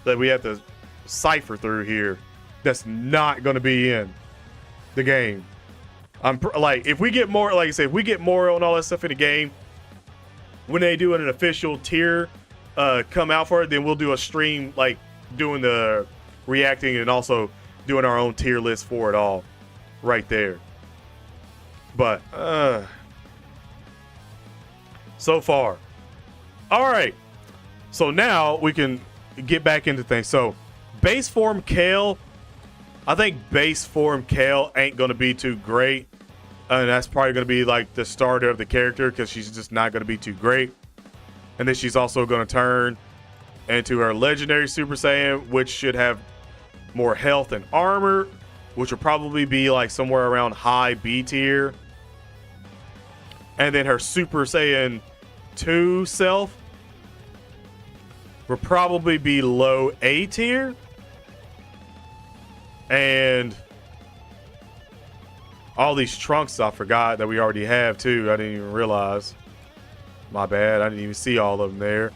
that we have to cipher through here. That's not going to be in the game. Like if we get more, like I said, if we get more and all that stuff in the game, when they do an official tier come out for it, then we'll do a stream like doing the reacting and also doing our own tier list for it all right there. But so far, all right. So now we can get back into things. So base form Kale, I think base form Kale ain't gonna be too great, and that's probably gonna be like the starter of the character because she's just not gonna be too great. And then she's also gonna turn into her legendary Super Saiyan, which should have more health and armor, which will probably be like somewhere around high B tier. And then her Super Saiyan 2 self will probably be low A tier. And all these Trunks I forgot that we already have too. I didn't even realize. My bad. I didn't even see all of them there.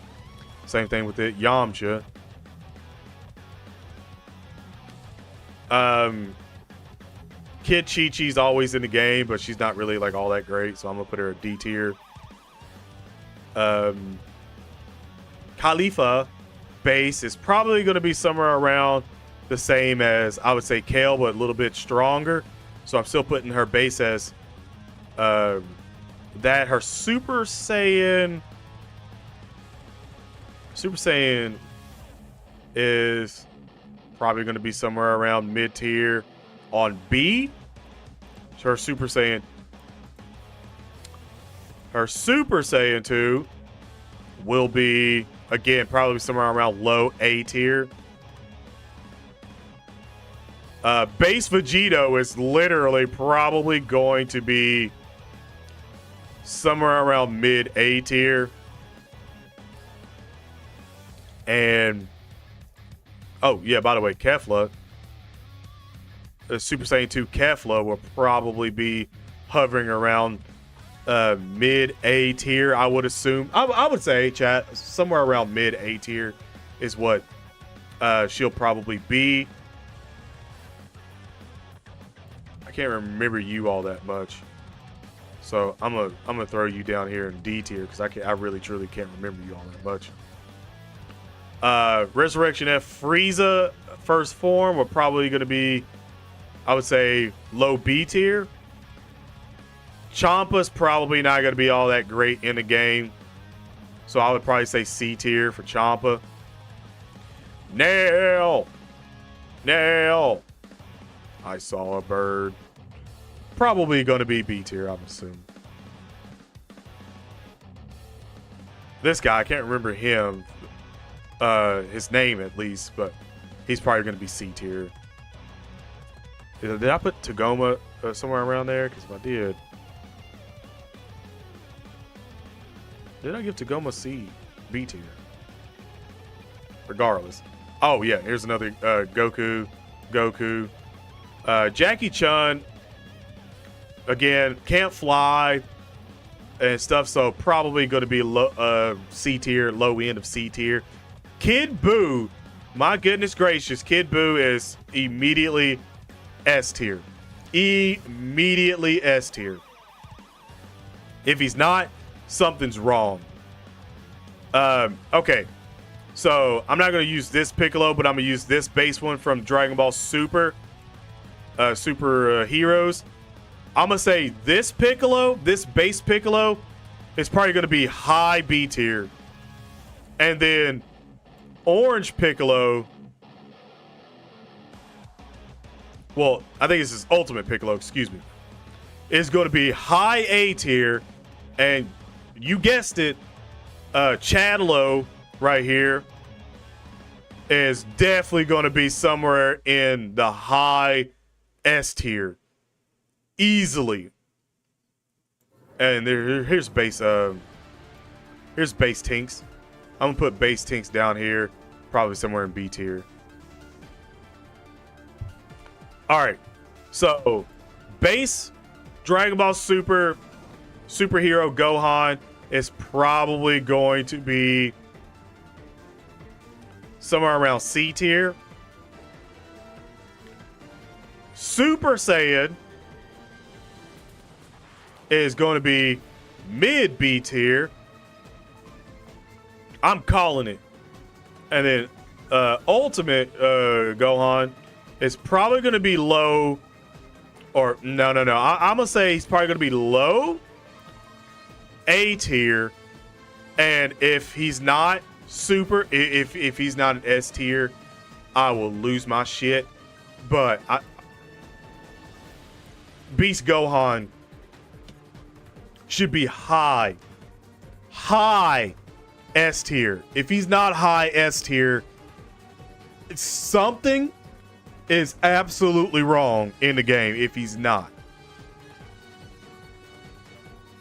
Same thing with it. Yamcha. Kid Chi-Chi's always in the game, but she's not really like all that great, so I'm gonna put her at D tier. Khalifa base is probably going to be somewhere around the same as, I would say, Kale, but a little bit stronger. So I'm still putting her base as that. Her Super Saiyan is probably going to be somewhere around mid-tier on B. So her Super Saiyan 2 will be, again, probably somewhere around low A tier. Base Vegito is literally probably going to be somewhere around mid A tier. And oh yeah, by the way, Kefla, Super Saiyan 2 Kefla will probably be hovering around mid A tier, I would assume. I would say, chat, somewhere around mid A tier is what she'll probably be. I can't remember you all that much, so I'm gonna throw you down here in D tier because I really truly can't remember you all that much. Resurrection F Frieza first form, we're probably gonna be, I would say, low B tier. Champa's probably not going to be all that great in the game, so I would probably say C tier for Champa. Nail! I saw a bird. Probably going to be B tier, I'm assuming. This guy, I can't remember him, his name at least, but he's probably going to be C tier. Did I put Tagoma somewhere around there? Because if I did I give Tagoma C, B tier? Regardless. Oh yeah, here's another Goku. Jackie Chun, again, can't fly and stuff, so probably going to be low C tier, low end of C tier. Kid Buu, my goodness gracious, Kid Buu is immediately S tier. Immediately S tier. If he's not, something's wrong. Okay, so I'm not going to use this Piccolo, but I'm going to use this base one from Dragon Ball Super Heroes. I'm going to say this Piccolo, this base Piccolo, is probably going to be high B tier. And then Orange Piccolo, well, I think this is Ultimate Piccolo, excuse me, is going to be high A tier. And you guessed it, Chadlow right here is definitely going to be somewhere in the high S tier, easily. And here's base Tinks. I'm gonna put base Tinks down here, probably somewhere in B tier. All right, so base Dragon Ball Superhero Gohan is probably going to be somewhere around C tier. Super Saiyan is going to be mid B tier. I'm calling it. And then Ultimate Gohan is probably going to be low, or no. I'm going to say he's probably going to be low A tier. And if he's not super, if he's not an S tier, I will lose my shit. But Beast Gohan should be high S tier. If he's not high S tier, something is absolutely wrong in the game if he's not.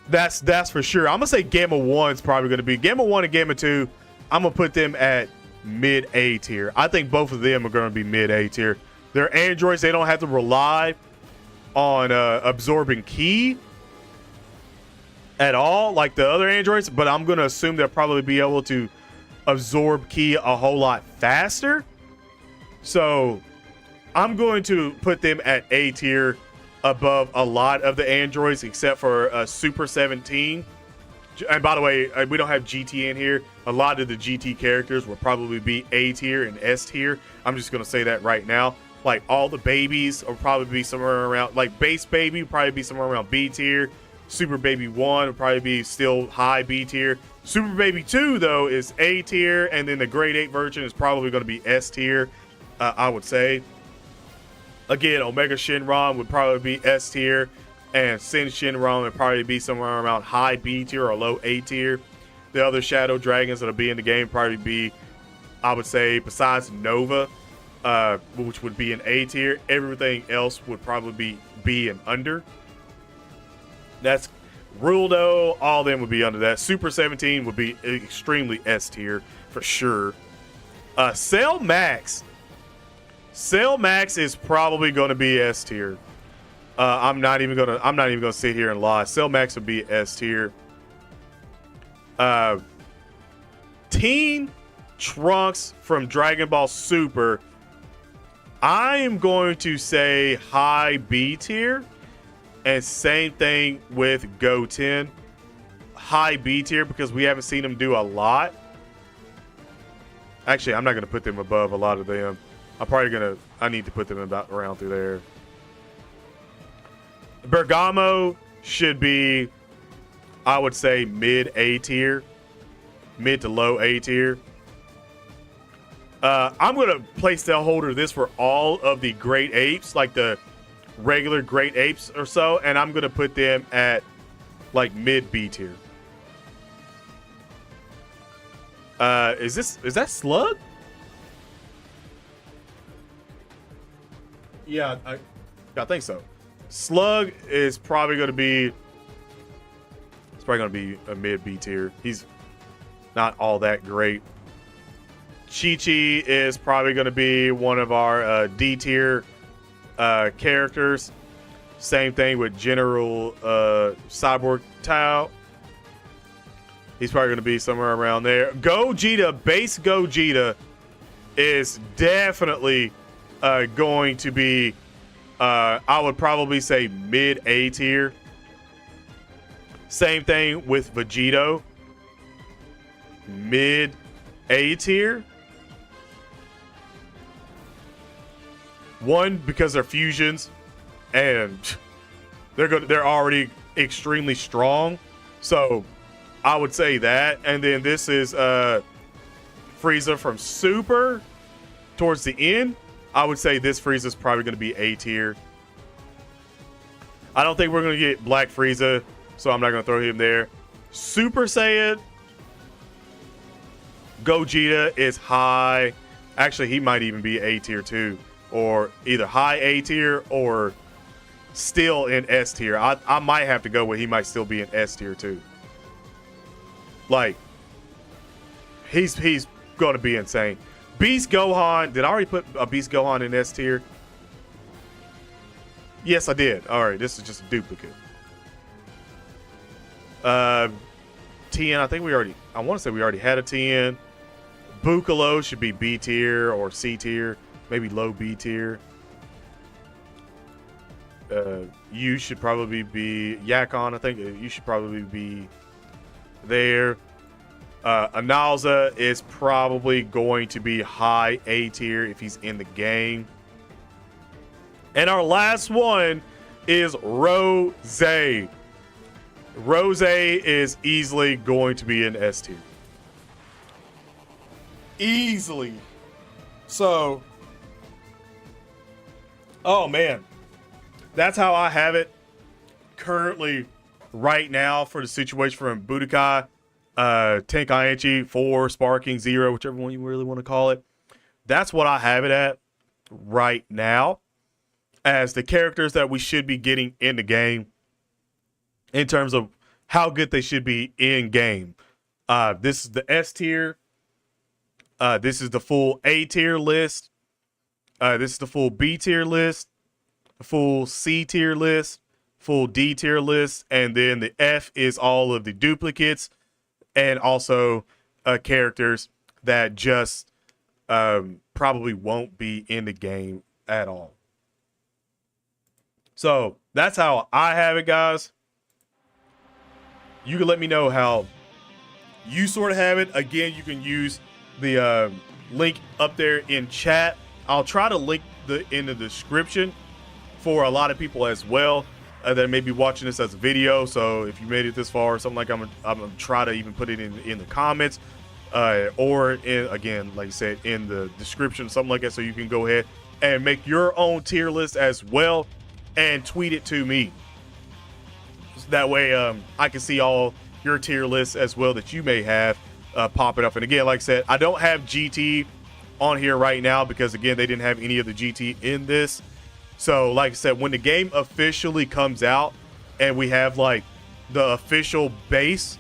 That's for sure. I'm gonna say Gamma 1's probably gonna be Gamma 1 and Gamma 2. I'm gonna put them at mid A tier. I think both of them are gonna be mid A tier. They're androids, they don't have to rely on absorbing ki at all like the other androids, but I'm gonna assume they'll probably be able to absorb ki a whole lot faster. So I'm going to put them at A tier above a lot of the androids except for Super 17. And by the way, we don't have GT in here. A lot of the GT characters will probably be A tier and S tier. I'm just gonna say that right now. Like all the babies will probably be somewhere around, like base baby will probably be somewhere around B tier. Super Baby 1 will probably be still high B tier. Super Baby 2 though is A tier, and then the grade 8 version is probably going to be S tier. I would say. Again, Omega Shenron would probably be S tier, and Sin Shenron would probably be somewhere around high B tier or low A tier. The other Shadow Dragons that'll be in the game probably be, I would say, besides Nova, which would be an A tier. Everything else would probably be B and under. That's Ruldo, all of them would be under that. Super 17 would be extremely S tier for sure. Cell Max. Cell Max is probably going to be S tier. I'm not even gonna sit here and lie. Cell Max would be S tier. Teen Trunks from Dragon Ball Super, I am going to say high B tier. And same thing with Goten, high B tier, because we haven't seen him do a lot. Actually, I'm not going to put them above a lot of them. I need to put them about around through there. Bergamo should be, I would say, mid A tier, mid to low A tier. I'm going to place the holder this for all of the great apes, like the regular great apes or so, and I'm gonna put them at like mid B tier. Is that Slug? Yeah, I think so. Slug is probably gonna be a mid B tier. He's not all that great. Chi-Chi is probably gonna be one of our D tier characters. Same thing with General Cyborg Tao. He's probably going to be somewhere around there. Gogeta, base Gogeta is definitely going to be, I would probably say mid A tier. Same thing with Vegito, mid A tier. One, because they're fusions, and they're already extremely strong. So I would say that. And then this is Frieza from Super towards the end. I would say this Frieza is probably going to be A tier. I don't think we're going to get Black Frieza, so I'm not going to throw him there. Super Saiyan Gogeta is high. Actually, he might even be A tier too. Or either high A tier or still in S tier. I might have to go where he might still be in S tier too. Like, he's going to be insane. Beast Gohan. Did I already put a Beast Gohan in S tier? Yes, I did. All right, this is just a duplicate. TN, I think I want to say we already had a TN. Bukalo should be B tier or C tier. Maybe low B tier. You should probably be Yakon. I think you should probably be there. Analza is probably going to be high A tier if he's in the game. And our last one is Rose. Rose is easily going to be in S tier. Easily. So, oh man, that's how I have it currently right now for the situation from Budokai, Tenkaichi 4, Sparking 0, whichever one you really want to call it. That's what I have it at right now as the characters that we should be getting in the game in terms of how good they should be in game. This is the S tier. This is the full A tier list. This is the full B tier list, the full C tier list, full D tier list, and then the F is all of the duplicates and also characters that just probably won't be in the game at all. So that's how I have it, guys. you can let me know how you sort of have it. Again, you can use the link up there in chat. I'll try to link in the description for a lot of people as well that may be watching this as a video. So if you made it this far or something, like I'm gonna try to even put it in the comments or again, like I said, in the description, something like that, so you can go ahead and make your own tier list as well and tweet it to me. So that way I can see all your tier lists as well that you may have popping up. And again, like I said, I don't have GT on here right now because again, they didn't have any of the GT in this. So like I said, when the game officially comes out and we have like the official base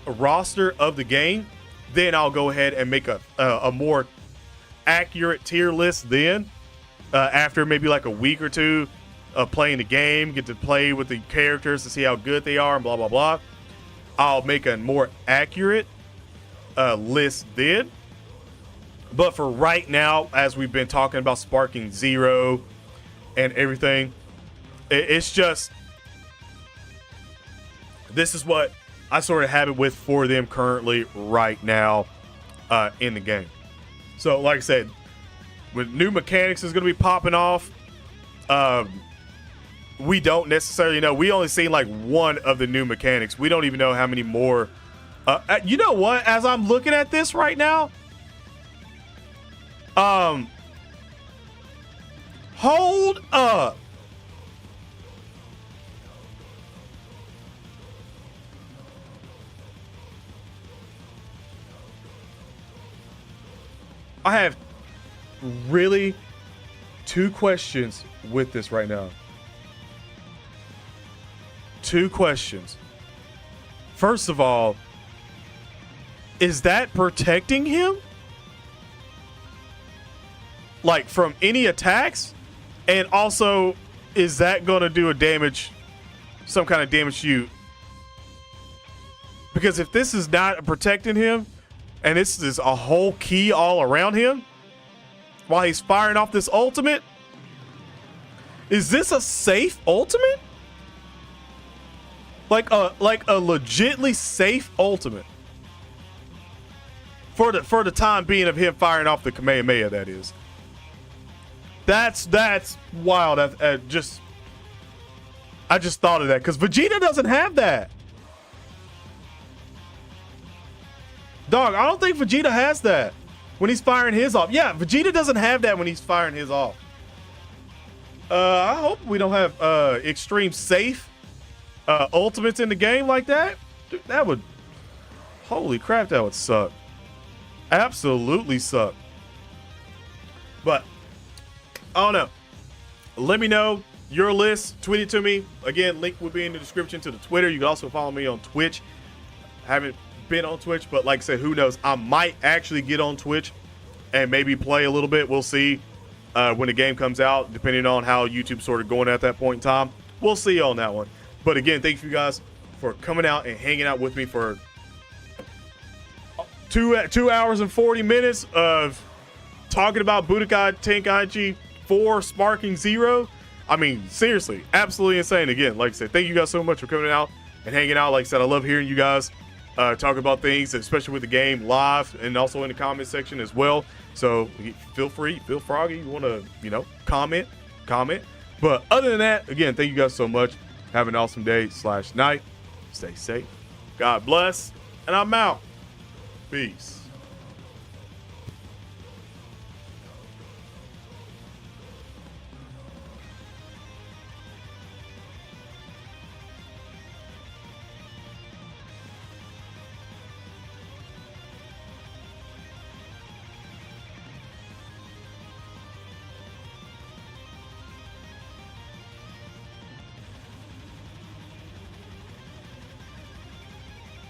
roster of the game, then I'll go ahead and make a more accurate tier list then after maybe like a week or two of playing the game, get to play with the characters to see how good they are and blah, blah, blah. I'll make a more accurate list then. But for right now, as we've been talking about Sparking Zero and everything, it's just, this is what I sort of have it with for them currently right now in the game. So like I said, with new mechanics is going to be popping off, we don't necessarily know. We only seen like one of the new mechanics. We don't even know how many more. You know what? As I'm looking at this right now, hold up. I have really two questions with this right now. Two questions. First of all, is that protecting him? Like from any attacks? And also, is that going to do a damage, some kind of damage to you? Because if this is not protecting him, and this is a whole key all around him, while he's firing off this ultimate, is this a safe ultimate? Like a legitly safe ultimate for the time being of him firing off the Kamehameha, that is. That's wild. I just thought of that because Vegeta doesn't have that. Dog, I don't think Vegeta has that when he's firing his off. Yeah, Vegeta doesn't have that when he's firing his off. I hope we don't have extreme safe ultimates in the game like that. Dude, that would, holy crap, that would suck. Absolutely suck. But I don't know. Let me know your list. Tweet it to me. Again, link will be in the description to the Twitter. You can also follow me on Twitch. I haven't been on Twitch, but like I said, who knows? I might actually get on Twitch and maybe play a little bit. We'll see when the game comes out, depending on how YouTube's sort of going at that point in time. We'll see on that one. But again, thank you guys for coming out and hanging out with me for 2 hours and 40 minutes of talking about Budokai Tenkaichi 4 Sparking Zero. I mean, seriously, absolutely insane. Again, like I said, thank you guys so much for coming out and hanging out. Like I said, I love hearing you guys talk about things, especially with the game live and also in the comment section as well. So feel free, feel froggy. You want to, comment. But other than that, again, thank you guys so much. Have an awesome day / night. Stay safe. God bless. And I'm out. Peace.